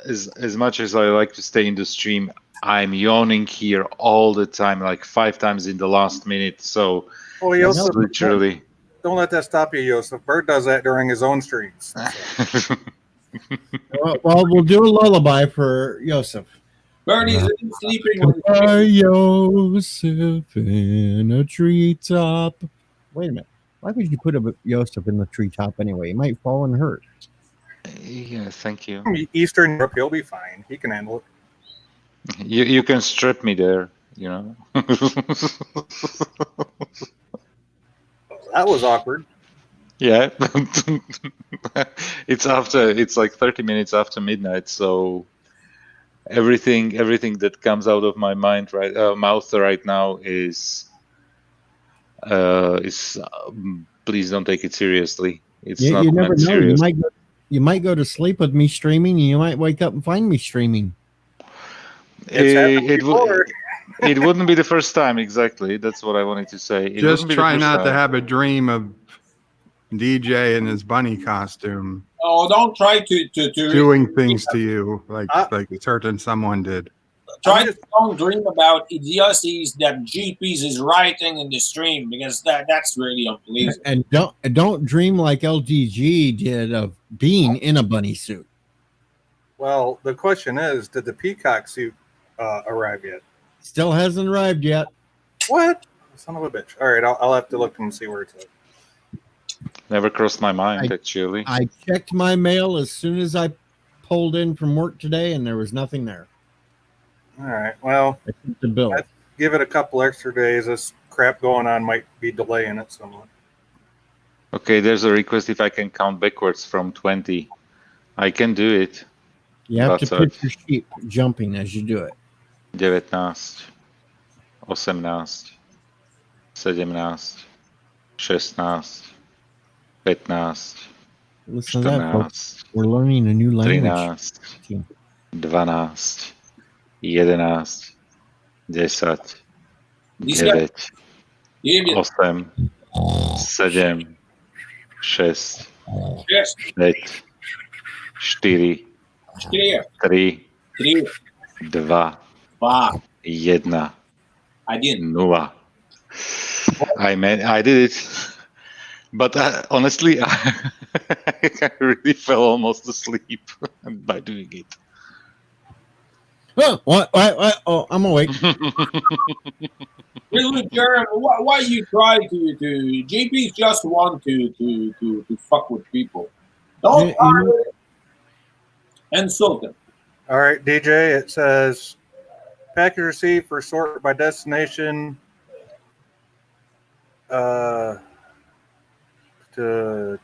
as much as I like to stay in the stream, I'm yawning here all the time, like 5 times in the last minute. So Oh, it's Yosef, literally. don't let that stop you, Yosef. Bird does that during his own streams. well, we'll do a lullaby for Yosef. Birdie's sleeping. Goodbye, Yosef in a treetop. Wait a minute. Why would you put a Yosef in the treetop anyway? He might fall and hurt. Yeah, thank you. Eastern Europe, he'll be fine. He can handle it. You can strip me there, you know. That was awkward. Yeah. It's like 30 minutes after midnight, so everything that comes out of my mouth right now is please don't take it seriously. It's not You never meant know. serious. You might go to sleep with me streaming, and you might wake up and find me streaming. It wouldn't be the first time, exactly. That's what I wanted to say. It Just wouldn't be the try first not to time. have a dream of DJ in his bunny costume Oh, don't try to doing things to you like certain someone did. don't dream about idiocies that GPs is writing in the stream, because that's really unpleasant. And don't dream like LGG did of being in a bunny suit. Well, the question is, did the peacock suit arrive yet? Still hasn't arrived yet. What? Son of a bitch. All right, I'll have to look and see where it's at. Never crossed my mind, actually. I checked my mail as soon as I pulled in from work today, and there was nothing there. All right, well, I sent the bill. give it a couple extra days. This crap going on might be delaying it somewhat. Okay, there's a request if I can count backwards from 20. I can do it. You have to 20. picture sheep jumping as you do it. 19, 18, 17, 16, 15, Listen to that, folks. 14, We're learning a new language. 13, 12, 11, 10, 9, 8, 7, 6, 5, 4, 3, 2, 1, I didn't. 0. I did it, but honestly, I really fell almost asleep by doing it. Oh, what? Oh, I'm awake. Really, Jeremy, why you try to GPs just want to fuck with people. Don't insult them. All right, DJ, it says package received for sort by destination to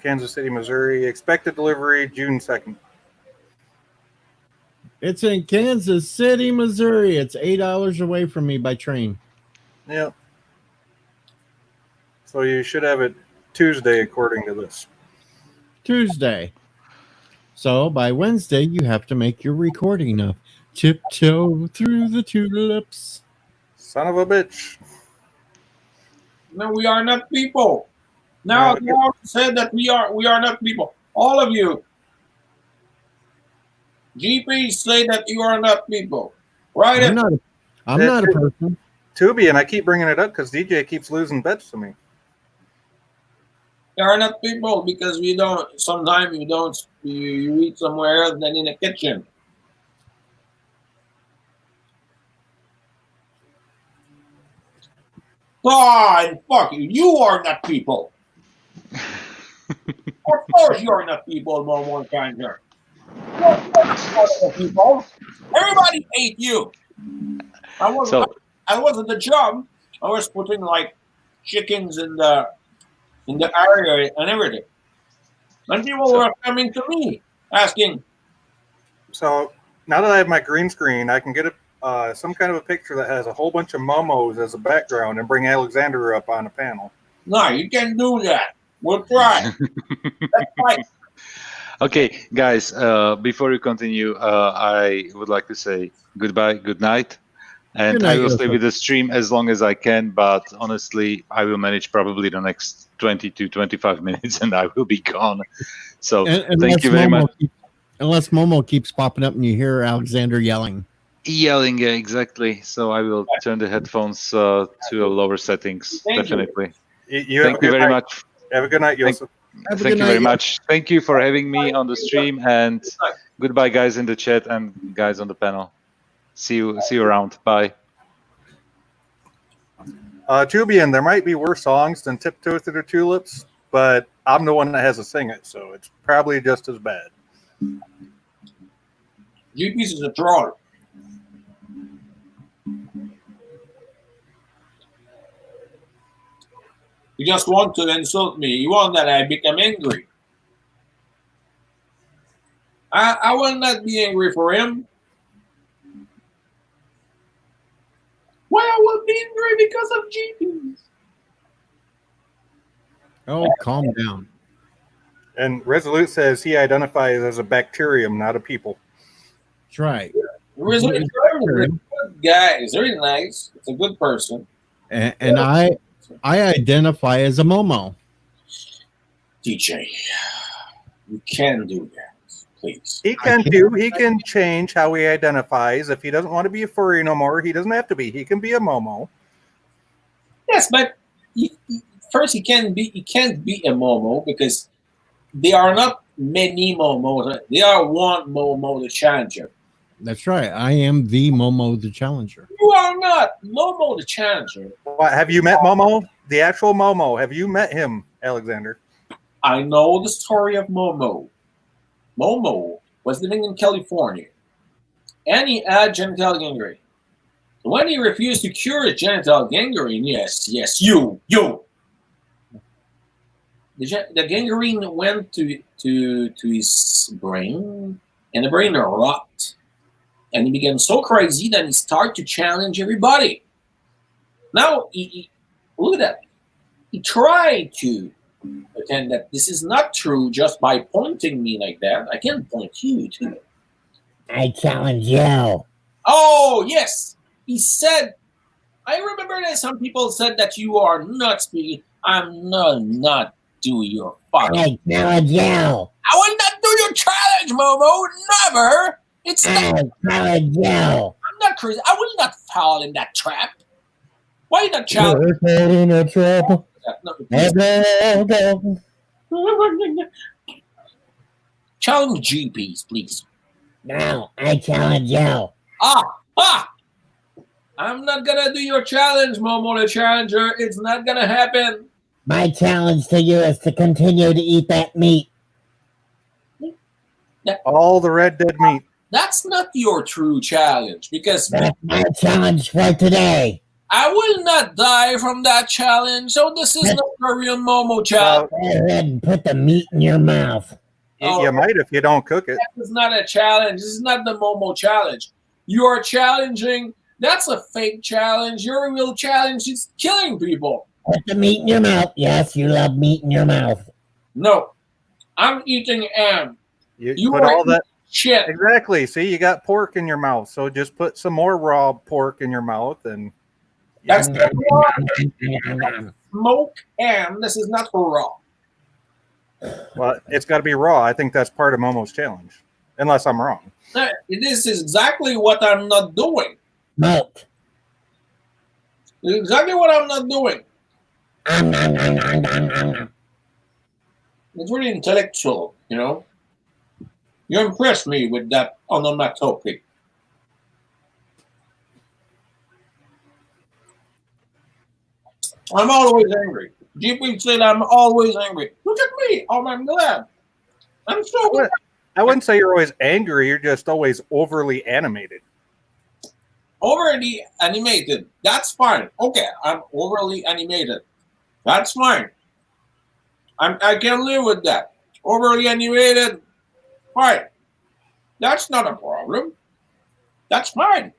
Kansas City, Missouri. Expected delivery June 2nd. It's in Kansas City, Missouri. It's 8 hours away from me by train. Yep. So you should have it Tuesday, according to this. Tuesday. So by Wednesday, you have to make your recording of Tiptoe Through the Tulips. Son of a bitch. No, we are not people. Now, Yeah, now said that we are not people. All of you. GPs say that you are not people. Right? I'm not a person. Tubi, and I keep bringing it up because DJ keeps losing bets to me. You are not people because we don't. Sometimes you don't. You eat somewhere else than in the kitchen. God, fuck you. You are not people. Of course you are not people, Momo Changer. You are not people. Everybody hate you. I was at the job. I was putting like chickens in the area and everything. And people were coming to me asking. So now that I have my green screen, I can get some kind of a picture that has a whole bunch of momos as a background and bring Alexander up on a panel. No, you can't do that. We'll try. That's right. Okay, guys, before we continue, I would like to say goodbye, good night. And Good night, I will stay Joseph. with the stream as long as I can, but honestly, I will manage probably the next 20 to 25 minutes and I will be gone. So thank you very much. Unless Momo keeps popping up and you hear Alexander yelling. Yelling, yeah, exactly. So I will turn the headphones to a lower settings, Thank you. definitely. Have Thank a you good very night. much. Have a good night, Joseph. Have a Thank good you very night. much. Thank you for having me on the stream, and goodbye, guys in the chat and guys on the panel. See you around. Bye. Tubian, there might be worse songs than Tiptoe Through the Tulips, but I'm the one that has to sing it, so it's probably just as bad. GPs is a troll. You just want to insult me. You want that I become angry. I will not be angry for him. Why I will be angry because of GPs? Oh, calm down. And Resolute says he identifies as a bacterium, not a people. That's right. Resolute is a good guy. He's very nice. It's a good person. And I identify as a Momo. DJ, you can do that. Please. He can change how he identifies. If he doesn't want to be a furry no more, he doesn't have to be. He can be a Momo. Yes, but first he can't be a Momo because there are not many Momos. There are one Momo, the challenger. That's right. I am the Momo the Challenger. You are not Momo, the challenger. What, have you met Momo? The actual Momo. Have you met him, Alexander? I know the story of Momo. Momo was living in California, and he had genital gangrene. So when he refused to cure his genital gangrene, yes, you. The gangrene went to his brain, and the brain rocked. And he became so crazy that he started to challenge everybody. Now, he look at that. He tried to pretend that this is not true just by pointing me like that. I can point you too. I challenge you. Oh, yes. He said, I remember that some people said that you are not speaking. I'm not do your fucking. I challenge you. I will not do your challenge, Momo. Never. It's not. I challenge you. I'm not crazy. I will not fall in that trap. Why you not challenge? in a trap. No, challenge GPs, please. No, I challenge you. I'm not gonna do your challenge, Momo the Challenger. It's not gonna happen. My challenge to you is to continue to eat that meat. All the red dead meat. That's not your true challenge because That's my challenge for today. I will not die from that challenge. So this is not a real Momo challenge. Go ahead and put the meat in your mouth. You might if you don't cook it. That is not a challenge. This is not the Momo challenge. You are challenging. That's a fake challenge. Your real challenge is killing people. Put the meat in your mouth. Yes, you love meat in your mouth. No, I'm eating ham. You put are all that shit. exactly. See, you got pork in your mouth, so just put some more raw pork in your mouth, and That's not raw. Smoked ham. This is not raw. well, it's got to be raw. I think that's part of Momo's challenge, unless I'm wrong. This is exactly what I'm not doing. Smoked. This is exactly what I'm not doing. It's really intellectual, you know. You impressed me with that onomatopoeia. I'm always angry. GP said I'm always angry. Look at me. Oh, I'm glad. I'm so glad. I wouldn't say you're always angry. You're just always overly animated. Overly animated. That's fine. Okay, I'm overly animated. That's fine. I can live with that. Overly animated. Fine. That's not a problem. That's fine.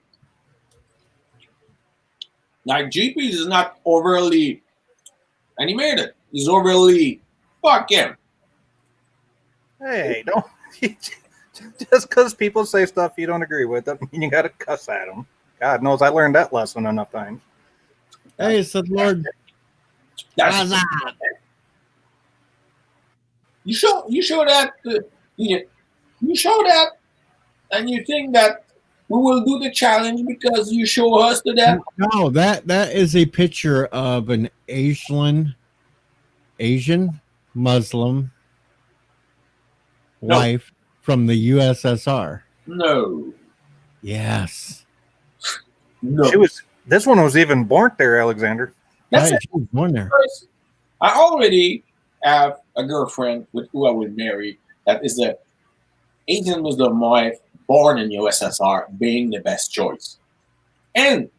Like GP is not overly animated. He's overly fuck him. Hey, don't just because people say stuff you don't agree with doesn't mean you got to cuss at them. God knows I learned that lesson enough times. Hey, said Lord. That's you show that you show that, and you think that we will do the challenge because you show us that. No, that is a picture of an Asian Muslim wife from the USSR. No. Yes. No. This one was even born there, Alexander. That's Right, she was born there. I already have a girlfriend with who I would marry that is the Asian Muslim wife born in USSR, being the best choice. And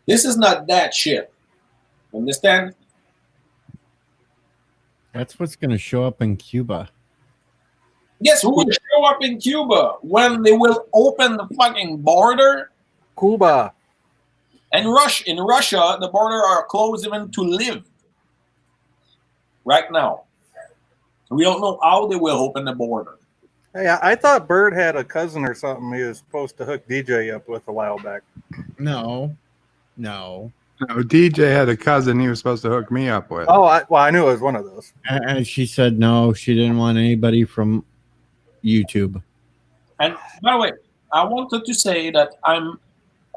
this is not that shit. Understand? That's what's going to show up in Cuba. Guess who will show up in Cuba when they will open the fucking border? Cuba. And in Russia, the border are closed even to live. Right now. We don't know how they will open the border. Hey, I thought Bird had a cousin or something he was supposed to hook DJ up with a while back. No. No, DJ had a cousin he was supposed to hook me up with. Oh, I knew it was one of those. And she said no, she didn't want anybody from YouTube. And by the way, I wanted to say that I'm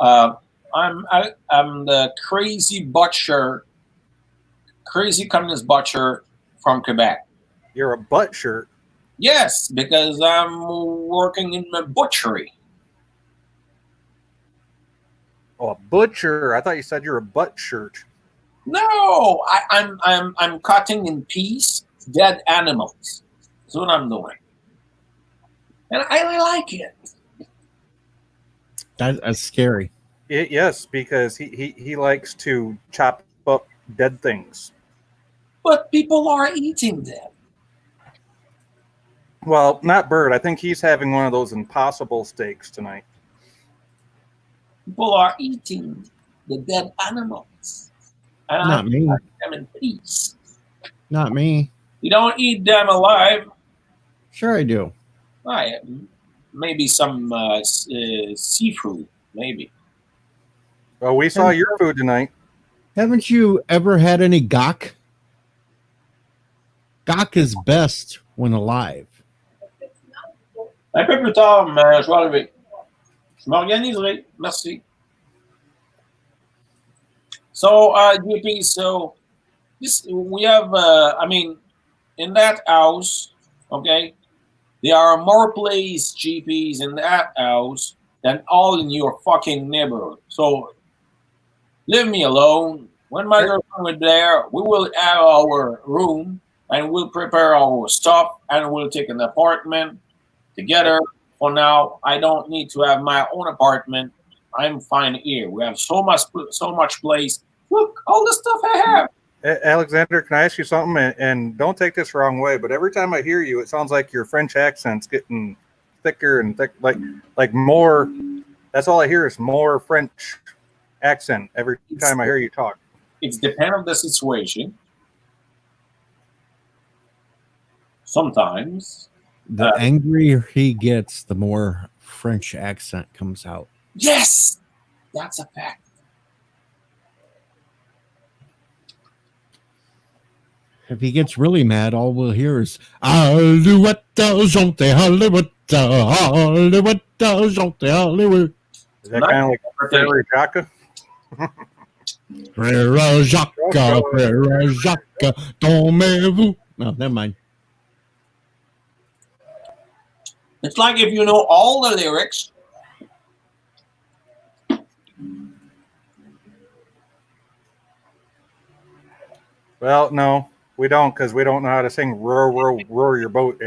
the crazy communist butcher from Quebec. You're a butt shirt. Yes, because I'm working in the butchery. Oh, a butcher. I thought you said you're a butt shirt. No, I'm cutting in piece dead animals. That's what I'm doing, and I like it. That's scary. Yes, because he likes to chop up dead things. But people are eating them. Well, not Bird. I think he's having one of those impossible steaks tonight. People are eating the dead animals. And Not me. I eat them in peace. Not me. You don't eat them alive. Sure I do. Maybe some seafood, maybe. Well, we saw your food tonight. Haven't you ever had any gok? Gok is best when alive. Un peu plus tard, mais je vais arriver. Je m'organiserai. Merci. So, GP, so this we have, in that house, okay, there are more plays GPs in that house than all in your fucking neighborhood. So, leave me alone. When my girlfriend is there, we will have our room and we'll prepare our stuff and we'll take an apartment together. For now, I don't need to have my own apartment. I'm fine here. We have so much place. Look, all the stuff I have. Alexander, can I ask you something? And don't take this the wrong way, but every time I hear you, it sounds like your French accent's getting thicker and thick, like more. That's all I hear is more French accent every time I hear you talk. It's depend on the situation. Sometimes. The angrier he gets, the more French accent comes out. Yes, that's a fact. If he gets really mad, all we'll hear is Hollywood, Hollywood, Hollywood, Hollywood. Is that kind of like Prairie Jacques? Frère Jacques, Frère Jacques, tombez-vous. No, never mind. It's like if you know all the lyrics. Well, no, we don't, because we don't know how to sing row your boat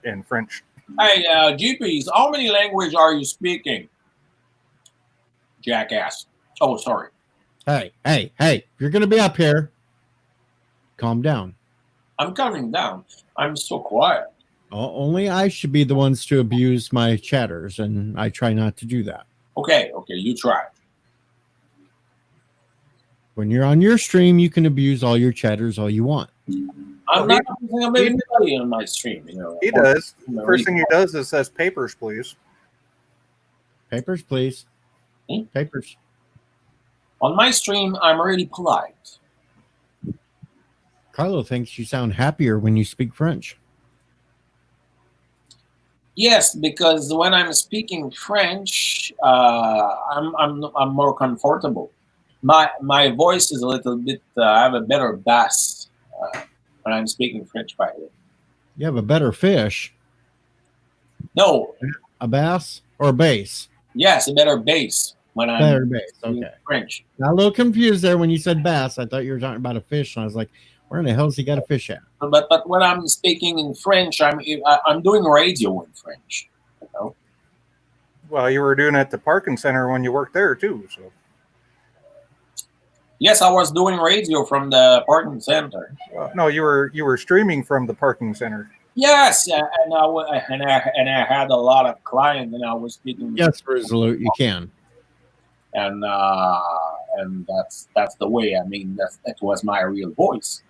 in French. Hey, GPs, how many languages are you speaking? Jackass. Oh, sorry. Hey, if you're going to be up here, calm down. I'm coming down. I'm so quiet. Only I should be the ones to abuse my chatters, and I try not to do that. Okay, you try. When you're on your stream, you can abuse all your chatters all you want. I'm not abusing anybody on my stream. You know. He does. First thing he does is says papers, please. Papers, please. Papers. On my stream, I'm really polite. Carlo thinks you sound happier when you speak French. Yes, because when I'm speaking French, I'm more comfortable. My voice is a little bit. I have a better bass when I'm speaking French. By the way, You have a better fish. no, A bass or a bass? yes, a better bass when I'm Better bass. speaking Okay. French. Got a little confused there when you said bass. I thought you were talking about a fish, and I was like, where in the hell's he got a fish at? But when I'm speaking in French, I'm doing radio in French. You know? Well, you were doing it at the parking center when you worked there too. So Yes, I was doing radio from the parking center. no, you were streaming from the parking center. Yes, and I had a lot of clients, and I was speaking. Yes, Resolute, you can. And that's the way. I mean, that was my real voice.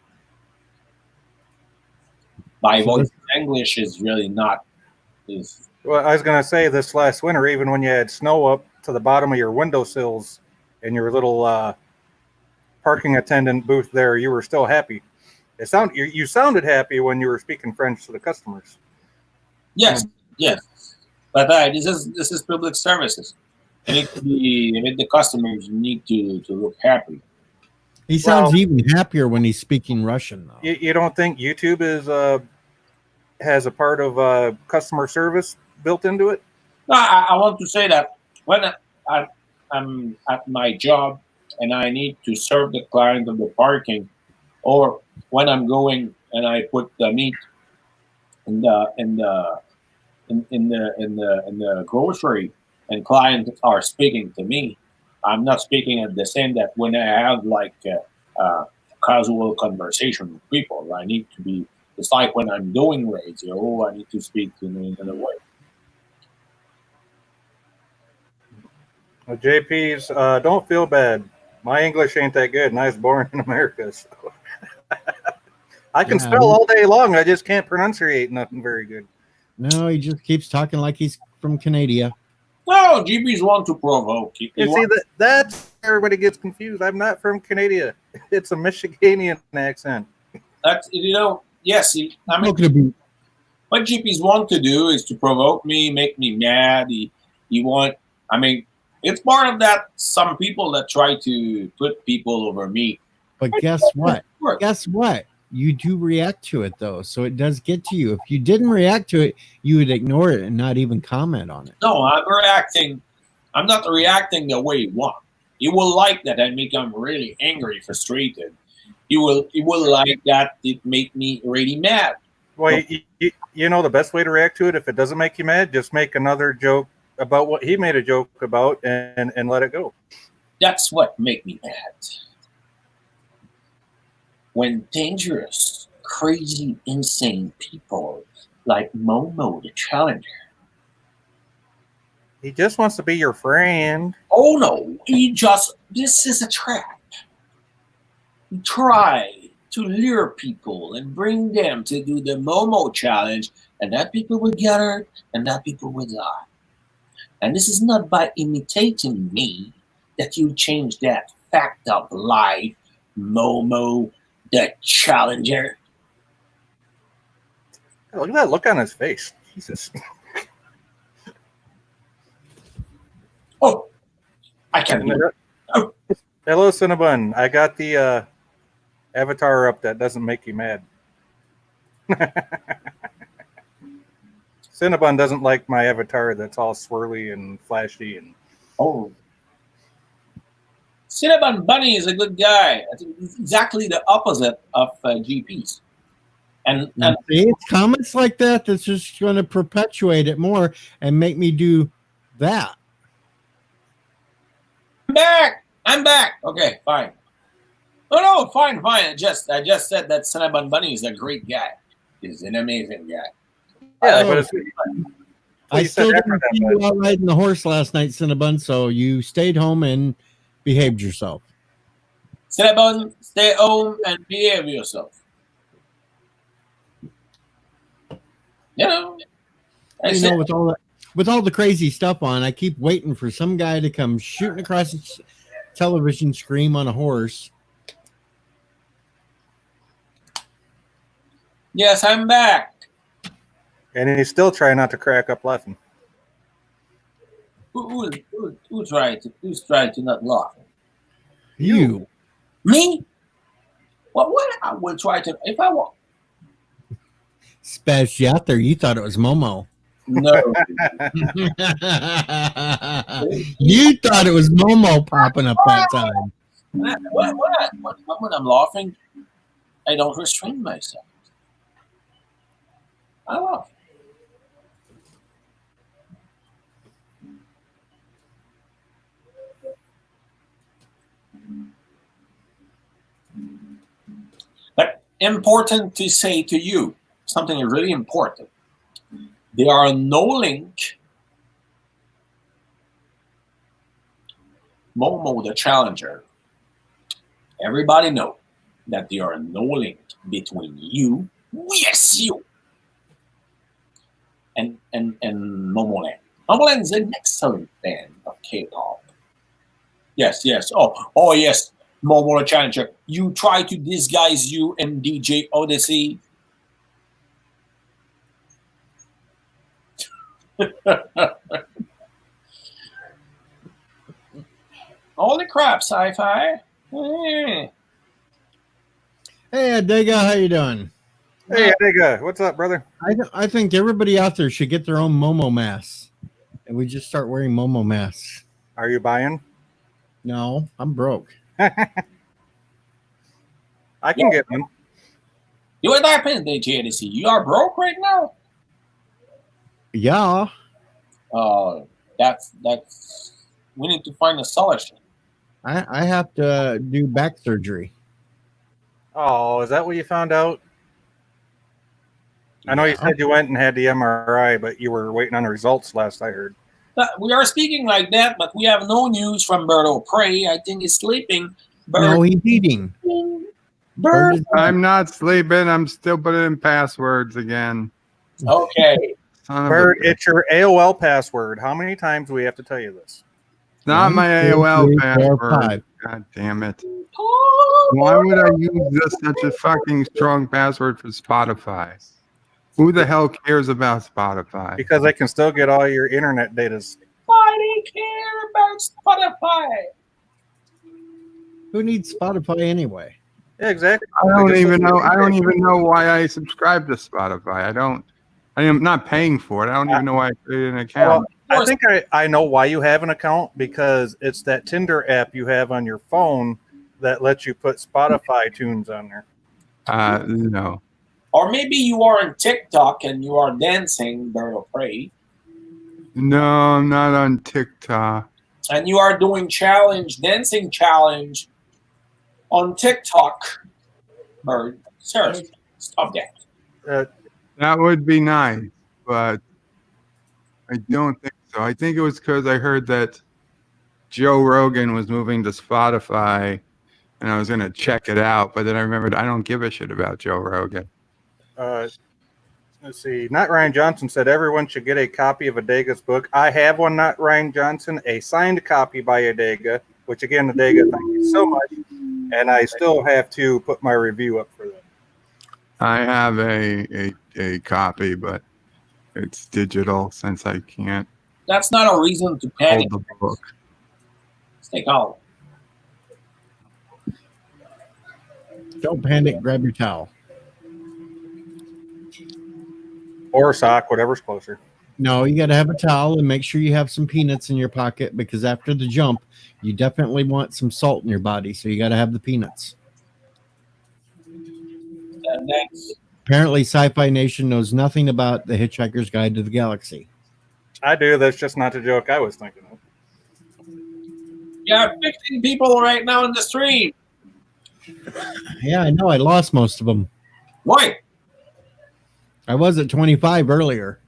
My voice in English is really not. Well, I was going to say this last winter, even when you had snow up to the bottom of your windowsills in your little parking attendant booth there, you were still happy. You sounded happy when you were speaking French to the customers. Yes, but this is public services. The customers need to look happy. He sounds even happier when he's speaking Russian, though. You don't think YouTube has a part of customer service built into it? No, I want to say that when I'm at my job and I need to serve the client of the parking, or when I'm going and I put the meat in the grocery and clients are speaking to me, I'm not speaking at the same that when I have like casual conversation with people. I need to be. It's like when I'm doing radio, I need to speak in another way. Well, JP's, don't feel bad. My English ain't that good, and I was born in America. So. I can spell all day long. I just can't pronunciate nothing very good. No, he just keeps talking like he's from Canada. No, GBs want to provoke. See, that's where everybody gets confused. I'm not from Canada. It's a Michiganian accent. That's, yes. I mean, what GPs want to do is to provoke me, make me mad. It's part of that. Some people that try to put people over me. But guess what? Guess what? You do react to it, though, so it does get to you. If you didn't react to it, you would ignore it and not even comment on it. No, I'm reacting. I'm not reacting the way you want. You will like that I become really angry, frustrated. You will like that it make me really mad. Well, you know the best way to react to it, if it doesn't make you mad, just make another joke about what he made a joke about and let it go. That's what make me mad. When dangerous, crazy, insane people like Momo the Challenger. He just wants to be your friend. Oh no, this is a trap. try to lure people and bring them to do the Momo challenge, and that people would get hurt and that people would die. And this is not by imitating me that you change that fact of life, Momo the Challenger. Look at that look on his face. Jesus. Oh, I can't do it. Oh. Hello, Cinnabon. I got the avatar up that doesn't make you mad. Cinnabon doesn't like my avatar that's all swirly and flashy. And Oh. Cinnabon Bunny is a good guy. I think he's exactly the opposite of GPs. And See, it's comments like that that's just going to perpetuate it more and make me do that. I'm back. Okay, fine. Oh no, fine. I just said that Cinnabon Bunny is a great guy. He's an amazing guy. yeah, but it's, I you still said didn't after see that, you but- out riding the horse last night, Cinnabon, so you stayed home and behaved yourself. Cinnabon, stay home and behave yourself. You know, with all the crazy stuff on, I keep waiting for some guy to come shooting across the television screen on a horse. yes, I'm back. and he's still trying not to crack up laughing. Who's trying to not laugh? You. Me? Well, what I will try to if I want. Spaz you out there. You thought it was Momo. No. You thought it was Momo popping up that time. When I'm laughing, I don't restrain myself. I laugh. But important to say to you, something really important. There are no link. Momo the Challenger. Everybody know that there are no link between you, yes, you, and Momoland. Momoland is an excellent band of K-pop. Yes. Oh yes, Momo the Challenger. You try to disguise you in DJ Odyssey. Holy crap, Syfy. Hey, Adega, how you doing? Hey, Adega, what's up, brother? I think everybody out there should get their own Momo mask, and we just start wearing Momo masks. Are you buying? No, I'm broke. I can get one. What happened, DJ Odyssey? You are broke right now? Yeah. That's we need to find a solution. I have to do back surgery. Oh, is that what you found out? I know you said you went and had the MRI, but you were waiting on the results last I heard. We are speaking like that, but we have no news from Berto Prey. I think he's sleeping. No, he's eating. Bird. I'm not sleeping. I'm still putting in passwords again. Okay. Son of Bird, a- it's your AOL password. How many times do we have to tell you this? not my 1, 2, AOL 3, 4, password. 5. God damn it. Why would I use such a fucking strong password for Spotify? Who the hell cares about Spotify? Because I can still get all your internet data. Nobody care about Spotify. Who needs Spotify anyway? Yeah, exactly. I don't even know why I subscribe to Spotify. I am not paying for it. I don't even know why I created an account. Well, I think I know why you have an account, because it's that Tinder app you have on your phone that lets you put Spotify tunes on there. No. Or maybe you are on TikTok and you are dancing, Berto Prey, No, I'm not on TikTok. and you are doing dancing challenge on TikTok. Bird, seriously, stop that. That would be nice, but I don't think so. I think it was because I heard that Joe Rogan was moving to Spotify, and I was gonna check it out, but then I remembered I don't give a shit about Joe Rogan. Let's see. Not Ryan Johnson said everyone should get a copy of Adega's book. I have one, not Ryan Johnson, a signed copy by Adega, which again, Adega, thank you so much. And I still have to put my review up for that. I have a copy, but it's digital since I can't That's not a reason to panic. hold the book. Stay calm. Don't panic. Grab your towel. Or a sock, whatever's closer. No, you got to have a towel and make sure you have some peanuts in your pocket because after the jump, you definitely want some salt in your body. So you got to have the peanuts. Next. Apparently, Sci-Fi Nation knows nothing about the Hitchhiker's Guide to the Galaxy. I do. That's just not the joke I was thinking of. Yeah, 15 people right now in the stream. Yeah, I know. I lost most of them. Why? I was at 25 earlier.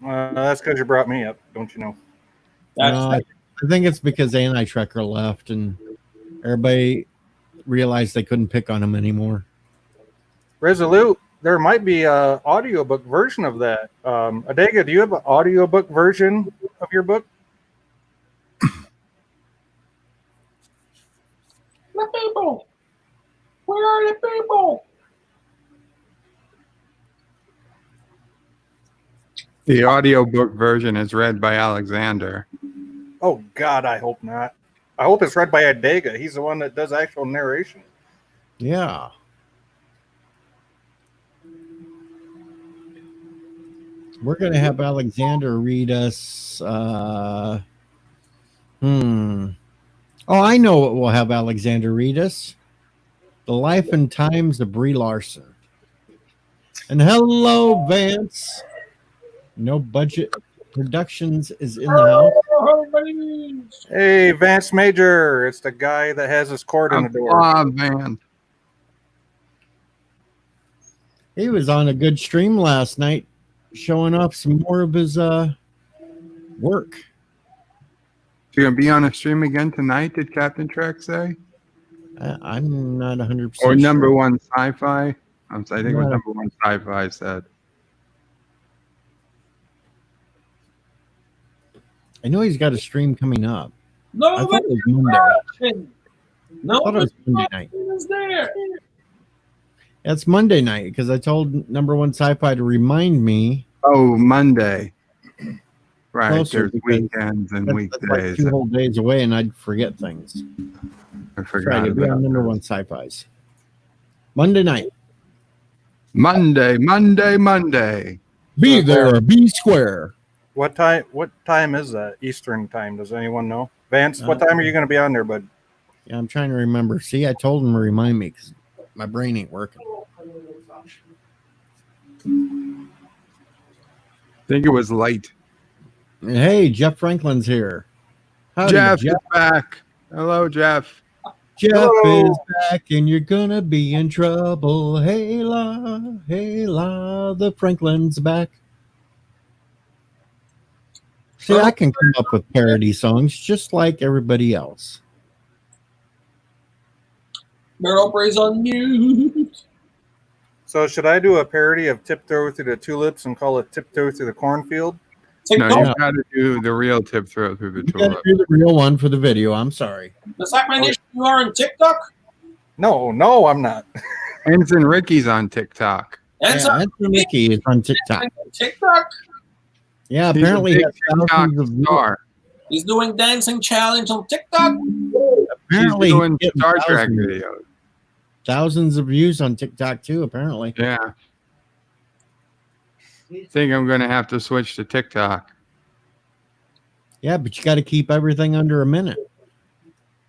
That's because you brought me up, don't you know? No, I think it's because Anti-Trekker left and everybody realized they couldn't pick on him anymore. Resolute, there might be an audiobook version of that. Adega, do you have an audiobook version of your book? The people. Where are the people? The audiobook version is read by Alexander. Oh, God, I hope not. I hope it's read by Adega. He's the one that does actual narration. Yeah. We're going to have Alexander read us. Oh, I know what we'll have Alexander read us. The Life and Times of Brie Larson. And hello, Vance. No Budget Productions is in the house. Hey, Vance Major. It's the guy that has his cord in the door. Man. He was on a good stream last night, showing off some more of his work. You gonna be on a stream again tonight? Did Captain Trek say? I'm not 100%. Or number sure. one Syfy? I think it was Yeah. number one Syfy said. I know he's got a stream coming up. I No, thought it was Monday. No, I thought it was Monday night. is there. It's Monday night because I told number one Sci-Fi to remind me. Oh, Monday. Right. Closer, There's weekends and That's weekdays. like 2 whole days away, and I'd forget things. I Try forgot to be about on number one Sci-Fi's. Monday night. Monday. Be there, be square. What time is that? Eastern time. Does anyone know? Vance, what time are you going to be on there, bud? Yeah, I'm trying to remember. See, I told him to remind me because my brain ain't working. I think it was late. And hey, Jeff Franklin's here. Howdy, Jeff is back. Hello, Jeff. Jeff Hello. is back, and you're gonna be in trouble. Hey la, the Franklin's back. See, I can come up with parody songs just like everybody else. Barrel praise on mute. So should I do a parody of Tiptoe Through the Tulips and call it Tiptoe Through the Cornfield? No, TikTok. you got to do the real tip throw through the You gotta tulip. do the real one for the video. I'm sorry. Does that mean you are on TikTok? No, I'm not. Ensign Ricky's on TikTok. And Yeah, Anthony Mickey is on TikTok. TikTok. Yeah, He's apparently a he big has TikTok thousands of star. He's doing dancing challenge on TikTok. apparently He's doing getting Star Trek thousands, videos. thousands of views on TikTok too. Apparently, Yeah. Think I'm going to have to switch to TikTok. yeah, but you got to keep everything under a minute.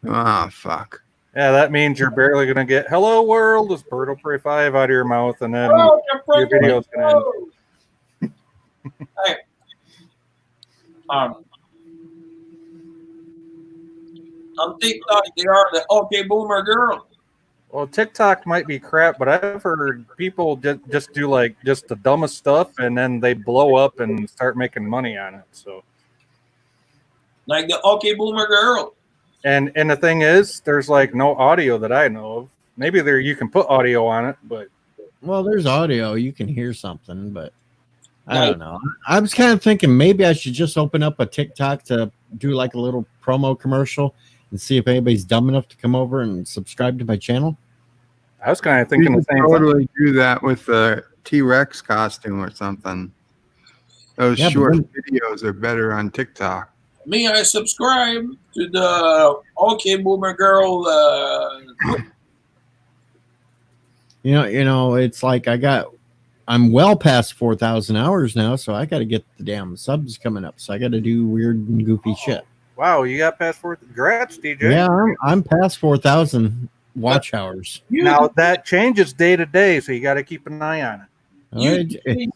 Oh, fuck. Yeah, that means you're barely going to get "Hello World" as Bird will Pray 5 out of your mouth, and then Oh, Jeff your Franklin. video's going to end. Hey. On TikTok, they are the OK Boomer girl. Well, TikTok might be crap, but I've heard people just do like just the dumbest stuff, and then they blow up and start making money on it. So Like the OK Boomer girl. And the thing is, there's like no audio that I know of. Maybe there you can put audio on it, but Well, there's audio. You can hear something, but I don't know. I was kind of thinking maybe I should just open up a TikTok to do like a little promo commercial and see if anybody's dumb enough to come over and subscribe to my channel. I was kind of You thinking the could same thing. totally do that with the T-Rex costume or something. Those Yeah, but short then- videos are better on TikTok. Me, I subscribe to the OK Boomer Girl. You know, it's like I'm well past 4,000 hours now, so I got to get the damn subs coming up. So I got to do weird and goofy shit. Wow, you got past 4. Congrats, DJ. Yeah, I'm past 4,000 watch hours. Now that changes day to day, so you got to keep an eye on it.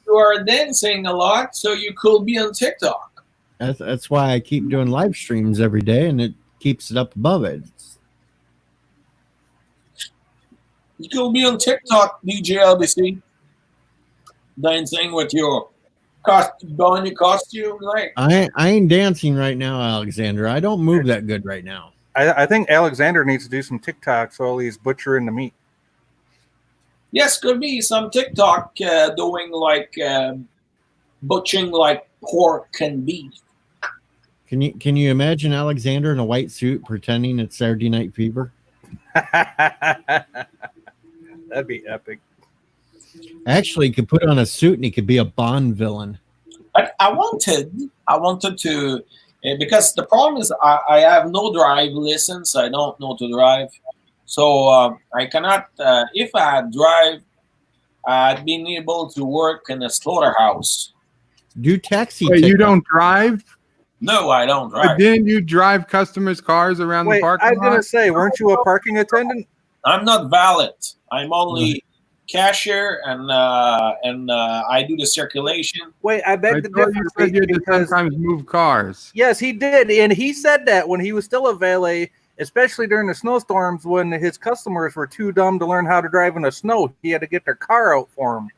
You are dancing a lot, so you could be on TikTok. That's why I keep doing live streams every day, and it keeps it up above it. You could be on TikTok, DJ LBC, dancing with your costume, like. I ain't dancing right now, Alexander. I don't move that good right now. I think Alexander needs to do some TikToks while he's butchering the meat. Yes, could be some TikTok doing like butchering like pork and beef. Can you imagine Alexander in a white suit pretending it's Saturday Night Fever? That'd be epic. Actually, he could put on a suit and he could be a Bond villain. I wanted to, because the problem is I have no drive license. I don't know to drive, so I cannot. If I drive, I'd been able to work in a slaughterhouse. Do taxi. Wait, you TikTok. don't drive? No, I don't But drive. didn't you drive customers' cars around Wait, the parking I was gonna lot? say, weren't you a parking attendant? I'm not valid. I'm only cashier, and I do the circulation. Wait, I I beg the thought you difference said you had to because sometimes move cars. yes, he did, and he said that when he was still a valet, especially during the snowstorms when his customers were too dumb to learn how to drive in the snow, he had to get their car out for him.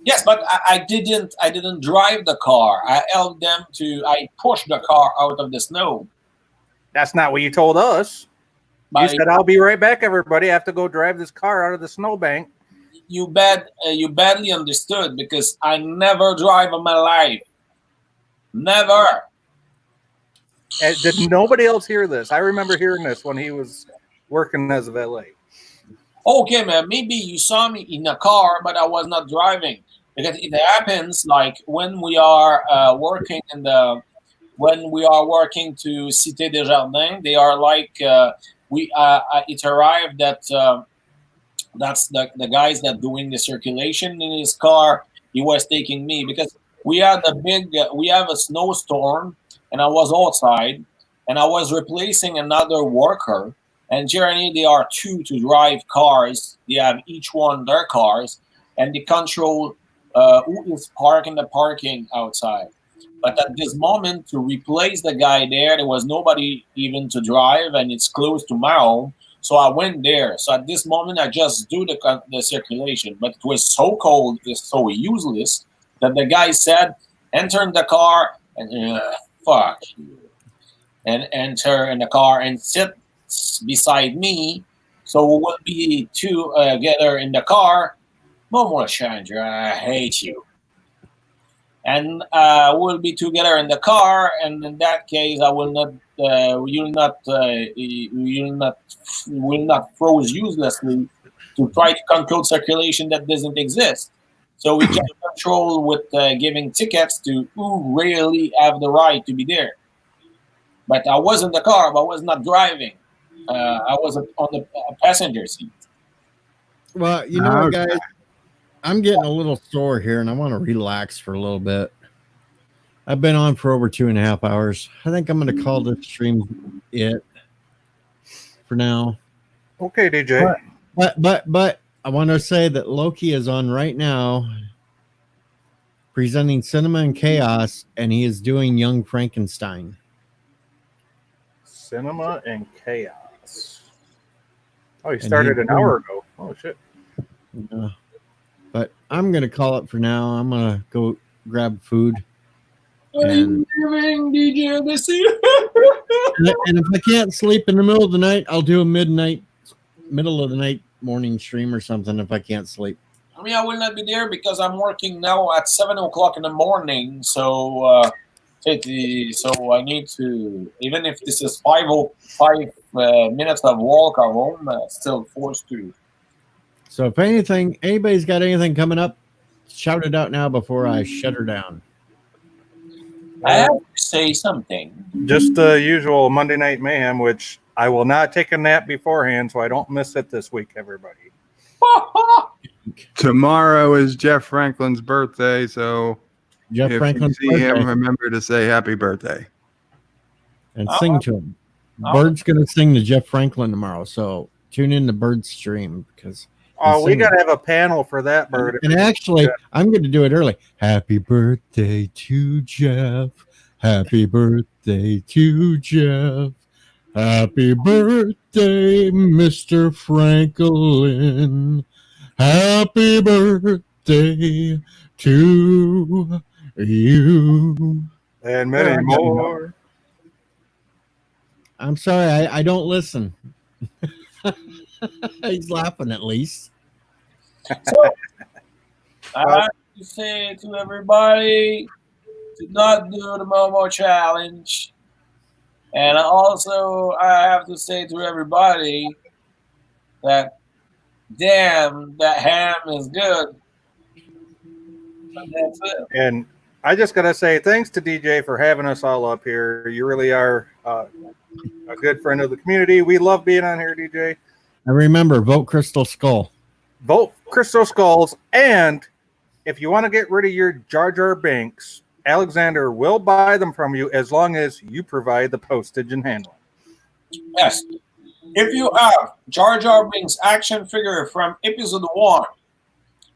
Yes, but I didn't drive the car. I helped them I pushed the car out of the snow. That's not what you told us. You said, "I'll be right back, everybody. I have to go drive this car out of the snowbank." You badly understood, because I never drive in my life. Never. And did nobody else hear this? I remember hearing this when he was working as a valet. Okay, man, maybe you saw me in a car, but I was not driving. Because it happens like when we are working to Cité des Jardins, they are like it arrived that that's the guys that doing the circulation in his car. He was taking me because we have a snowstorm, and I was outside, and I was replacing another worker. And generally, they are two to drive cars. They have each one their cars, and they control who is parking the parking outside. But at this moment, to replace the guy there was nobody even to drive, and it's close to my home. So I went there. So at this moment, I just do the circulation. But it was so cold, it's so useless, that the guy said, enter in the car, and fuck you. And enter in the car and sit beside me. So we will be together in the car. Momo Chandra, I hate you. And we'll be together in the car, and in that case, I will not. Will not froze uselessly to try to control circulation that doesn't exist. So we can control with giving tickets to who really have the right to be there. But I was in the car, but I was not driving. I was on the passenger seat. Well, you know what, guys? I'm getting a little sore here, and I want to relax for a little bit. I've been on for over 2.5 hours. I think I'm going to call this stream it for now. Okay, DJ. But I want to say that Loki is on right now, presenting Cinema and Chaos, and he is doing Young Frankenstein. Cinema and Chaos. Oh, he started an hour ago. Oh, shit. Yeah. But I'm going to call it for now. I'm going to go grab food. Are you leaving, DJ? And if I can't sleep in the middle of the night, I'll do a middle of the night morning stream or something if I can't sleep. I mean, I will not be there because I'm working now at 7 o'clock in the morning. So, so I need to, even if this is 5 minutes of walk home, still forced to. So if anybody's got anything coming up, shout it out now before I shut her down. I have to say something. Just the usual Monday Night Mayhem, which I will not take a nap beforehand, so I don't miss it this week, everybody. Tomorrow is Jeff Franklin's birthday, so Jeff if Franklin's you see him, birthday. remember to say happy birthday. And sing to him. Bird's going to sing to Jeff Franklin tomorrow, so tune in to Bird's stream because. Oh, we got to have a panel for that, Bird. And actually, I'm going to do it early. Happy birthday to Jeff. Happy birthday to Jeff. Happy birthday, Mr. Franklin. Happy birthday to you. And many more. I'm sorry, I don't listen. He's laughing at least. So, I have to say to everybody to not do the Momo challenge. And also, I have to say to everybody that, damn, that ham is good. And that's it. And I just got to say thanks to DJ for having us all up here. You really are a good friend of the community. We love being on here, DJ. And remember, vote Crystal Skull. Vote Crystal Skulls. And if you want to get rid of your Jar Jar Binks, Alexander will buy them from you as long as you provide the postage and handling. Yes. If you have Jar Jar Binks action figure from episode 1,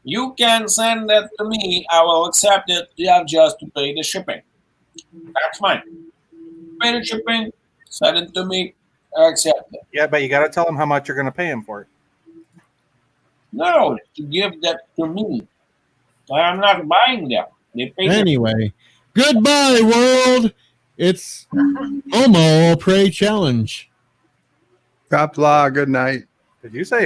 you can send that to me. I will accept it. You have just to pay the shipping. That's fine. Pay the shipping, send it to me, I accept it. Yeah, but you got to tell them how much you're going to pay them for it. No, to give that to me. I'm not buying them. They pay Anyway, goodbye, world. It's Homo Pray Challenge. Kapla, good night. Did you say